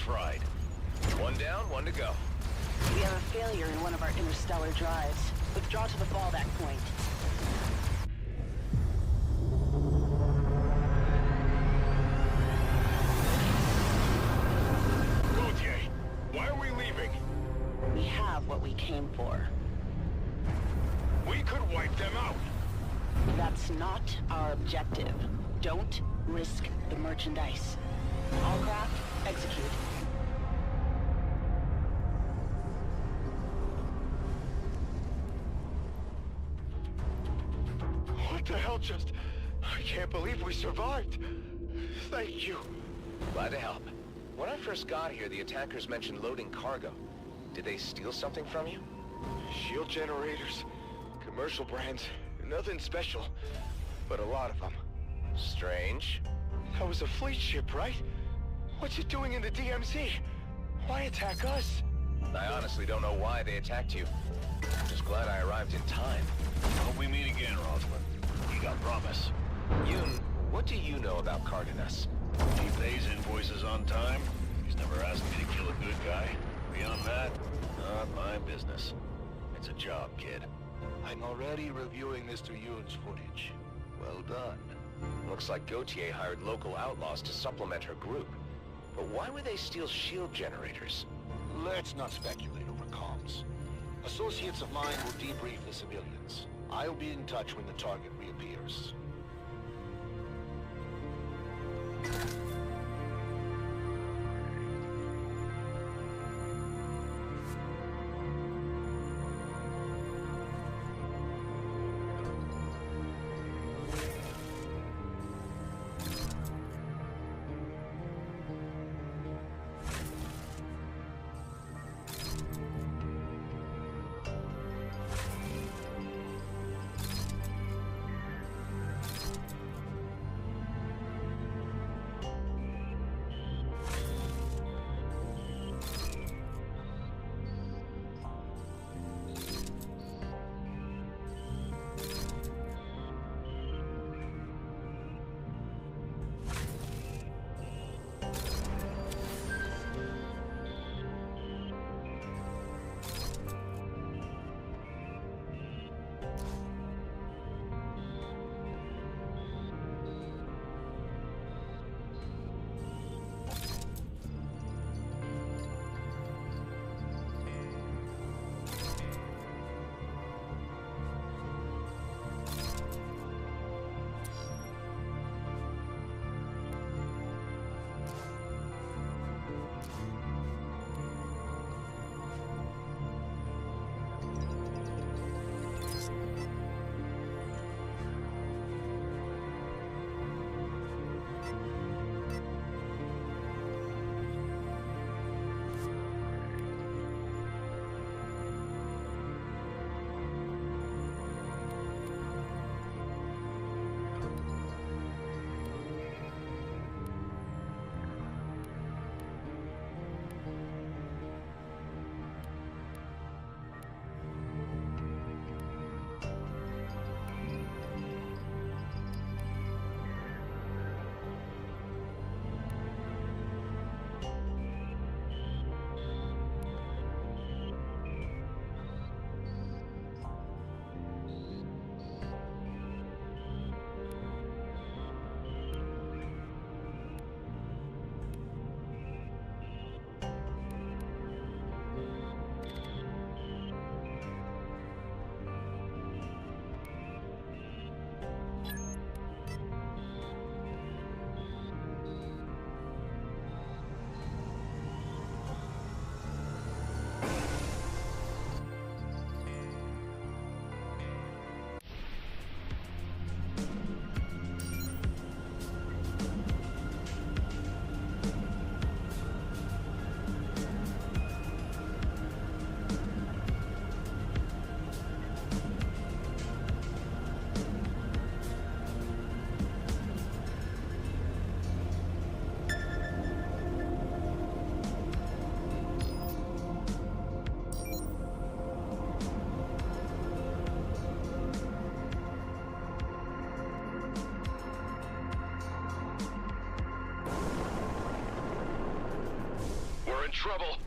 G: Fried.
O: One down, one to go.
S: We have a failure in one of our interstellar drives. Withdraw to the fallback point.
F: Gautier, why are we leaving?
S: We have what we came for.
F: We could wipe them out.
S: That's not our objective. Don't risk the merchandise. All craft, execute.
F: What the hell just... I can't believe we survived. Thank you.
O: Glad to help. When I first got here, the attackers mentioned loading cargo. Did they steal something from you?
F: Shield generators, commercial brands, nothing special, but a lot of them.
O: Strange.
F: That was a fleet ship, right? What's it doing in the DMZ? Why attack us?
O: I honestly don't know why they attacked you. I'm just glad I arrived in time.
G: Hope we meet again, Rosalind. You got promise.
O: Yoon, what do you know about Cardenas?
G: He pays invoices on time. He's never asked me to kill a good guy. Beyond that, not my business. It's a job, kid.
U: I'm already reviewing Mr. Yoon's footage. Well done.
O: looks like Gautier hired local outlaws to supplement her group. But why would they steal shield generators?
U: Let's not speculate over comms. Associates of mine will debrief the civilians. I'll be in touch when the target reappears.
K: Trouble.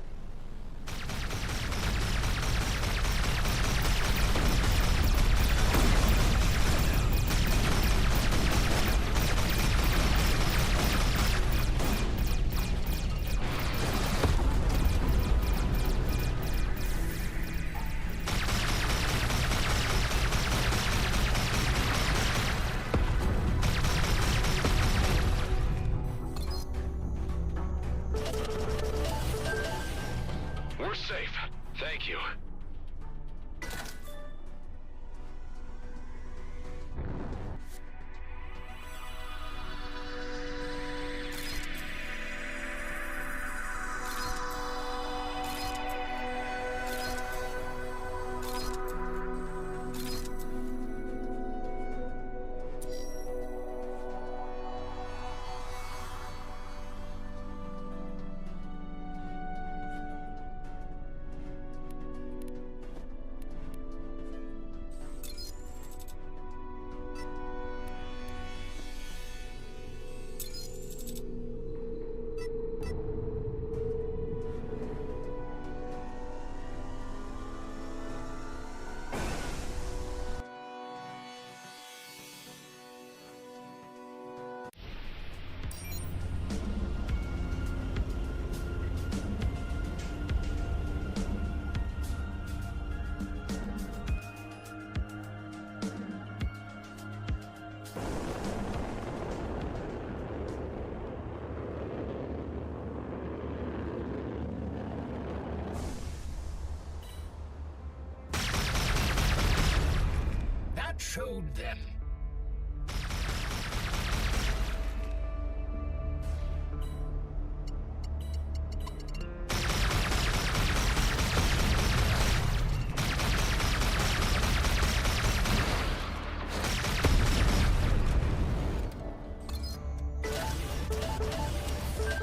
E: That showed them.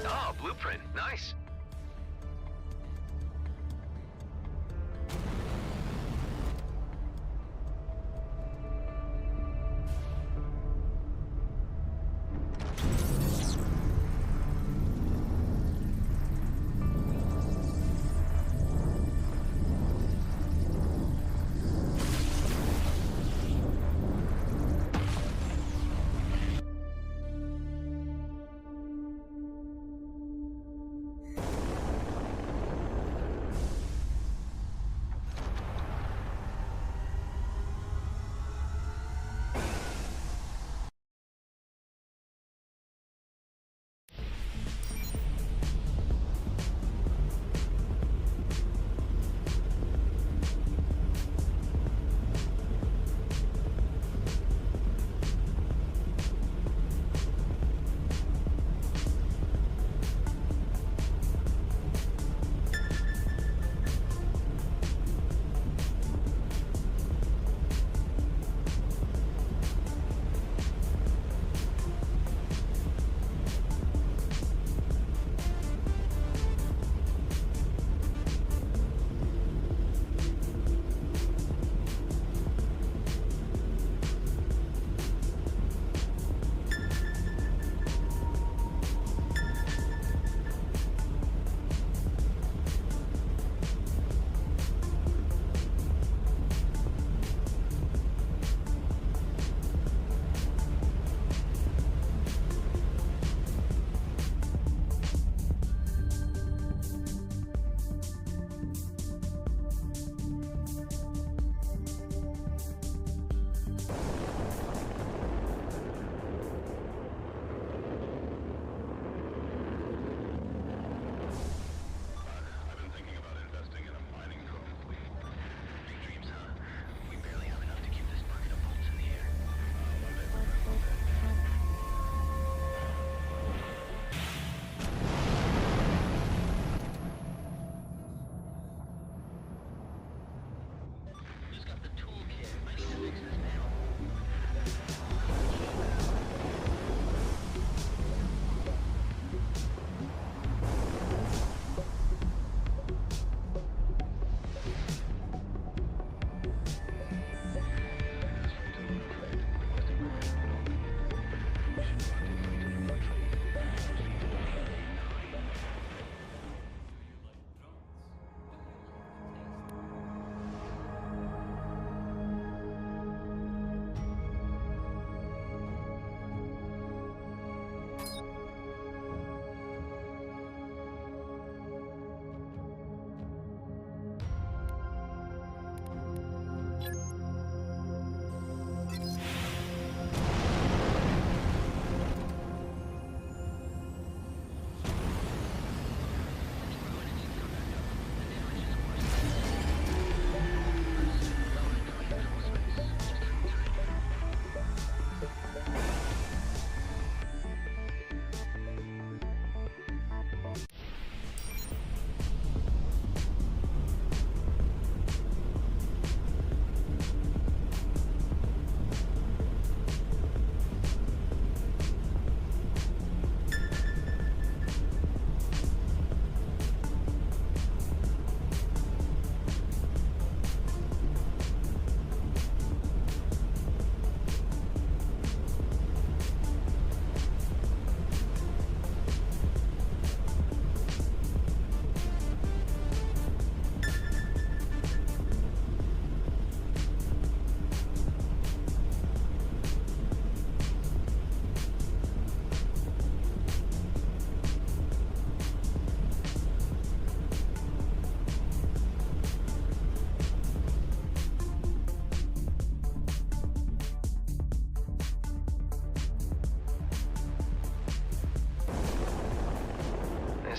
O: Oh, blueprint. Nice.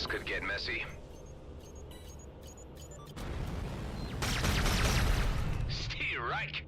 D: This could get messy.
N: Steer right.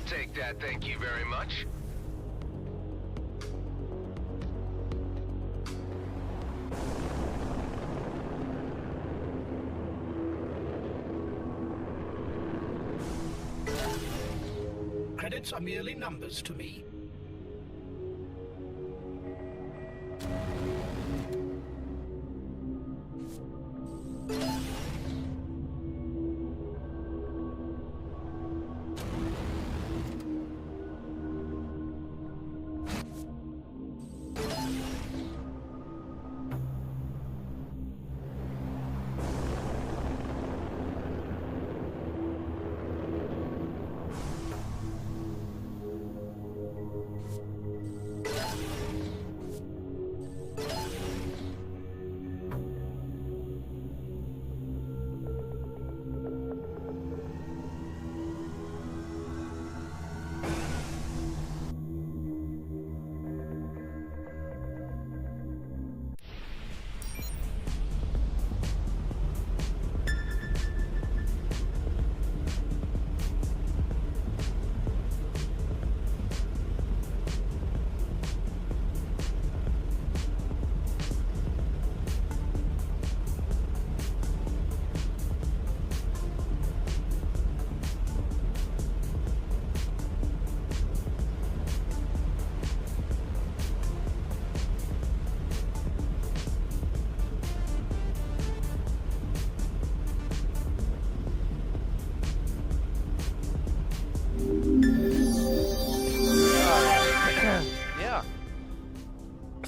D: Take that, thank you very much.
E: Credits are merely numbers to me.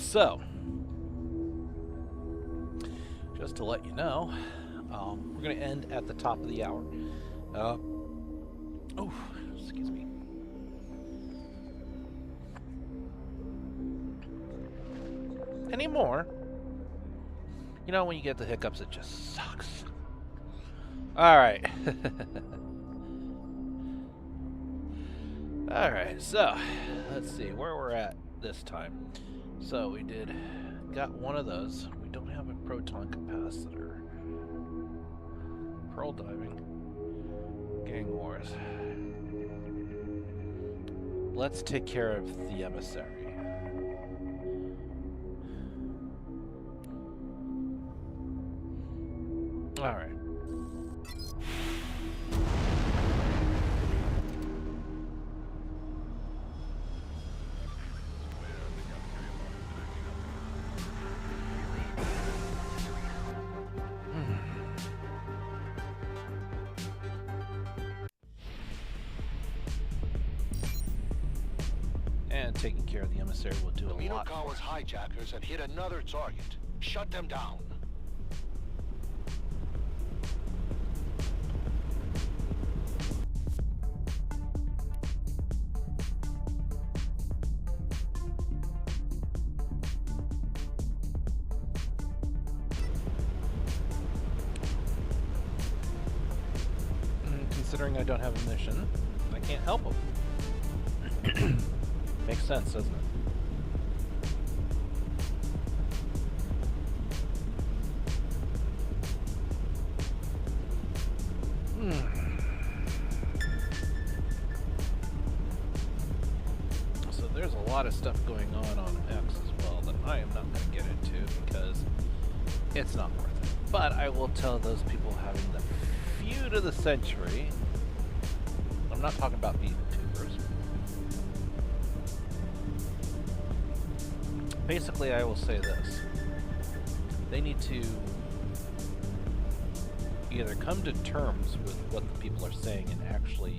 A: So, just to let you know, we're going to end at the top of the hour. Oh, excuse me. Any more? You know, when you get the hiccups, it just sucks. All right. All right, so let's see where we're at this time. So we got one of those. We don't have a proton capacitor. Pearl diving. Gang wars. Let's take care of the emissary. All right. And taking care of the emissary will do a lot.
U: Minokawa's hijackers have hit another target. Shut them down.
A: Considering I don't have a mission, I can't help them. Makes sense, doesn't it? lot of stuff going on X as well that I am not going to get into because it's not worth it. But I will tell those people having the feud of the century, I'm not talking about beef tubers. Basically, I will say this. They need to either come to terms with what the people are saying and actually,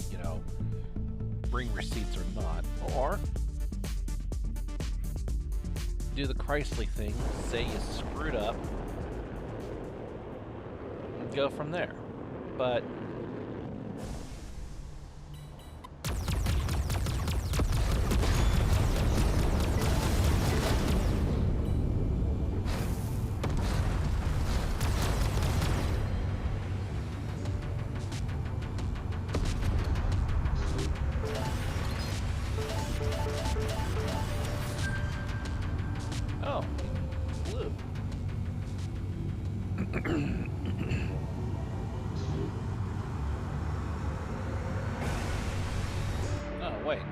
A: bring receipts or not, or do the Christly thing, say you screwed up, and go from there. But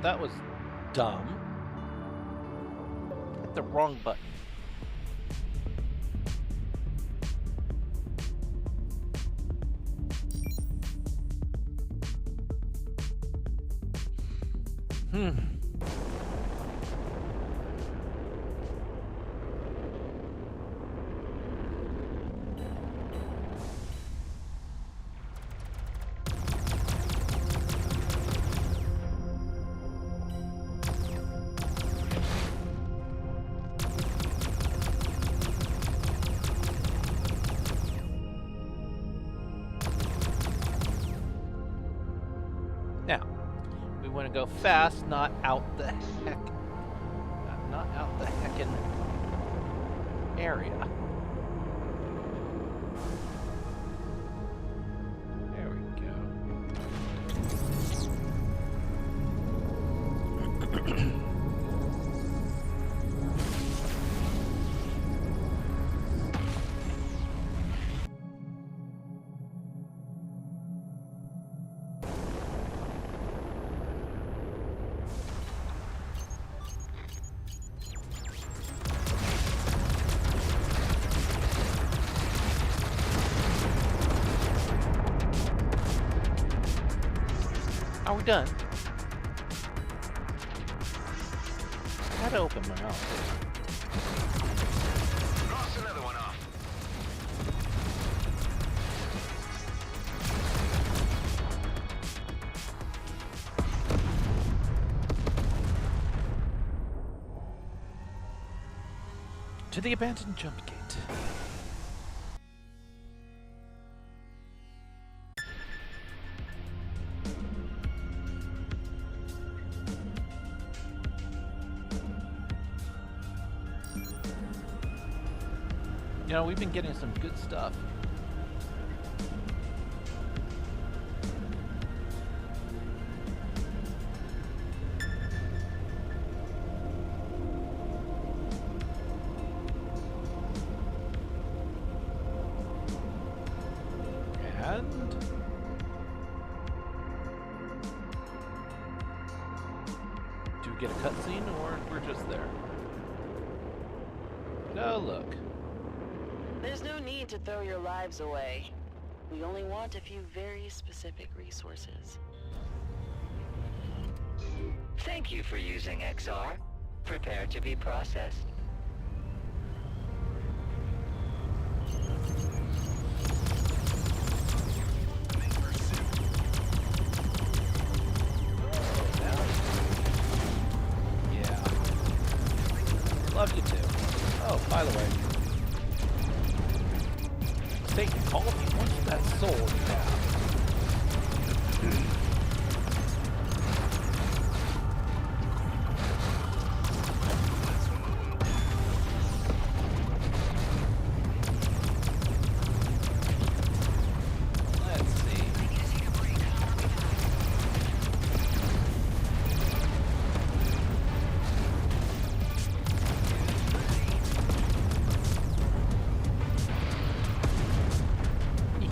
A: that was dumb. Hit the wrong button. Go fast, not out the heck, not out the heckin' area. There we go. Are we done? I had to open my mouth.
O: Cross another one off.
A: To the abandoned jump gate. We've been getting some good stuff. And do we get a cutscene or we're just there? No, look.
S: There's no need to throw your lives away. We only want a few very specific resources.
R: Thank you for using XR. Prepare to be processed.
A: Yeah. Love you too. Oh, by the way. Satan, all of you, what's that soul you have? Let's see.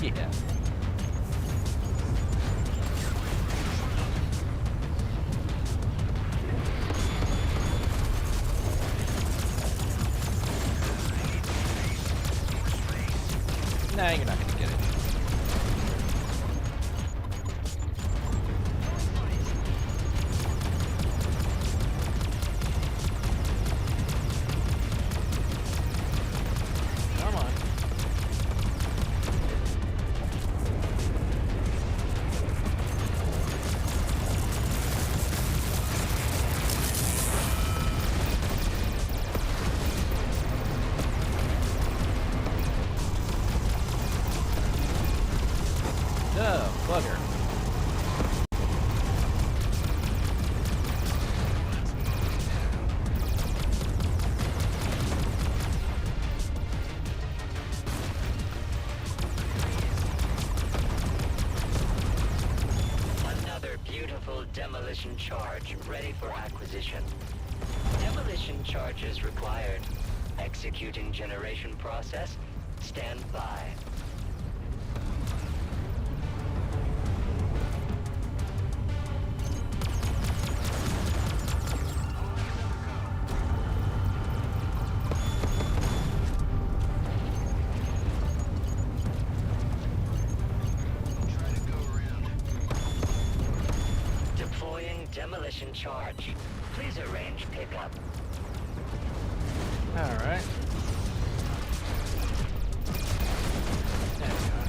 A: Yeah. Nah, you're not gonna get it. Come on. Bugger.
R: Another beautiful demolition charge ready for acquisition. Demolition charges required. Executing generation process. Stand by. Demolition charge. Please arrange pickup.
A: All right. There we go.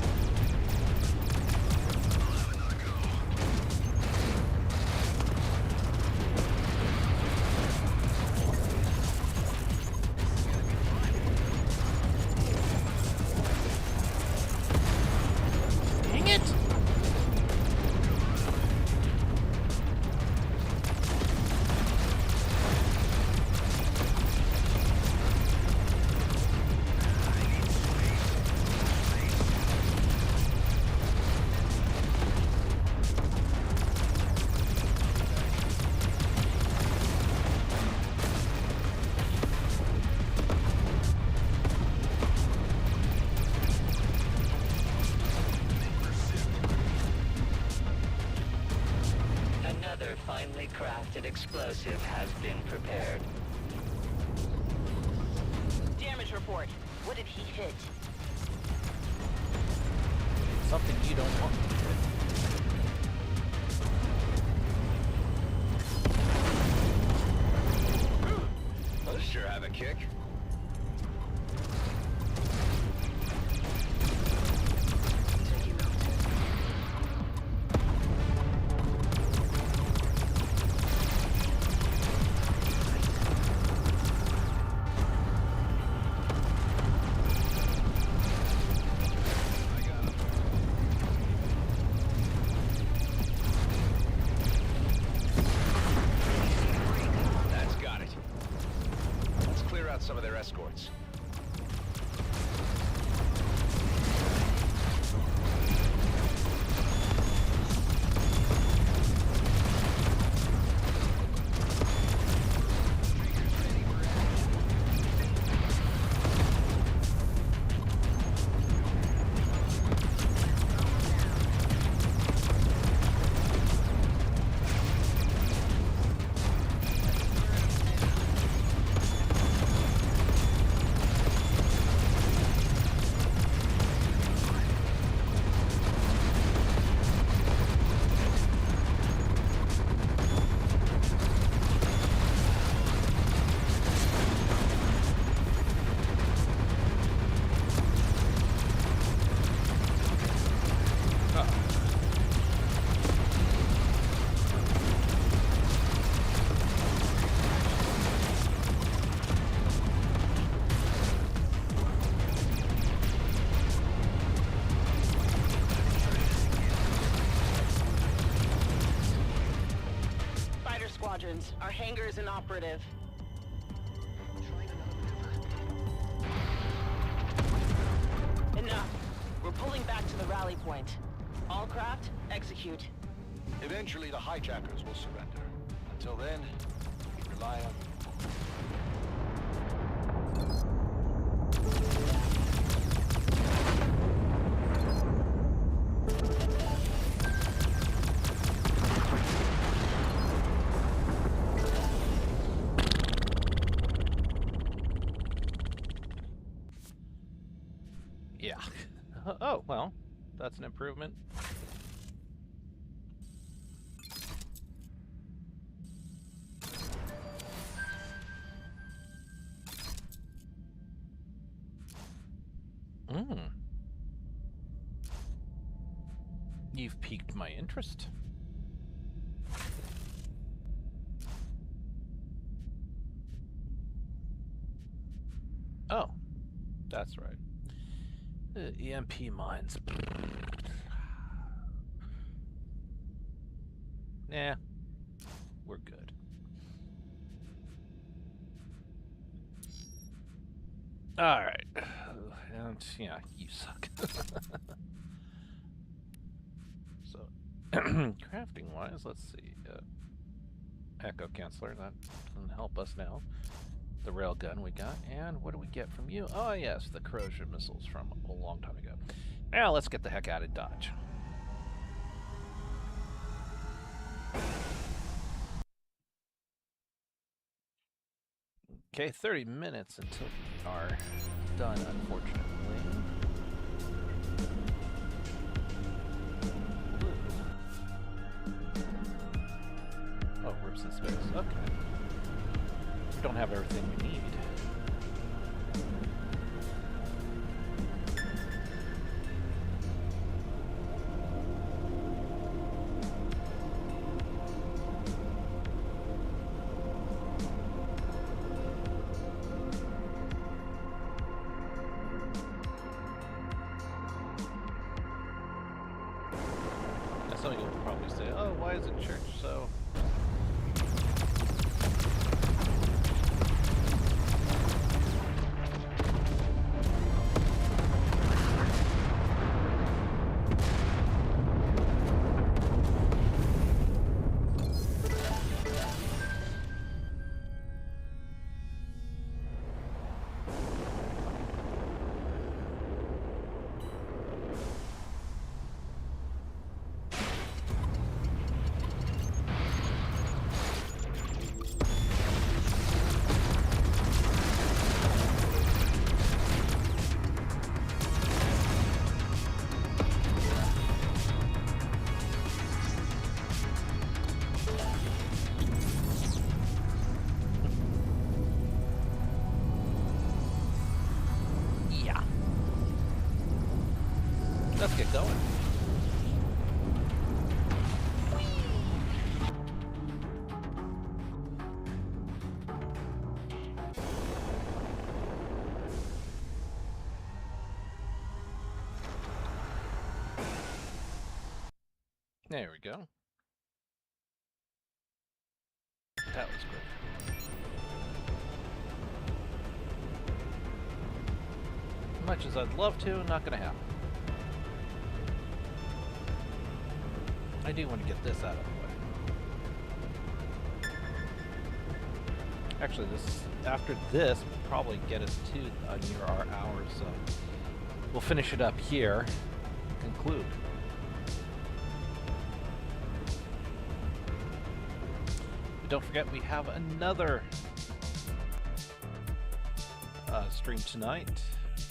A: Dang it!
R: Finely crafted explosive has been prepared.
I: Damage report. What did he hit?
A: Something you don't want to hit.
O: Those sure have a kick. Some of their escorts.
I: Our hangar is inoperative. Enough. We're pulling back to the rally point. All craft, execute.
U: Eventually, the hijackers will surrender. Until then, we rely on
A: Yeah. Oh, well, that's an improvement. You've piqued my interest. Oh, that's right. EMP mines. Nah, we're good. All right. And yeah, you suck. So, crafting wise, let's see. Echo canceller, that doesn't help us now. The railgun we got, and what do we get from you? Oh yes, the corrosion missiles from a long time ago. Now let's get the heck out of Dodge. Okay, 30 minutes until we are done, unfortunately. Oh, rips in space. Okay. We don't have everything we need. Some of you will probably say, oh, why is it church so... Let's get going. There we go. That was great. Much as I'd love to, not gonna happen. I do want to get this out of the way. Actually, after this, will probably get us to near our hour, so we'll finish it up here, conclude. But don't forget, we have another stream tonight,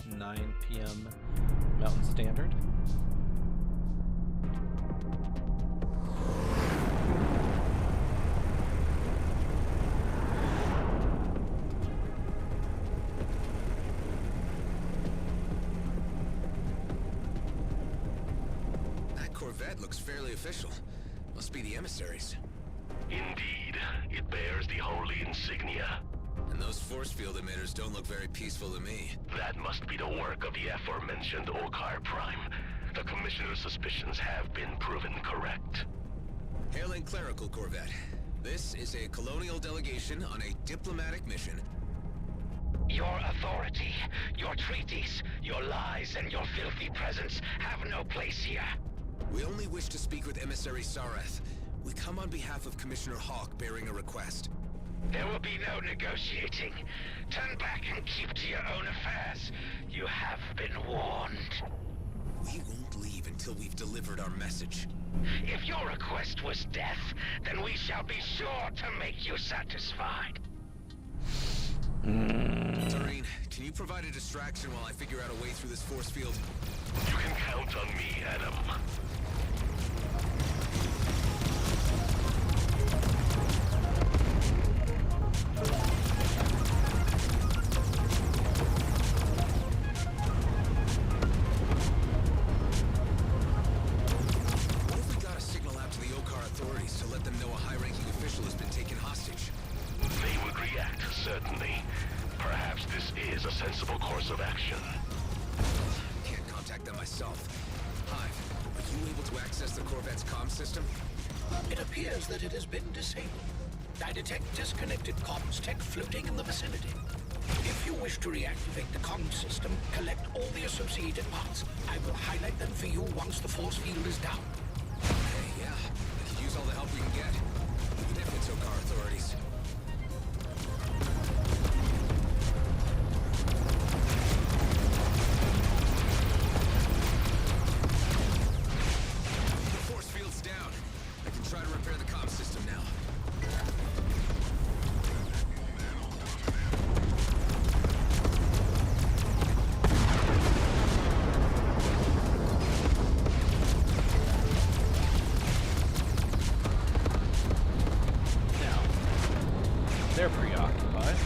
A: 9 p.m. Mountain Standard.
D: Looks fairly official. Must be the emissaries.
K: Indeed. It bears the holy insignia.
D: And those force field emitters don't look very peaceful to me.
K: That must be the work of the aforementioned Okar Prime. The Commissioner's suspicions have been proven correct.
D: Hailing Clerical Corvette. This is a colonial delegation on a diplomatic mission.
E: Your authority, your treaties, your lies, and your filthy presence have no place here.
D: We only wish to speak with Emissary Sareth. We come on behalf of Commissioner Hawk bearing a request.
E: There will be no negotiating. Turn back and keep to your own affairs. You have been warned.
D: We won't leave until we've delivered our message.
E: If your request was death, then we shall be sure to make you satisfied.
D: Time Tareen, can you provide a distraction while I figure out a way through this force field?
K: You can count on me, Adam.
D: What if we got a signal out to the Okar authorities to let them know a high-ranking official has been taken hostage?
K: They would react, certainly. Perhaps this is a sensible course of action.
D: Can't contact them myself. Hive, are you able to access the Corvette's comm system?
E: It appears that it has been disabled. I detect disconnected comms tech floating in the vicinity. If you wish to reactivate the comm system, collect all the associated parts. I will highlight them for you once the force field is down.
D: Hey, yeah. I could use all the help we can get. Even if it's Okar authorities. The force field's down. I can try to repair the comm system now.
A: They're preoccupied.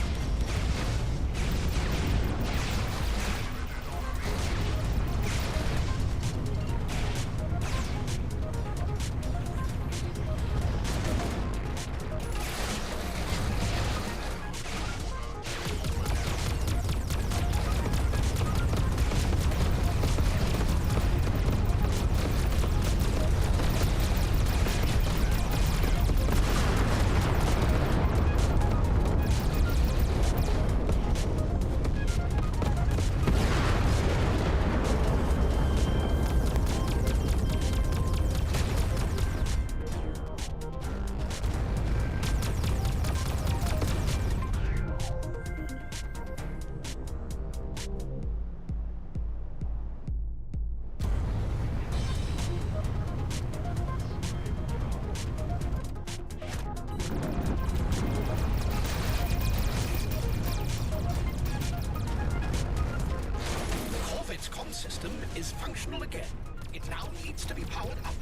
E: is functional again. It now needs to be powered up.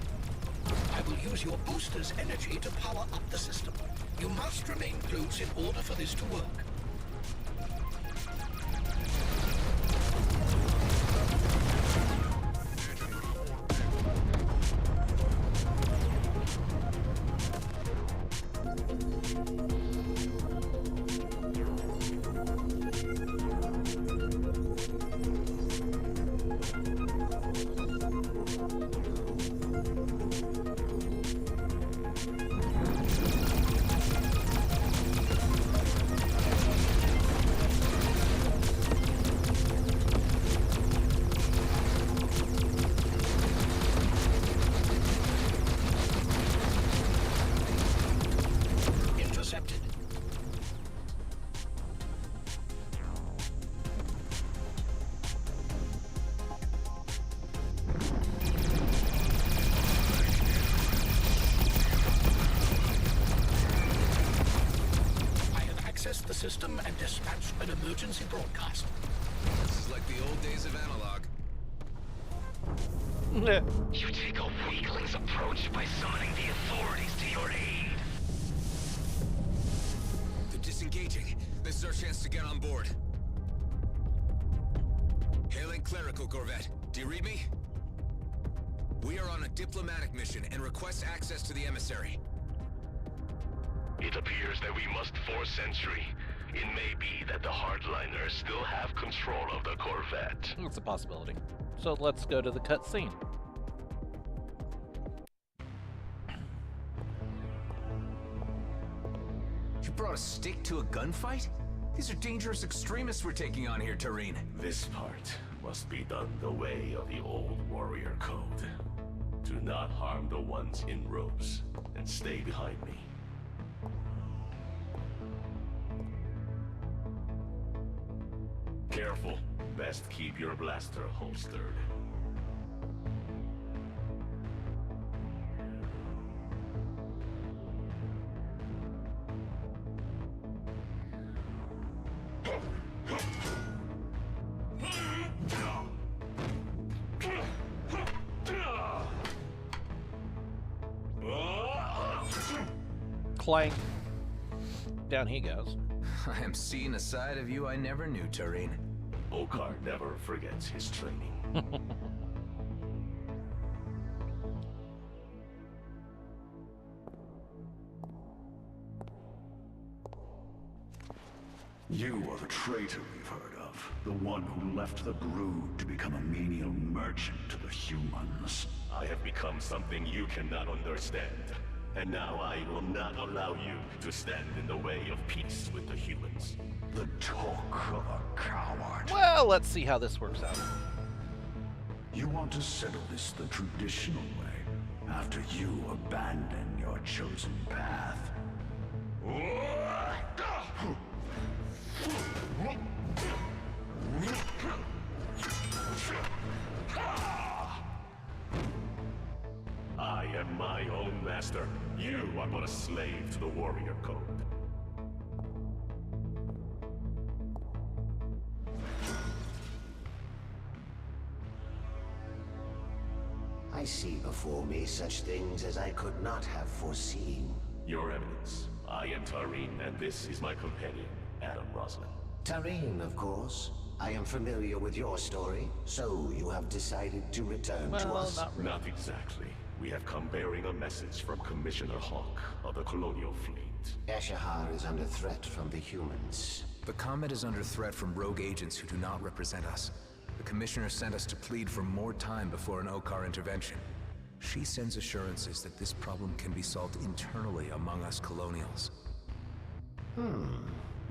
E: I will use your booster's energy to power up the system. You must remain close in order for this to work. The system and dispatch an emergency broadcast.
D: This is like the old days of analog.
N: You take a weakling's approach by summoning the authorities to your aid.
D: They're disengaging. This is our chance to get on board. Hailing Clerical Corvette. Do you read me? We are on a diplomatic mission and request access to the emissary.
K: It appears that we must force entry. It may be that the hardliners still have control of the Corvette.
A: It's a possibility. So let's go to the cutscene.
P: You brought a stick to a gunfight? These are dangerous extremists we're taking on here, Tareen.
J: This part must be done the way of the old warrior code. Do not harm the ones in robes, and stay behind me. Careful. Best keep your blaster holstered.
A: clank. Down he goes.
P: I am seeing a side of you I never knew, Tareen.
J: Okar never forgets his training.
H: You are the traitor we've heard of. The one who left the brood to become a menial merchant to the humans.
J: I have become something you cannot understand. And now I will not allow you to stand in the way of peace with the humans.
H: The talk of a coward.
A: Well, let's see how this works out.
H: You want to settle this the traditional way, after you abandon your chosen path.
J: I am my own master. You are but a slave to the warrior code.
M: I see before me such things as I could not have foreseen.
J: Your Eminence, I am Tareen, and this is my companion, Adam Roslin.
M: Tareen, of course. I am familiar with your story, so you have decided to return to us.
J: Not exactly. We have come bearing a message from Commissioner Hawk of the Colonial Fleet.
M: Eshahar is under threat from the humans.
P: The Comet is under threat from rogue agents who do not represent us. The Commissioner sent us to plead for more time before an Okar intervention. She sends assurances that this problem can be solved internally among us Colonials.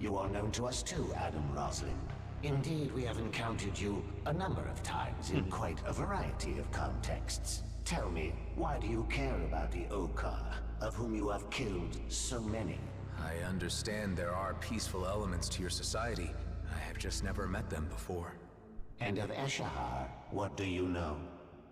M: You are known to us too, Adam Roslin. Indeed, we have encountered you a number of times in quite a variety of contexts. Tell me, why do you care about the Okar, of whom you have killed so many?
P: I understand there are peaceful elements to your society. I have just never met them before.
M: And of Eshahar, what do you know?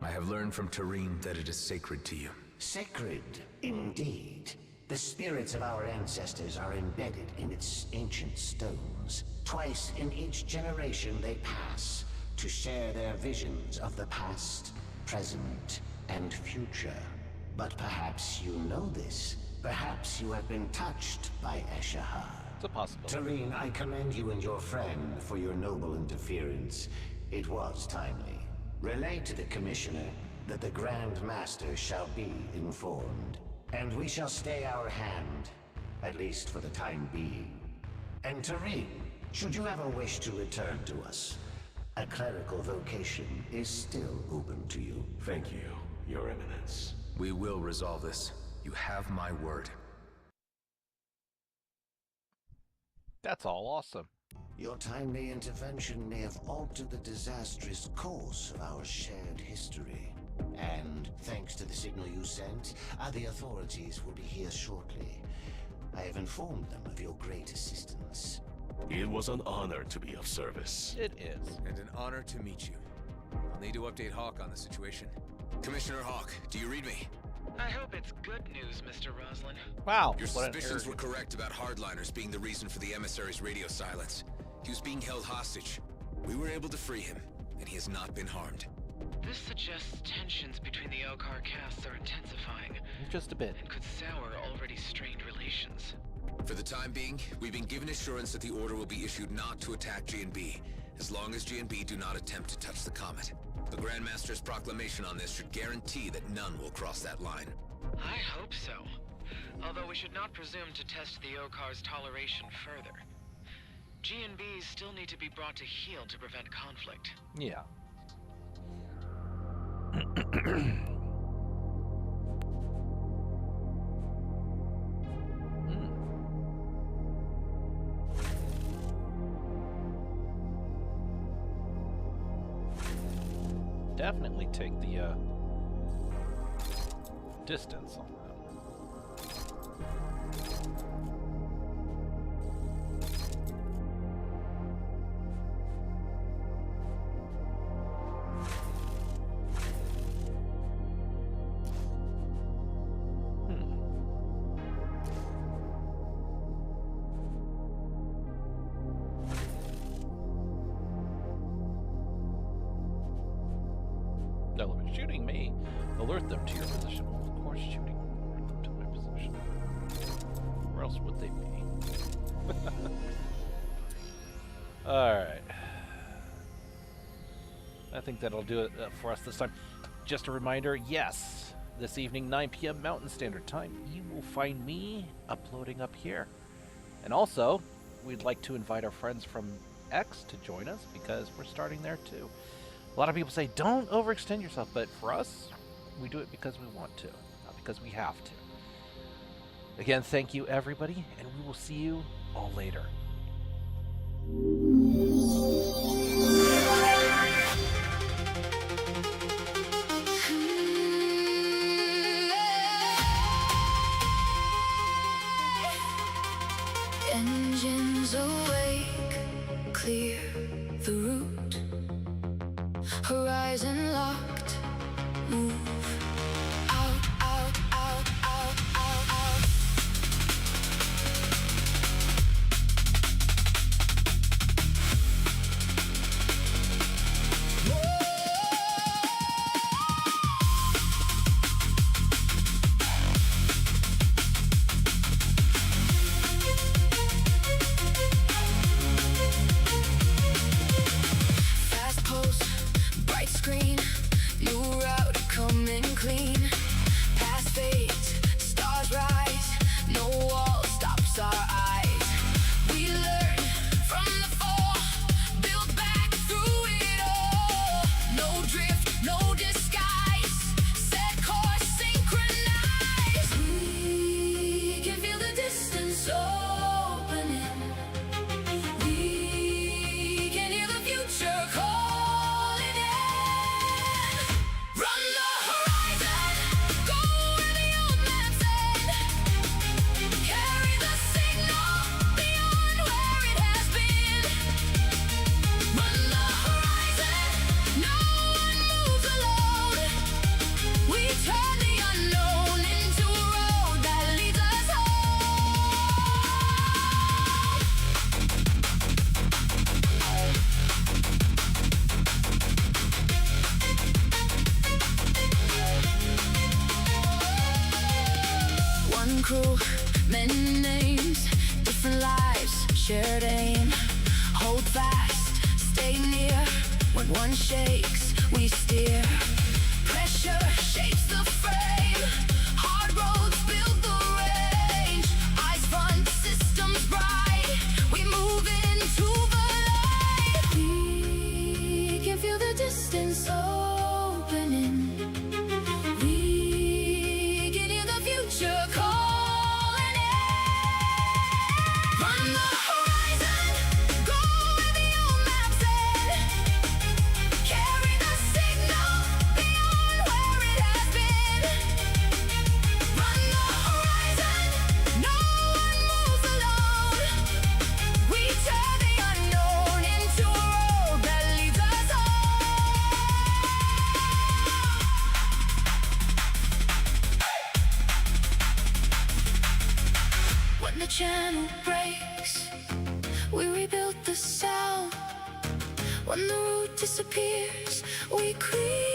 P: I have learned from Tareen that it is sacred to you.
M: Sacred, indeed. The spirits of our ancestors are embedded in its ancient stones. Twice in each generation they pass to share their visions of the past, present, and future. But perhaps you know this. Perhaps you have been touched by Eshahar.
A: It's a possibility.
M: Tareen, I commend you and your friend for your noble interference. It was timely. Relay to the Commissioner that the Grand Master shall be informed. And we shall stay our hand, at least for the time being. And Tareen, should you ever wish to return to us, a clerical vocation is still open to you.
J: Thank you, Your Eminence.
P: We will resolve this. You have my word.
A: That's all awesome.
M: Your timely intervention may have altered the disastrous course of our shared history. And, thanks to the signal you sent, the authorities will be here shortly. I have informed them of your great assistance.
J: It was an honor to be of service.
A: It is.
P: And an honor to meet you. I'll need to update Hawk on the situation.
D: Commissioner Hawk, do you read me?
N: I hope it's good news, Mr. Roslin.
A: Wow.
D: Your suspicions were correct about hardliners being the reason for the emissary's radio silence. He was being held hostage. We were able to free him, and he has not been harmed.
N: This suggests tensions between the Okar castes are intensifying.
A: Just a bit.
N: And could sour already strained relations.
D: For the time being, we've been given assurance that the order will be issued not to attack G&B, as long as G&B do not attempt to touch the Comet. The Grandmaster's proclamation on this should guarantee that none will cross that line.
N: I hope so. Although we should not presume to test the Okar's toleration further. G&Bs still need to be brought to heel to prevent conflict.
A: Yeah. Definitely take the distance on that. No, if it's shooting me, alert them to your position. Well, of course, shooting will alert them to my position. else would they be? Alright. I think that'll do it for us this time. Just a reminder, yes, this evening, 9 p.m. Mountain Standard Time, you will find me uploading up here. And also, we'd like to invite our friends from X to join us because we're starting there too. A lot of people say, don't overextend yourself, but for us, we do it because we want to, not because we have to. Again, thank you everybody, and we will see you all later.
C: Engines awake, clear the route. Horizon locked, move. Out, out, out, out, out, out. Fast pulse, bright screen, new route coming clean. Past fades, stars rise, no wall stops our eyes. We learn from the fall, build back through it all. No drift, no disguise, set course, synchronize. We can feel the distance opening. We can hear the future calling in. Run the horizon, go where the old maps end. Carry the signal beyond where it has been. Run the horizon, no one moves alone. We turn the unknown into a road that leads us home. One crew, many names, different lives, shared aim. Hold fast, stay near. When one shakes, we steer. Pressure shapes the frame. Hard roads build the range. Eyes front, systems bright. We move into the light. We can feel the distance opening. We can hear the future calling in. Run the horizon, go where the old maps end. Carry the signal beyond where it has been. Run the horizon, no one moves alone. We turn the unknown into a road that leads us home. When the channel breaks, we rebuild the sound. When the route disappears, we create